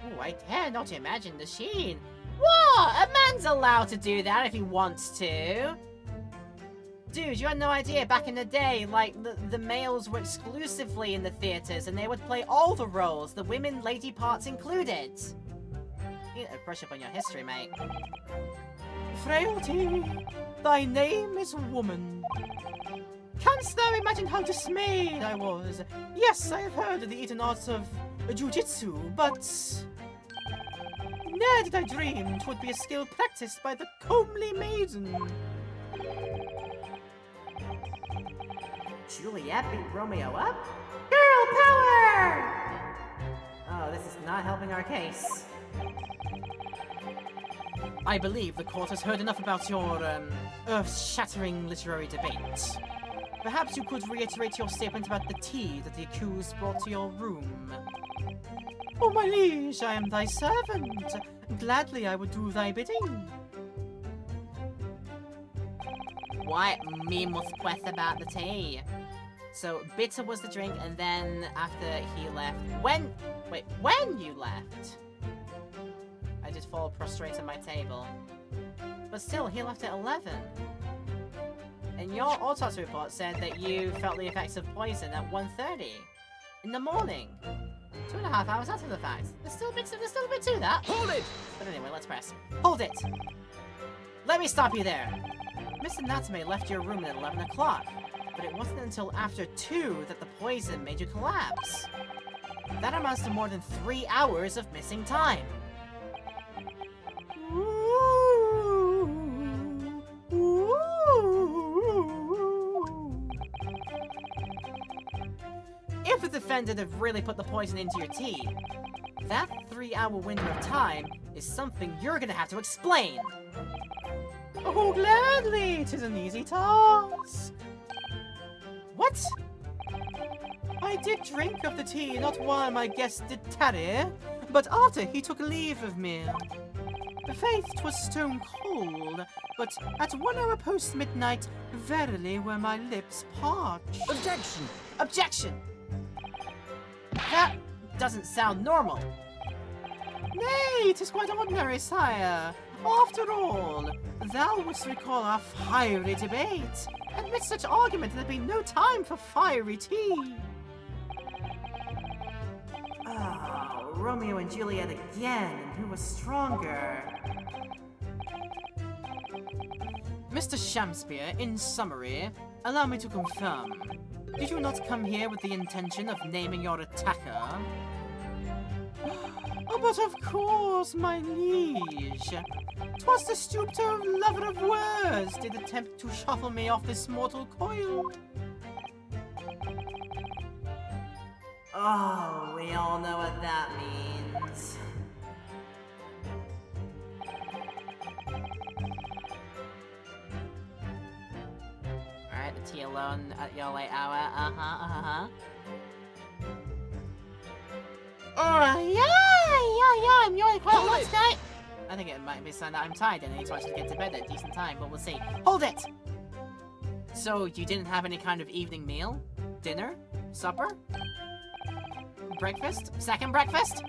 Oh, I dare not imagine the scene. What? A man's allowed to do that if he wants to. Dude, you had no idea back in the day, like, the males were exclusively in the theatres and they would play all the roles, the women lady parts included. You need to brush up on your history, mate. Frailty, thy name is woman. Canst thou imagine how dismayed I was? Yes, I have heard of the eaten arts of jujitsu, but... ne'er did I dream 'twould be a skill practiced by the comely maiden. Juliet beat Romeo up? Girl power! Oh, this is not helping our case. I believe the court has heard enough about your, earth-shattering literary debate. Perhaps you could reiterate your statement about the tea that the accused brought to your room. Oh, my liege, I am thy servant. Gladly I would do thy bidding. What me must quest about the tea? So, bitter was the drink, and then after he left... When you left? I just fall prostrate on my table. But still, he left at 11. And your autopsy report said that you felt the effects of poison at 1:30 in the morning. 2.5 hours after the fact. There's still a bit to that. Hold it! But anyway, let's press. Hold it! Let me stop you there! Mr. Natsume left your room at 11 o'clock, but it wasn't until after 2 that the poison made you collapse. That amounts to more than 3 hours of missing time. If the defendant had really put the poison into your tea, that 3-hour window of time is something you're gonna have to explain. Oh, gladly, 'tis an easy task. What? I did drink of the tea not while my guest did tarry, but after he took leave of me. Faith, 'twas stone cold, but at 1 hour post midnight, verily were my lips parched. Objection! Objection! That doesn't sound normal. Nay, 'tis quite ordinary, sire. After all, thou wouldst recall our fiery debate, and with such argument there'd be no time for fiery tea. Oh, Romeo and Juliet again, and who was stronger? Mr. Shamspeare, in summary, allow me to confirm. Did you not come here with the intention of naming your attacker? Oh, but of course, my liege. 'Twas the stooped-over lover of words did attempt to shuffle me off this mortal coil. Oh, we all know what that means. Alright, the tea alone at your late hour. Yeah, I'm yawning quite a lot tonight. I think it might be a sign that I'm tired and I need to actually get to bed at a decent time, but we'll see. Hold it! So, you didn't have any kind of evening meal? Dinner? Supper? Breakfast? Second breakfast?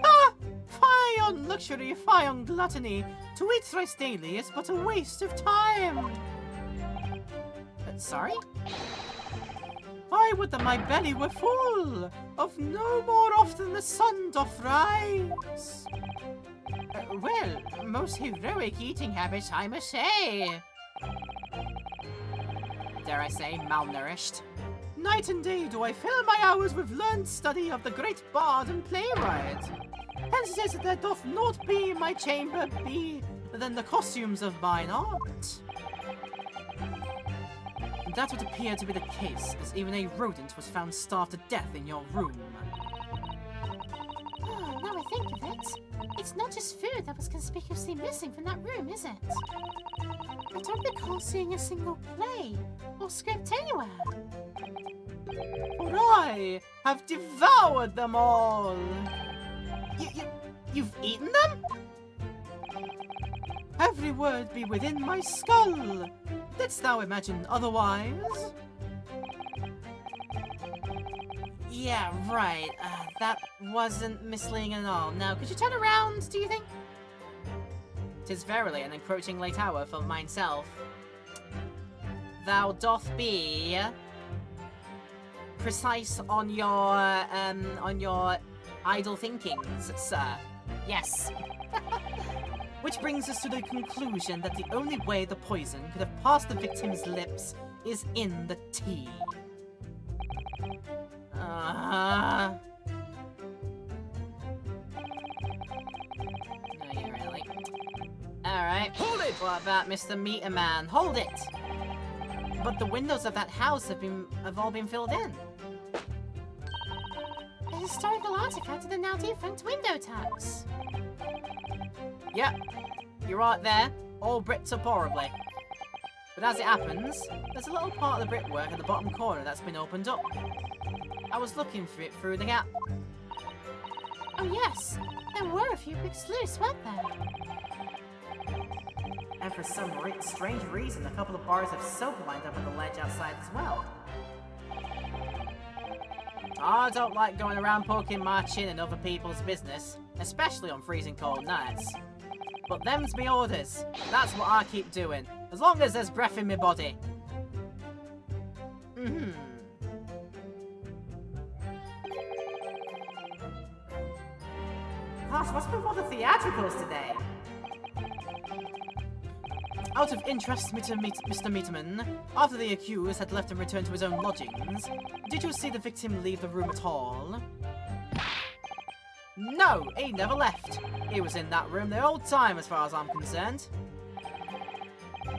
Ah! Fie on luxury, fie on gluttony. To eat thrice daily is but a waste of time. Sorry? I would that my belly were full, of no more often the sun doth rise. Well, most heroic eating habits, I must say. Dare I say, malnourished. Night and day do I fill my hours with learned study of the great bard and playwright. Hence it is that there doth naught be in my chamber be than the costumes of mine art. That would appear to be the case, as even a rodent was found starved to death in your room. Oh, now I think of it, it's not just food that was conspicuously missing from that room, is it? I don't recall seeing a single play or script anywhere. For I have devoured them all. You've eaten them? Every word be within my skull. Didst thou imagine otherwise? Yeah, right. That wasn't misleading at all. Now, could you turn around, do you think? 'Tis verily an encroaching late hour for myself. Thou doth be precise on your idle thinkings, sir. Yes. Which brings us to the conclusion that the only way the poison could have passed the victim's lips is in the tea. No, you really. Alright. Hold it! What about Mr. Meter Man? Hold it! But the windows of that house have all been filled in. A historical artifact of the now defunct window tax. Yep, you're right there. All bricked up horribly. But as it happens, there's a little part of the brickwork at the bottom corner that's been opened up. I was looking for it through the gap. Oh yes, there were a few bricks loose, weren't there? And for some strange reason, a couple of bars of soap lined up on the ledge outside as well. I don't like going around poking my chin in other people's business, especially on freezing cold nights. But them's me orders. That's what I keep doing, as long as there's breath in my body. Gosh, what's with all the theatricals today? Out of interest, Mr. Meterman, after the accused had left and returned to his own lodgings, did you see the victim leave the room at all? No, he never left. He was in that room the whole time as far as I'm concerned.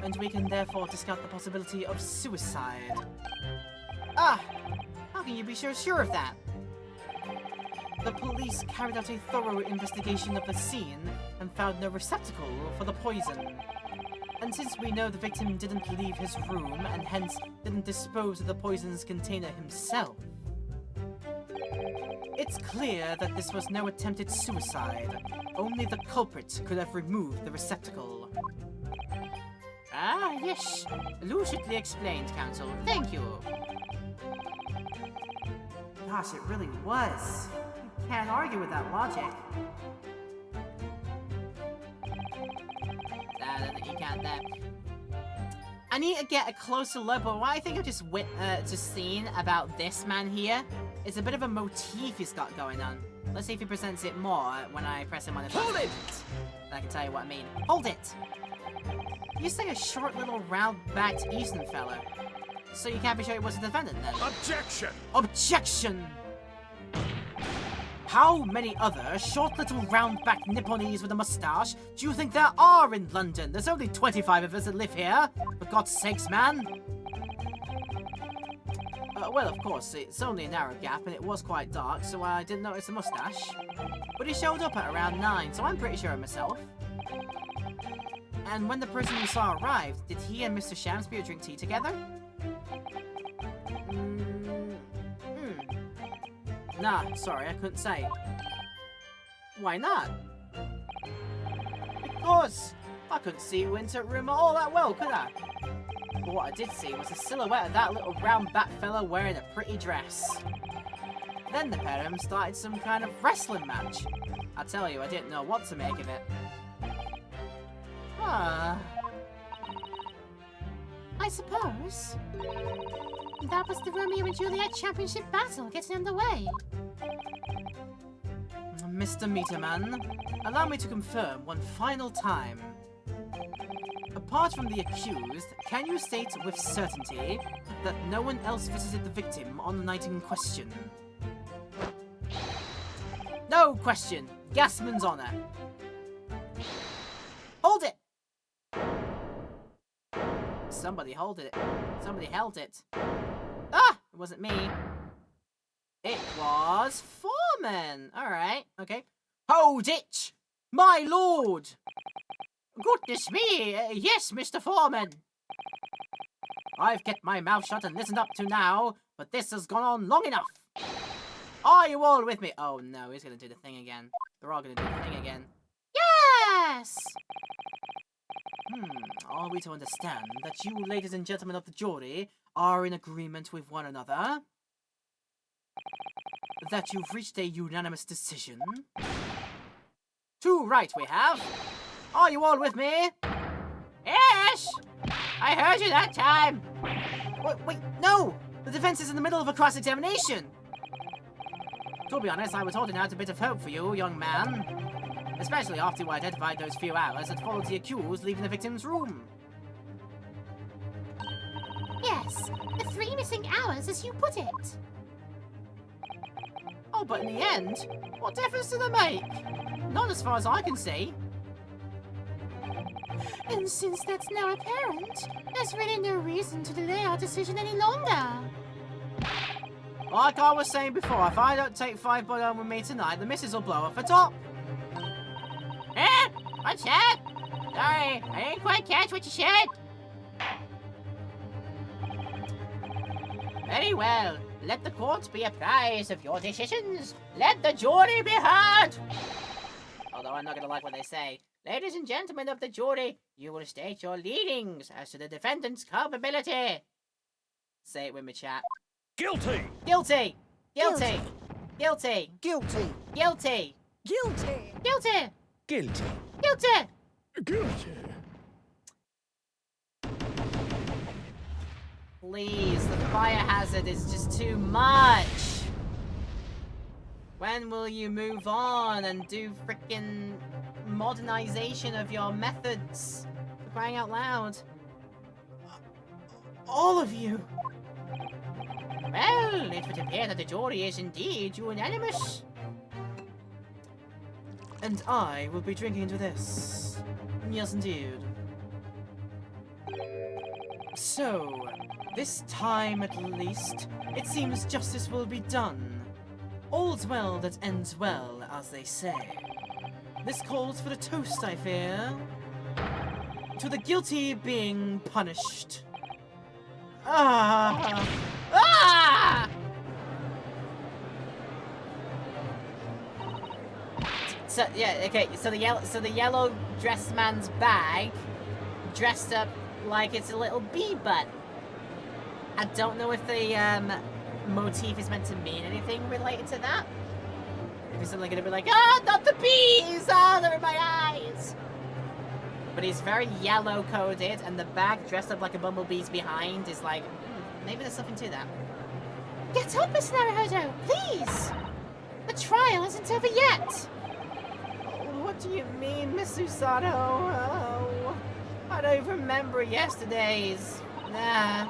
And we can therefore discount the possibility of suicide. Ah! How can you be so sure of that? The police carried out a thorough investigation of the scene and found no receptacle for the poison. And since we know the victim didn't leave his room and hence didn't dispose of the poison's container himself, it's clear that this was no attempted suicide. Only the culprit could have removed the receptacle. Ah, yes. Lucidly explained, Counsel. Thank you. Gosh, it really was. You can't argue with that logic. I don't think you can there. I need to get a closer look, but what I think I've just seen about this man here is a bit of a motif he's got going on. Let's see if he presents it more when I press him on his Hold it! I can tell you what I mean. Hold it! You say a short little round-backed Eastern fellow. So you can't be sure it was a defendant then? Objection! Objection! How many other short little round-backed Nipponese with a mustache do you think there are in London? There's only 25 of us that live here. For God's sakes, man. Well, of course, it's only a narrow gap and it was quite dark, so I didn't notice the mustache. But he showed up at around 9, so I'm pretty sure of myself. And when the person you saw arrived, did he and Mr. Shamsbury drink tea together? Nah, sorry, I couldn't say. Why not? Because I couldn't see you into a room all that well, could I? But what I did see was a silhouette of that little brown bat fella wearing a pretty dress. Then the pair of them started some kind of wrestling match. I tell you, I didn't know what to make of it. Ah. I suppose that was the Romeo and Juliet championship battle getting underway. Mr. Meterman, allow me to confirm one final time. Apart from the accused, can you state with certainty that no one else visited the victim on the night in question? No question. Gasman's honor. Hold it! Somebody hold it. Somebody held it. Ah! It wasn't me. It was Foreman. Alright, okay. Hold it! My lord! Goodness me! Yes, Mr. Foreman! I've kept my mouth shut and listened up to now, but this has gone on long enough! Are you all with me? Oh no, he's gonna do the thing again. They're all gonna do the thing again. Yes! Are we to understand that you, ladies and gentlemen of the jury, are in agreement with one another? That you've reached a unanimous decision? Too right we have! Are you all with me? Yes! I heard you that time! Wait, no! The defense is in the middle of a cross-examination! To be honest, I was holding out a bit of hope for you, young man. Especially after you identified those few hours that followed the accused leaving the victim's room. Yes, the 3 missing hours as you put it. Oh, but in the end, what difference do they make? None as far as I can see. And since that's now apparent, there's really no reason to delay our decision any longer. Like I was saying before, if I don't take 5 Bud home with me tonight, the missus will blow off the top. What's that? Sorry, I didn't quite catch what you said. Very well. Let the court be apprised of your decisions. Let the jury be heard. Although I'm not going to like what they say. Ladies and gentlemen of the jury, you will state your leanings as to the defendant's culpability. Say it with me, chat. Guilty! Guilty! Guilty! Guilty! Guilty. Guilty! Guilty! Guilty! Guilty! Guilty! Please, the fire hazard is just too much. When will you move on and do frickin' modernization of your methods? For crying out loud. All of you. Well, it would appear that the jury is indeed unanimous. And I will be drinking to this. Yes, indeed. So, this time at least, it seems justice will be done. All's well that ends well, as they say. This calls for a toast, I fear. To the guilty being punished. Ah! Ah! So yeah, okay. So the yellow dressed man's bag, dressed up like it's a little bee butt. I don't know if the motif is meant to mean anything related to that. If it's suddenly gonna be like, ah, not the bees! Ah, they're in my eyes! But he's very yellow coded, and the bag dressed up like a bumblebee's behind is like, maybe there's something to that. Get up, Mr. Naruhodo, please! The trial isn't over yet! What do you mean, Miss Susato? Oh, I don't even remember yesterday's. Nah.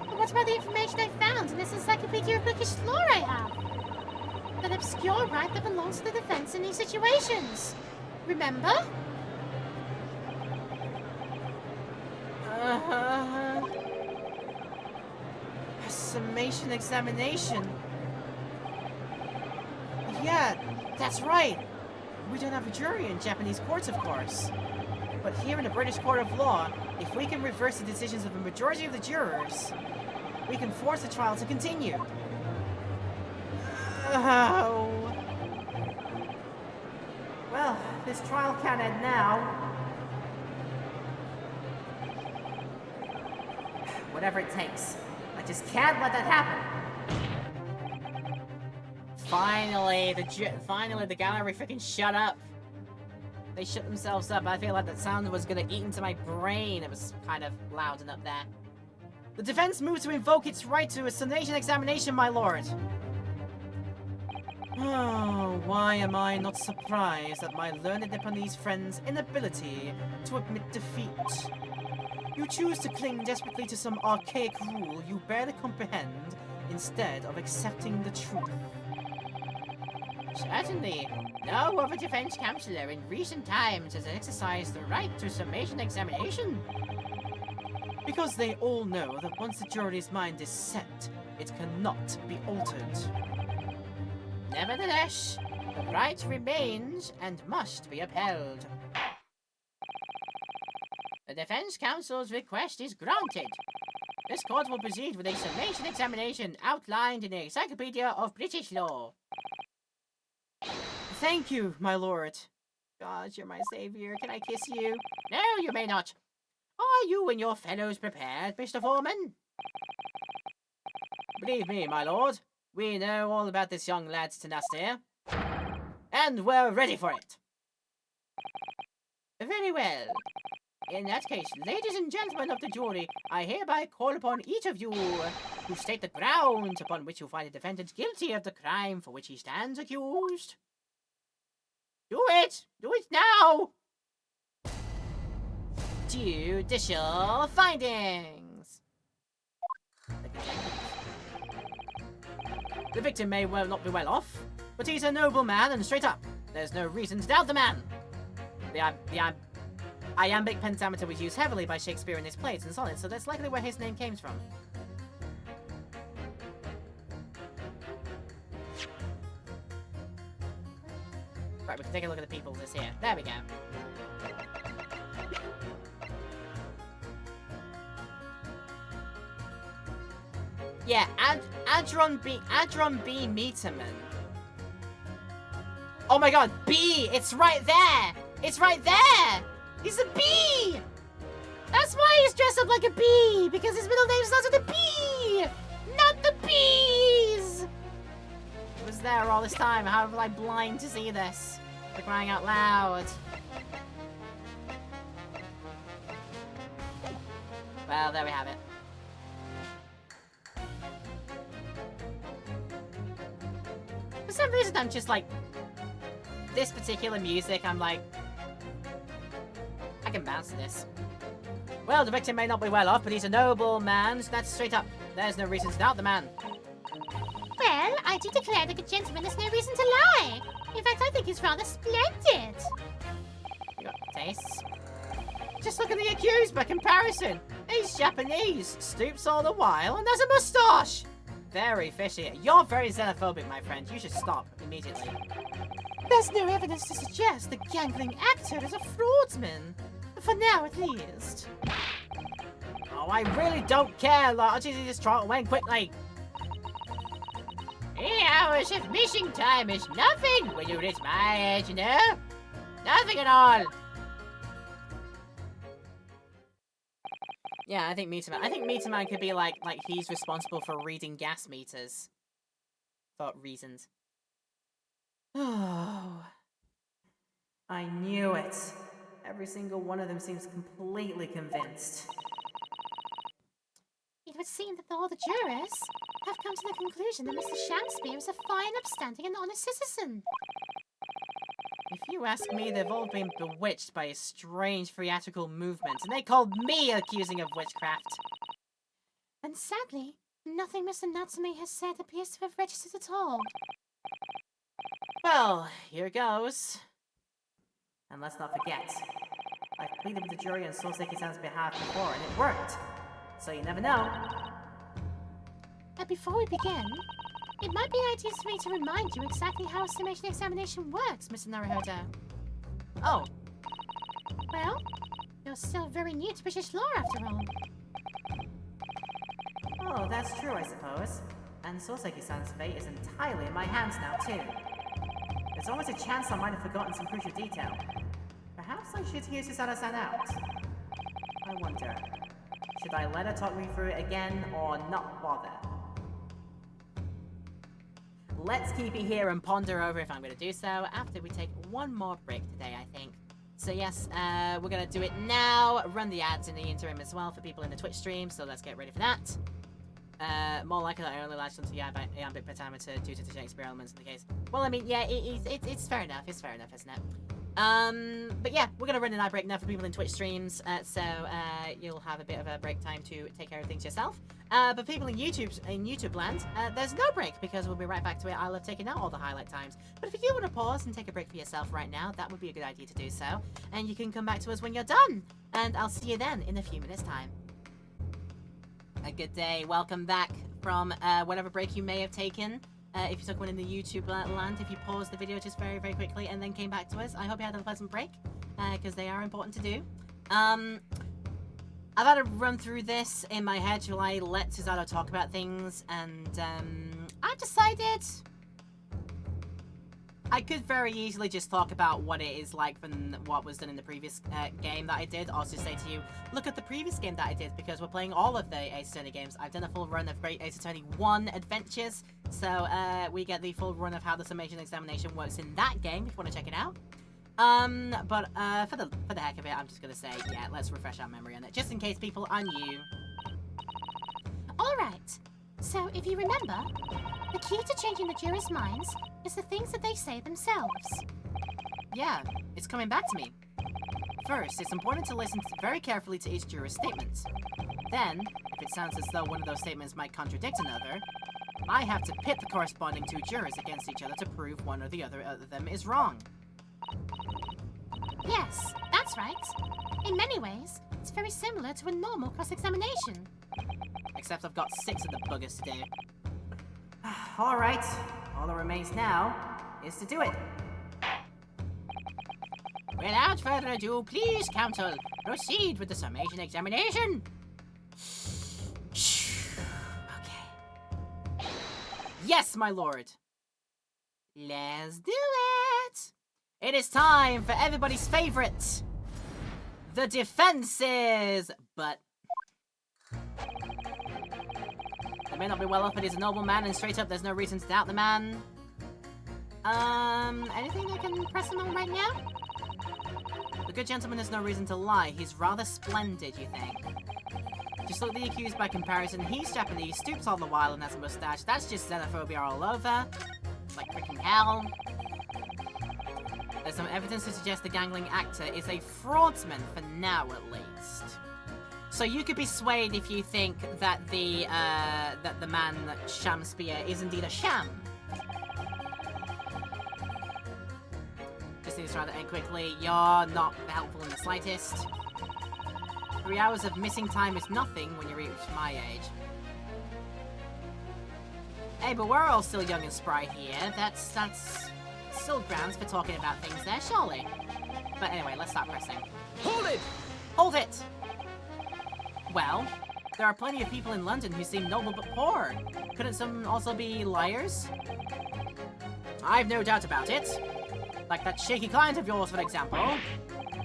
But what about the information I found in this Encyclopedia of Bookish Lore I have? An obscure right that belongs to the defense in these situations. Remember? A summation examination. Yeah, that's right. We don't have a jury in Japanese courts, of course. But here in the British Court of Law, if we can reverse the decisions of the majority of the jurors, we can force the trial to continue. Oh. Well, this trial can't end now. Whatever it takes. I just can't let that happen. Finally, the gallery freaking shut up. They shut themselves up. I feel like that sound was gonna eat into my brain. It was kind of loud enough there. The defense moved to invoke its right to a summation examination, my lord. Oh, why am I not surprised at my learned Nipponese friend's inability to admit defeat? You choose to cling desperately to some archaic rule you barely comprehend instead of accepting the truth. Certainly, no other defense counselor in recent times has exercised the right to summation examination. Because they all know that once the jury's mind is set, it cannot be altered. Nevertheless, the right remains and must be upheld. The defense counsel's request is granted. This court will proceed with a summation examination outlined in the Encyclopedia of British Law. Thank you, my lord. God, you're my savior. Can I kiss you? No, you may not. Are you and your fellows prepared, Mr. Foreman? Believe me, my lord, we know all about this young lad's tenacity, and we're ready for it. Very well. In that case, ladies and gentlemen of the jury, I hereby call upon each of you to state the grounds upon which you find the defendant guilty of the crime for which he stands accused. Do it! Do it now! Judicial findings! The victim may well not be well off, but he's a noble man and straight up. There's no reason to doubt the man. The iambic pentameter was used heavily by Shakespeare in his plays and sonnets, so that's likely where his name came from. Right, we can take a look at the people that's here. There we go. Yeah, Adron B. Meterman. Oh my god, B! It's right there! It's right there! He's a bee! That's why he's dressed up like a bee! Because his middle name starts with a B! Not the bees! It was there all this time. How was I blind to see this? For crying out loud. Well, there we have it. For some reason, I'm just like... This particular music, I'm like... I can bounce to this. Well, the victim may not be well off, but he's a noble man, so that's straight up. There's no reason to doubt the man. Well, I do declare that the gentleman has no reason to lie. In fact, I think he's rather splendid. You got tastes. Just look at the accused by comparison. He's Japanese, stoops all the while, and has a moustache. Very fishy. You're very xenophobic, my friend. You should stop immediately. There's no evidence to suggest the gangling actor is a fraudsman. For now, at least. Oh, I really don't care. Like, I'll just trot away quickly. 3 hours of missing time is nothing when you reach my age, you know? Nothing at all. Yeah, I think Meter Man could be like he's responsible for reading gas meters. For reasons. Oh. I knew it. Every single one of them seems completely convinced. It would seem that all the jurors have come to the conclusion that Mr. Shakespeare is a fine, upstanding, and honest citizen. If you ask me, they've all been bewitched by a strange theatrical movement, and they called me accusing of witchcraft. And sadly, nothing Mr. Natsume has said appears to have registered at all. Well, here goes. And let's not forget, I've pleaded with the jury on Soseki-san's behalf before, and it worked. So you never know. But before we begin, it might be ideal for me to remind you exactly how a summation examination works, Mr. Naruhodo. Oh. Well, you're still very new to British law after all. Oh, that's true, I suppose. And Soseki-san's fate is entirely in my hands now, too. There's always a chance I might have forgotten some crucial detail. Perhaps I should hear Susanna-san out. I wonder, Should I let her talk me through it again or not bother? Let's keep it here and ponder over if I'm going to do so after we take one more break today, I think. So yes, we're going to do it now. Run the ads in the interim as well for people in the Twitch stream, so let's get ready for that. More likely that I only latched onto Iambic Pentameter due to the Shakespeare elements in the case. Well, I mean, yeah, it's fair enough. It's fair enough, isn't it? But yeah, we're going to run an ad break now for people in Twitch streams, so you'll have a bit of a break time to take care of things yourself. But people in YouTube land, there's no break because we'll be right back to it. I'll have taken out all the highlight times. But if you do want to pause and take a break for yourself right now, that would be a good idea to do so. And you can come back to us when you're done. And I'll see you then in a few minutes' time. A good day. Welcome back from whatever break you may have taken. If you took one in the YouTube land, if you paused the video just very, very quickly and then came back to us, I hope you had a pleasant break, because they are important to do. I've had to run through this in my head. Shall I let Susato talk about things? And I've decided I could very easily just talk about what it is like from what was done in the previous game that I did. I'll just say to you, look at the previous game that I did, because we're playing all of the Ace Attorney games. I've done a full run of Great Ace Attorney 1 Adventures, so we get the full run of how the summation examination works in that game, if you want to check it out. But for the heck of it, I'm just gonna say, yeah, let's refresh our memory on it, just in case people are new. Alright, so if you remember, the key to changing the jurors' minds is the things that they say themselves. Yeah, it's coming back to me. First, it's important to listen very carefully to each juror's statement. Then, if it sounds as though one of those statements might contradict another, I have to pit the corresponding two jurors against each other to prove one or the other of them is wrong. Yes, that's right. In many ways, it's very similar to a normal cross-examination. Except I've got 6 of the buggers to do. Alright, all that remains now is to do it. Without further ado, please, Counsel, proceed with the summation examination. Okay. Yes, my lord. Let's do it. It is time for everybody's favorite, the defenses. But they may not be well off, but he's a noble man, and straight up, there's no reason to doubt the man. Anything I can press him on right now? The good gentleman has no reason to lie. He's rather splendid, you think? Just look at the accused by comparison. He's Japanese, stoops all the while, and has a mustache. That's just xenophobia all over. Like freaking hell. There's some evidence to suggest the gangling actor is a fraudsman, for now at least. So you could be swayed if you think that the man Shamspear is indeed a sham. Just need to try to end quickly. You're not helpful in the slightest. 3 hours of missing time is nothing when you reach my age. Hey, but we're all still young and spry here. That's still grounds for talking about things there, surely. But anyway, let's start pressing. Hold it! Hold it! Well, there are plenty of people in London who seem noble but poor. Couldn't some also be liars? I've no doubt about it. Like that shaky client of yours, for example.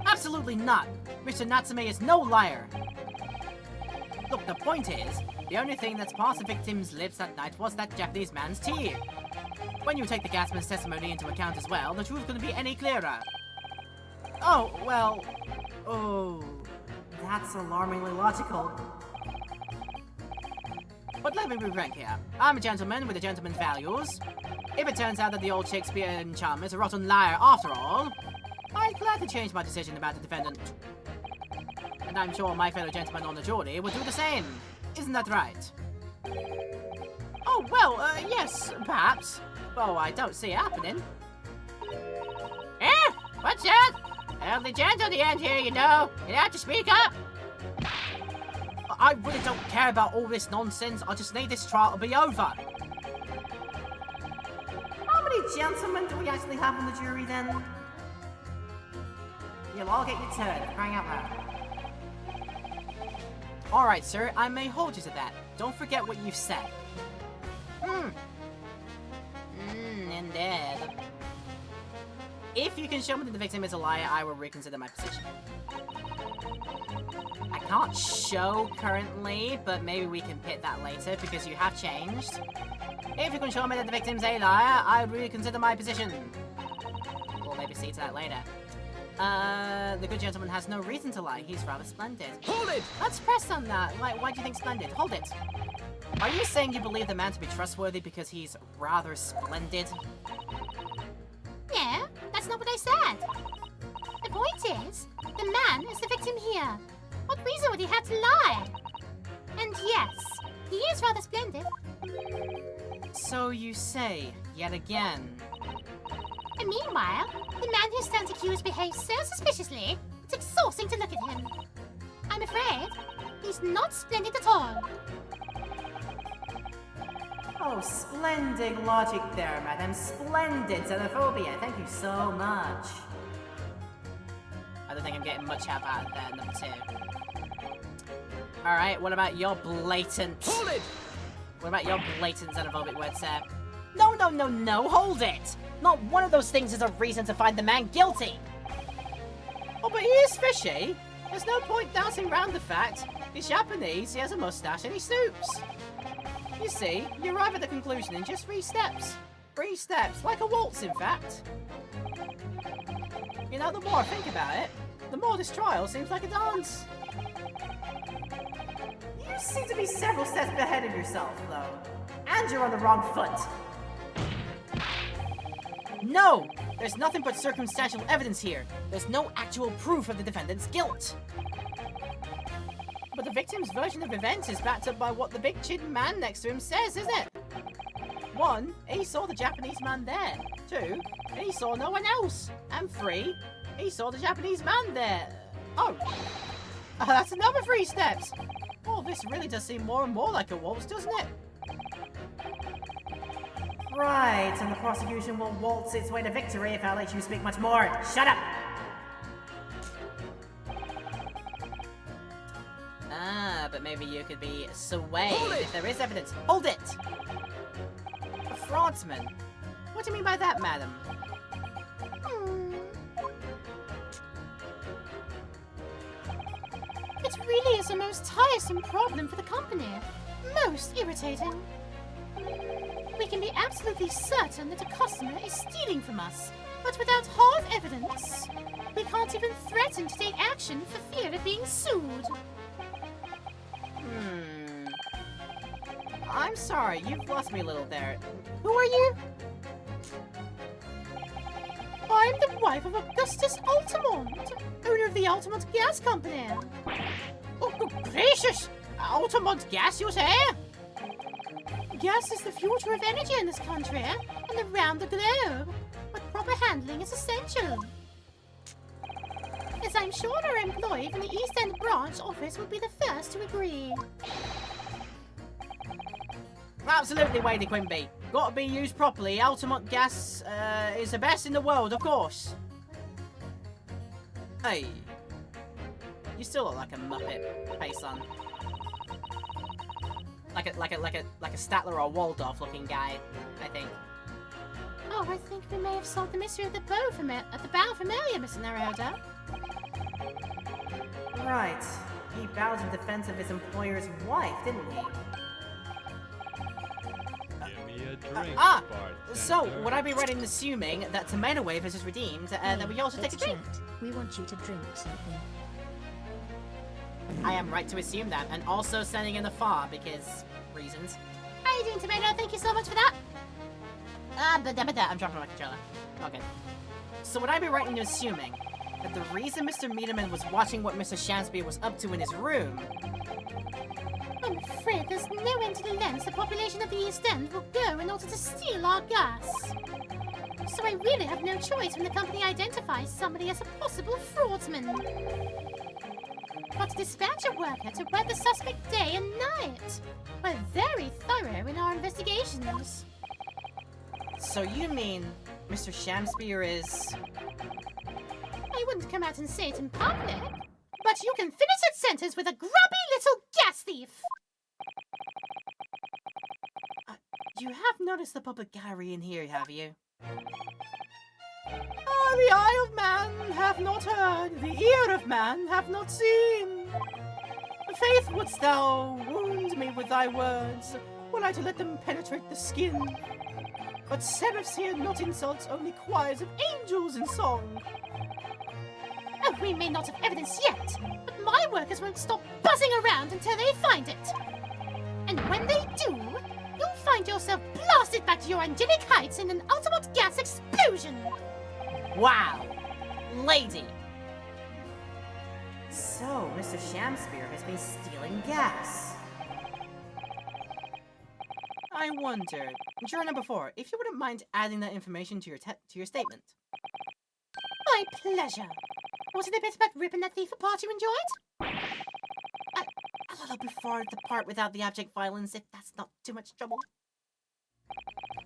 Absolutely not. Mr. Natsume is no liar. Look, the point is, the only thing that's past the victim's lips that night was that Japanese man's tea. When you take the gasman's testimony into account as well, the truth couldn't be any clearer. Oh, well... Oh... That's alarmingly logical. But let me be frank here. I'm a gentleman with a gentleman's values. If it turns out that the old Shakespearean chum is a rotten liar after all, I'd gladly change my decision about the defendant. And I'm sure my fellow gentlemen on the jury would do the same. Isn't that right? Oh, well, yes, perhaps. Though I don't see it happening. Eh? What's that? Only gent on the end here, you know. You have to speak up. I really don't care about all this nonsense. I just need this trial to be over. How many gentlemen do we actually have on the jury then? You'll all get your turn, crying out loud. Alright, sir, I may hold you to that. Don't forget what you've said. Indeed. If you can show me that the victim is a liar, I will reconsider my position. I can't show currently, but maybe we can pit that later because you have changed. If you can show me that the victim's a liar, I will reconsider my position. We'll maybe see to that later. The good gentleman has no reason to lie. He's rather splendid. Hold it! Let's press on that. Why do you think splendid? Hold it. Are you saying you believe the man to be trustworthy because he's rather splendid? Yeah, that's not what I said. The point is, the man is the victim here. What reason would he have to lie? And yes, he is rather splendid. So you say, yet again. And meanwhile, the man who stands accused behaves so suspiciously, it's exhausting to look at him. I'm afraid he's not splendid at all. Oh, splendid logic there, madam. Splendid xenophobia. Thank you so much. I don't think I'm getting much help out of that, number 2. Alright, what about your blatant... Hold it! What about your blatant xenophobic words, sir? No, no, no, no, hold it! Not one of those things is a reason to find the man guilty! Oh, but he is fishy! There's no point dancing around the fact. He's Japanese, he has a mustache, and he stoops. You see, you arrive at the conclusion in just 3 steps. 3 steps, like a waltz, in fact. You know, the more I think about it, the more this trial seems like a dance. You seem to be several steps ahead of yourself, though. And you're on the wrong foot. No! There's nothing but circumstantial evidence here. There's no actual proof of the defendant's guilt. But the victim's version of events is backed up by what the big-chinned man next to him says, isn't it? 1, he saw the Japanese man there. 2, he saw no one else. And 3, he saw the Japanese man there. Oh, that's another 3 steps. Oh, this really does seem more and more like a waltz, doesn't it? Right, and the prosecution will waltz its way to victory if I let you speak much more. Shut up! Ah, but maybe you could be swayed if there is evidence. Hold it! A fraudsman? What do you mean by that, madam? It really is the most tiresome problem for the company. Most irritating. We can be absolutely certain that a customer is stealing from us, but without hard evidence, we can't even threaten to take action for fear of being sued. I'm sorry, you've lost me a little there. Who are you? I'm the wife of Augustus Altamont, owner of the Altamont Gas Company. Oh, good gracious! Altamont gas, you say? Gas is the future of energy in this country and around the globe, but proper handling is essential. As I'm sure our employee from the East End branch office will be the first to agree. Absolutely, Wadey Quimby. Got to be used properly. Altamont gas is the best in the world, of course. Hey. You still look like a Muppet, hey son. Like a Statler or Waldorf looking guy, I think. Oh, I think we may have solved the mystery of the bow from earlier, Mr. Naruto. Right. He bowed in defense of his employer's wife, didn't he? Give me a drink, So, bartender. would I be right in assuming that Tomato Wave is redeemed, that we also take a drink? We want you to drink something. I am right to assume that, and also sending in the FAR, because reasons. How are you doing, Tomato? Thank you so much for that. I'm dropping my controller. Okay. So would I be right in assuming that the reason Mr. Meaderman was watching what Mr. Shanspeare was up to in his room... I'm afraid there's no end to the lengths the population of the East End will go in order to steal our gas. So I really have no choice when the company identifies somebody as a possible fraudsman. But to dispatch a worker to wed the suspect day and night. We're very thorough in our investigations. So you mean Mr. Shanspeare is... I wouldn't come out and say it in public, but you can finish that sentence with a grubby little gas thief. You have noticed the public gallery in here, have you? the eye of man hath not heard, the ear of man hath not seen. Faith, wouldst thou wound me with thy words, were I to let them penetrate the skin? But seraphs hear not insults, only choirs of angels in song. Oh, we may not have evidence yet, but my workers won't stop buzzing around until they find it. And when they do, you'll find yourself blasted back to your angelic heights in an ultimate gas explosion. Wow. Lady. So, Mr. Shamspear has been stealing gas. I wonder, juror number 4, if you wouldn't mind adding that information to your statement. My pleasure. Was it a bit about ripping that thief apart you enjoyed? A little before the part without the abject violence, if that's not too much trouble.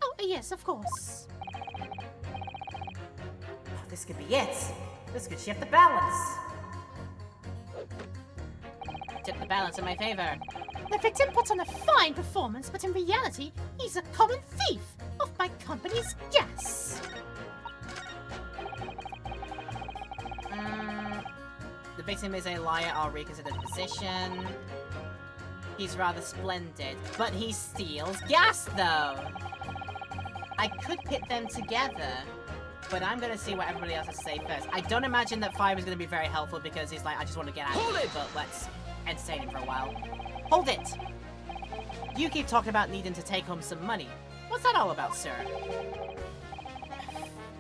Oh, yes, of course. Oh, this could be it. This could shift the balance. Tip the balance in my favor. The victim puts on a fine performance, but in reality, he's a common thief of my company's gas. The victim is a liar, I'll reconsider the position. He's rather splendid, but he steals gas though. I could pit them together, but I'm gonna see what everybody else has to say first. I don't imagine that 5 is gonna be very helpful because he's like, I just want to get out of it, but let's entertain him for a while. Hold it! You keep talking about needing to take home some money. What's that all about, sir?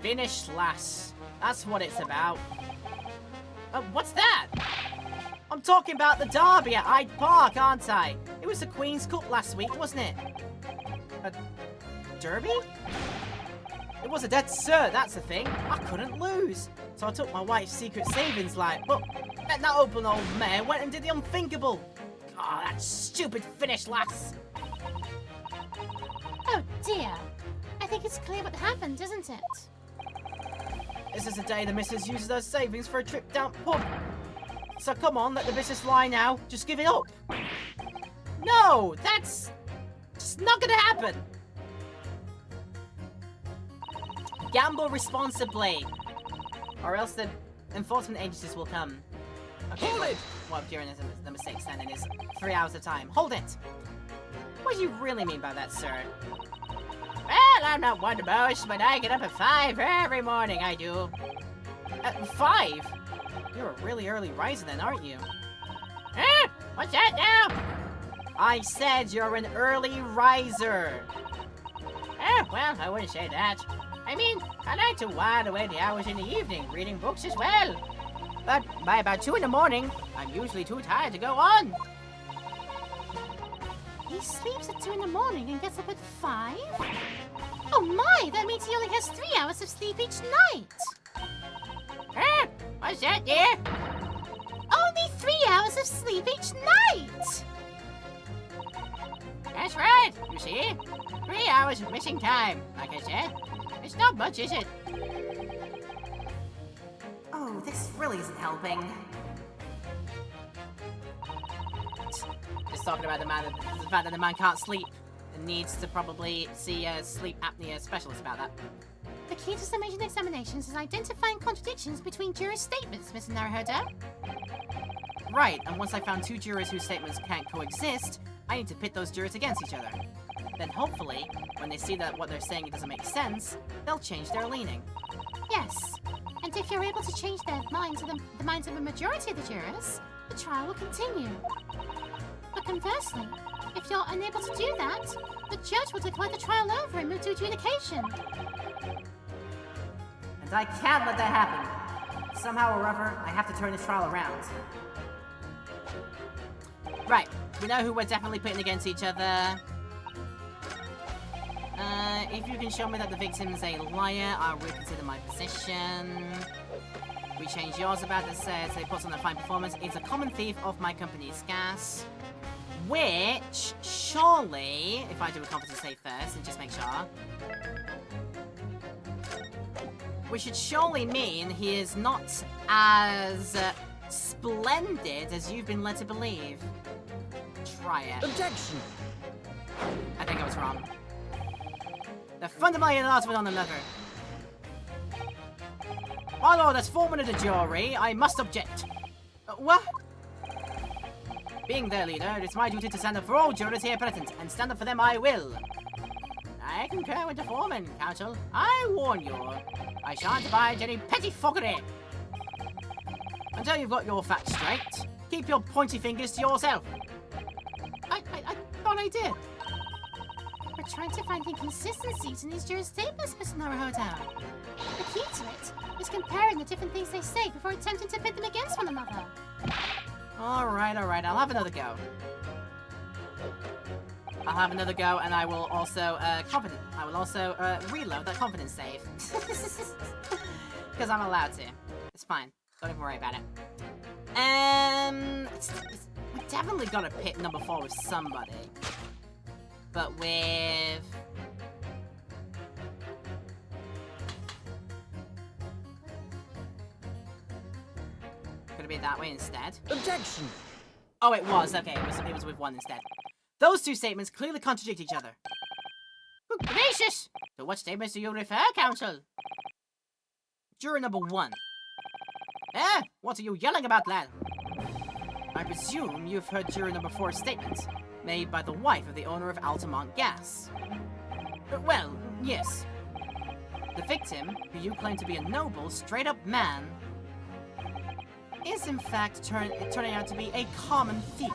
Finish lass. That's what it's about. What's that? I'm talking about the derby at Hyde Park, aren't I? It was the Queen's Cup last week, wasn't it? A derby? It was a dead cert, that's the thing. I couldn't lose. So I took my wife's secret savings line, but that open old mare went and did the unthinkable. Oh, that stupid Finnish lass. Oh dear. I think it's clear what happened, isn't it? This is the day the missus uses her savings for a trip down pub. So come on, let the business lie now. Just give it up. No, that's just not gonna happen. Gamble responsibly, or else the enforcement agencies will come. Okay, hold it! Well, during number 6 then it is 3 hours of time. Hold it! What do you really mean by that, sir? Well, I'm not one to boast, but I get up at 5 every morning, I do. At 5? You're a really early riser then, aren't you? What's that now? I said you're an early riser. Well, I wouldn't say that. I mean, I like to while away the hours in the evening, reading books as well. But by about 2 in the morning, I'm usually too tired to go on. He sleeps at 2 in the morning and gets up at 5? Oh my, that means he only has 3 hours of sleep each night. What's that, dear? Only 3 hours of sleep each night! That's right, you see? 3 hours of missing time, like I said. It's not much, is it? Oh, this really isn't helping. Just talking about the fact that the man can't sleep and needs to probably see a sleep apnea specialist about that. The key to summation examinations is identifying contradictions between jurors' statements, Mr. Naruhodo. Right, and once I found 2 jurors whose statements can't coexist, I need to pit those jurors against each other. Then hopefully, when they see that what they're saying doesn't make sense, they'll change their leaning. Yes, and if you're able to change their minds, the minds of a majority of the jurors, the trial will continue. But conversely, if you're unable to do that, the judge will declare the trial over and move to adjudication. And I can't let that happen. Somehow or other, I have to turn this trial around. Right, we know who we're definitely pitting against each other. If you can show me that the victim's a liar, I'll reconsider my position. We change yours about that says they put on a fine performance. It's a common thief of my company's gas. Which, surely, if I do a competence save first and just make sure, which should surely mean he is not as splendid as you've been led to believe. Try it. Objection! I think I was wrong. They're fundamentally at odds with one another. My lord, as foreman of the jury, I must object. What? Being their leader, it is my duty to stand up for all jurors here present, and stand up for them I will. I concur with the foreman, counsel. I warn you, I shan't abide any pettifoggery. Until you've got your facts straight, keep your pointy fingers to yourself. I thought I did. We're trying to find inconsistencies in these jurors' statements, Mr. Naruhodo. The key to it is comparing the different things they say before attempting to pit them against one another. Alright, I'll have another go. I'll have another go, and I will also, reload that confidence save. Because I'm allowed to. It's fine. Don't even worry about it. We definitely got to pit number 4 with somebody. But with... Could it be that way instead? Objection! Oh, it was. Okay, it was with 1 instead. Those 2 statements clearly contradict each other. Good gracious! To what statements do you refer, counsel? Juror number 1. What are you yelling about, lad? I presume you've heard juror number 4's statement, made by the wife of the owner of Altamont Gas. Well, yes. The victim, who you claim to be a noble, straight-up man, is in fact turning out to be a common thief.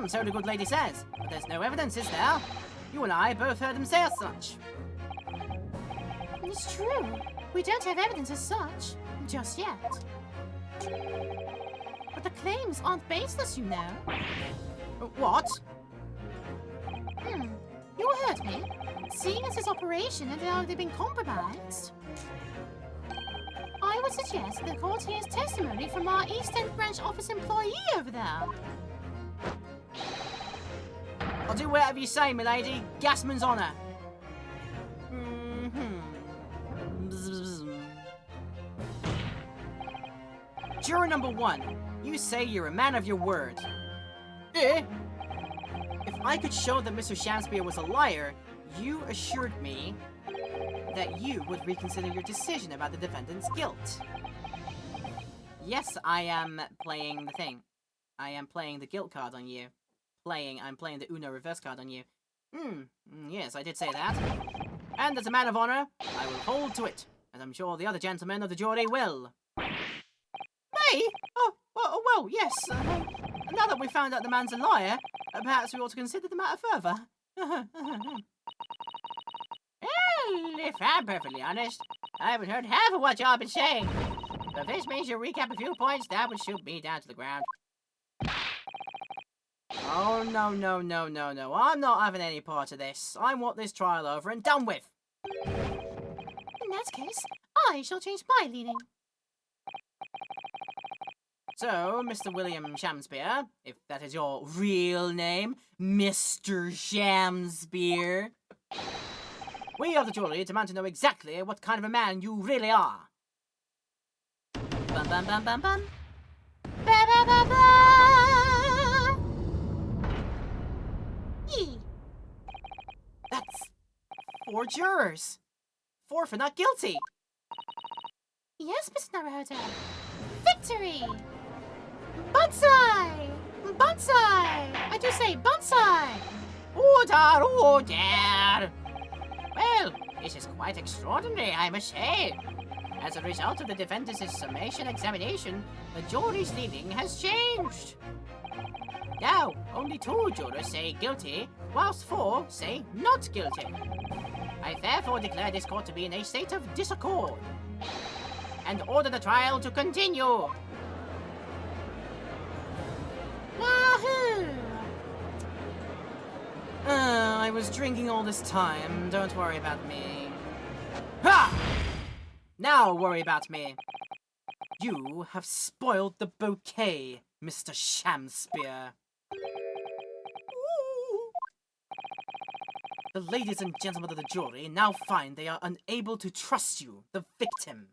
So the good lady says, but there's no evidence, is there? You and I both heard him say as such. It's true. We don't have evidence as such, just yet. But the claims aren't baseless, you know. What? You heard me. Seeing as his operation had already been compromised, I would suggest the court hears testimony from our East End branch office employee over there. I'll do whatever you say, milady. Gasman's honour. Juror number 1, you say you're a man of your word. If I could show that Mr. Shamspeare was a liar, you assured me that you would reconsider your decision about the defendant's guilt. Yes, I am playing the thing. I am playing the guilt card on you. I'm playing the Uno reverse card on you. Yes, I did say that. And as a man of honor, I will hold to it, and I'm sure the other gentlemen of the jury will. Me? Oh, well, yes. Now that we found out the man's a liar, perhaps we ought to consider the matter further. Well, if I'm perfectly honest, I haven't heard half of what y'all been saying. But if this means you recap a few points, that would shoot me down to the ground. Oh, no. I'm not having any part of this. I want this trial over and done with. In that case, I shall change my leaning. So, Mr. William Shamspeare, if that is your real name, Mr. Shamspeare, we of the jury demand to know exactly what kind of a man you really are. Bum bum bum bum bum. Ba ba ba ba. That's 4 jurors. 4 for not guilty. Yes, Mr. Naruhodo. Victory! Bonsai! Bonsai! I do say bonsai! Order! Well, this is quite extraordinary, I must say. As a result of the defendant's summation examination, the jury's leaning has changed. Now, only 2 jurors say guilty, whilst 4 say not guilty. I therefore declare this court to be in a state of disaccord, and order the trial to continue. Wahoo! I was drinking all this time. Don't worry about me. Ha! Now worry about me. You have spoiled the bouquet, Mr. Shamspeare. The ladies and gentlemen of the jury now find they are unable to trust you, the victim.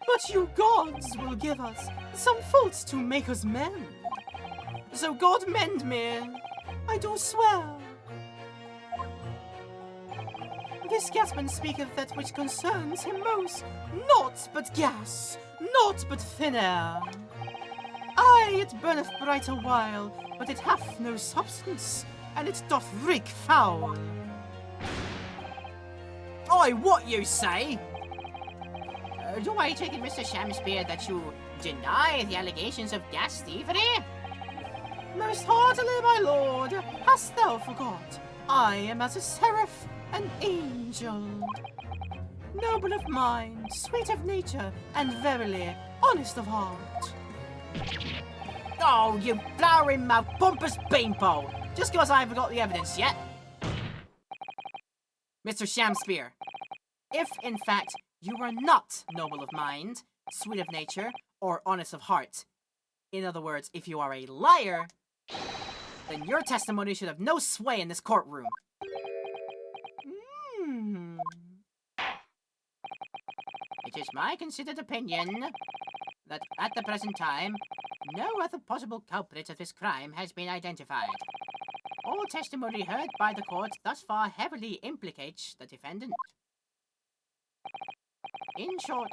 But you gods will give us some faults to make us mend. So God mend me, I do swear. This gasman speaketh that which concerns him most. Naught but gas, naught but thin air. Aye, it burneth bright a while, but it hath no substance, and it doth reek foul. Oi, what you say? Do I take it, Mr. Shamspear, that you deny the allegations of gas thievery? Most heartily, my lord, hast thou forgot? I am as a seraph, an angel. Noble of mind, sweet of nature, and verily honest of heart. Oh, you flowering mouth pompous beanpole! Just because I haven't got the evidence yet. Mr. Shamspear, if in fact you are not noble of mind, sweet of nature, or honest of heart, in other words, if you are a liar, then your testimony should have no sway in this courtroom. It is my considered opinion that at the present time, no other possible culprit of this crime has been identified. All testimony heard by the court thus far heavily implicates the defendant. In short,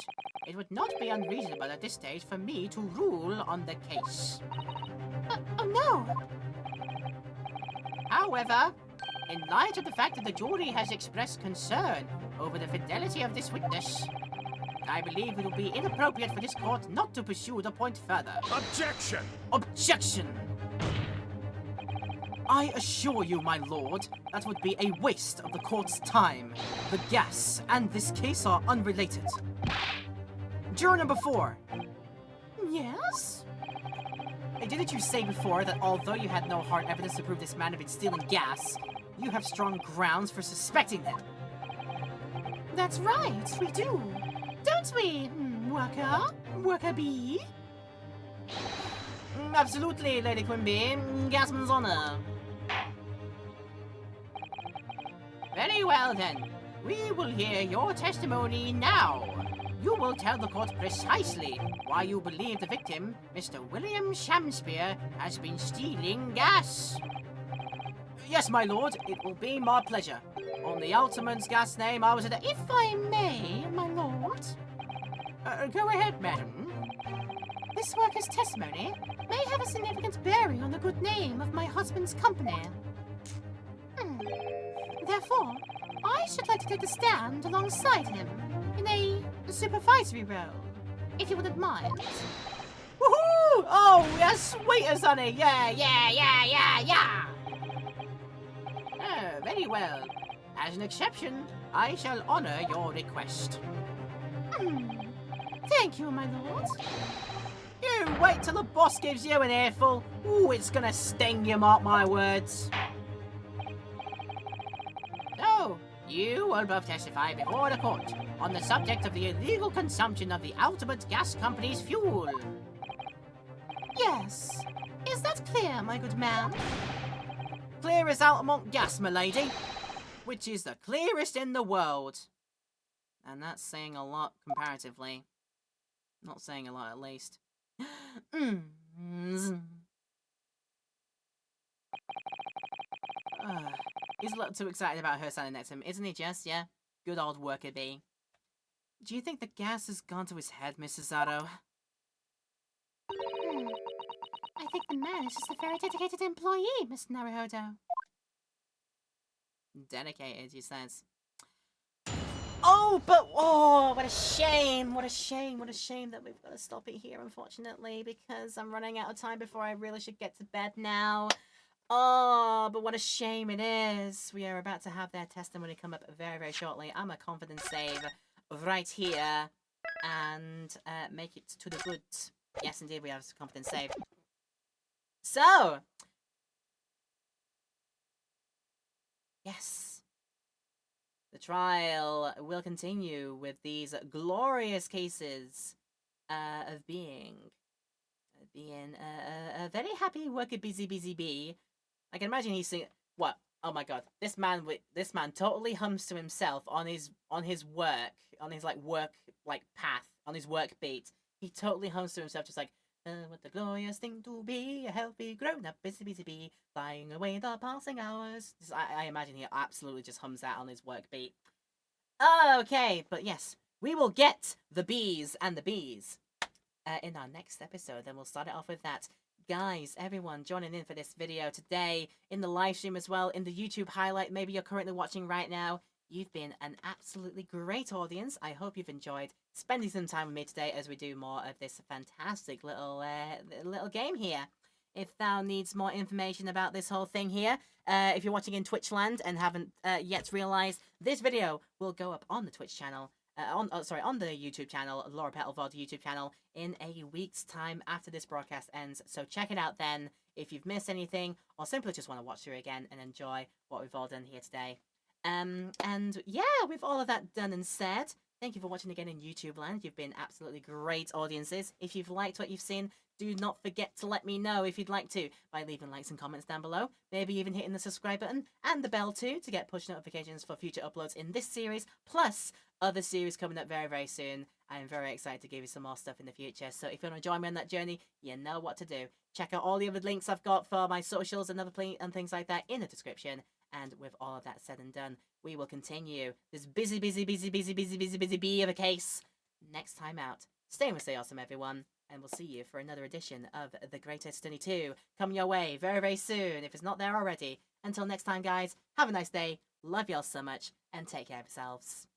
it would not be unreasonable at this stage for me to rule on the case. Oh no! However, in light of the fact that the jury has expressed concern over the fidelity of this witness, I believe it will be inappropriate for this court not to pursue the point further. Objection! Objection! I assure you, my lord, that would be a waste of the court's time. The gas and this case are unrelated. Juror number 4. Yes? Didn't you say before that although you had no hard evidence to prove this man had been stealing gas, you have strong grounds for suspecting him? That's right, we do. Don't we, worker? Worker B? Absolutely, Lady Quimby. Gasman's honor. Very well then. We will hear your testimony now. You will tell the court precisely why you believe the victim, Mr. William Shamspear, has been stealing gas. Yes, my lord, it will be my pleasure. On the Ultimate's gas name, I was at the... If I may, my lord? Go ahead, madam. This worker's testimony may have a significant bearing on the good name of my husband's company. Therefore, I should like to take a stand alongside him in a supervisory role, if you wouldn't mind. Woohoo! Oh, yes, sweetest, honey. Yeah. Oh, very well. As an exception, I shall honor your request. Thank you, my lord. You wait till the boss gives you an earful. Ooh, it's gonna sting you, mark my words. So, you will both testify before the court on the subject of the illegal consumption of the Ultimate Gas Company's fuel. Yes. Is that clear, my good man? Clear as Altamont gas, milady. Which is the clearest in the world. And that's saying a lot comparatively. Not saying a lot, at least. He's a little too excited about her standing next to him, isn't he, Jess? Yeah? Good old worker bee. Do you think the gas has gone to his head, Mrs. Zato? I think the man is just a very dedicated employee, Miss Naruhodo. Dedicated, he says. Oh, but oh, what a shame! What a shame! What a shame that we've got to stop it here, unfortunately, because I'm running out of time before I really should get to bed now. Oh, but what a shame it is. We are about to have their testimony come up very, very shortly. I'm a confidence save right here and make it to the good. Yes, indeed, we have a confidence save. So, yes. The trial will continue with these glorious cases of being a very happy worker busy bee. I can imagine he's singing. What? Oh my god! This man totally hums to himself on his work path, on his work beat. He totally hums to himself, just like, what a glorious thing to be, a healthy grown-up busy bee, flying away the passing hours. I imagine he absolutely just hums that on his work beat. Okay, but yes, we will get the bees and the bees in our next episode. Then we'll start it off with that. Guys, everyone joining in for this video today, in the live stream as well, in the YouTube highlight, maybe you're currently watching right now. You've been an absolutely great audience. I hope you've enjoyed spending some time with me today as we do more of this fantastic little game here. If thou needs more information about this whole thing here, if you're watching in Twitch land and haven't yet realized, this video will go up on the Twitch channel, on the YouTube channel, Laura Petal VOD YouTube channel, in a week's time after this broadcast ends. So check it out then if you've missed anything, or simply just want to watch through again and enjoy what we've all done here today. And yeah, with all of that done and said, thank you for watching again in YouTube land. You've been absolutely great audiences. If you've liked what you've seen, do not forget to let me know if you'd like to by leaving likes and comments down below. Maybe even hitting the subscribe button and the bell too to get push notifications for future uploads in this series, plus other series coming up very, very soon. I am very excited to give you some more stuff in the future. So if you want to join me on that journey, you know what to do. Check out all the other links I've got for my socials and things like that in the description. And with all of that said and done, we will continue this busy bee of a case next time out. Stay and stay awesome, everyone, and we'll see you for another edition of The Great 8-22 coming your way very, very soon, if it's not there already. Until next time, guys, have a nice day, love y'all so much, and take care of yourselves.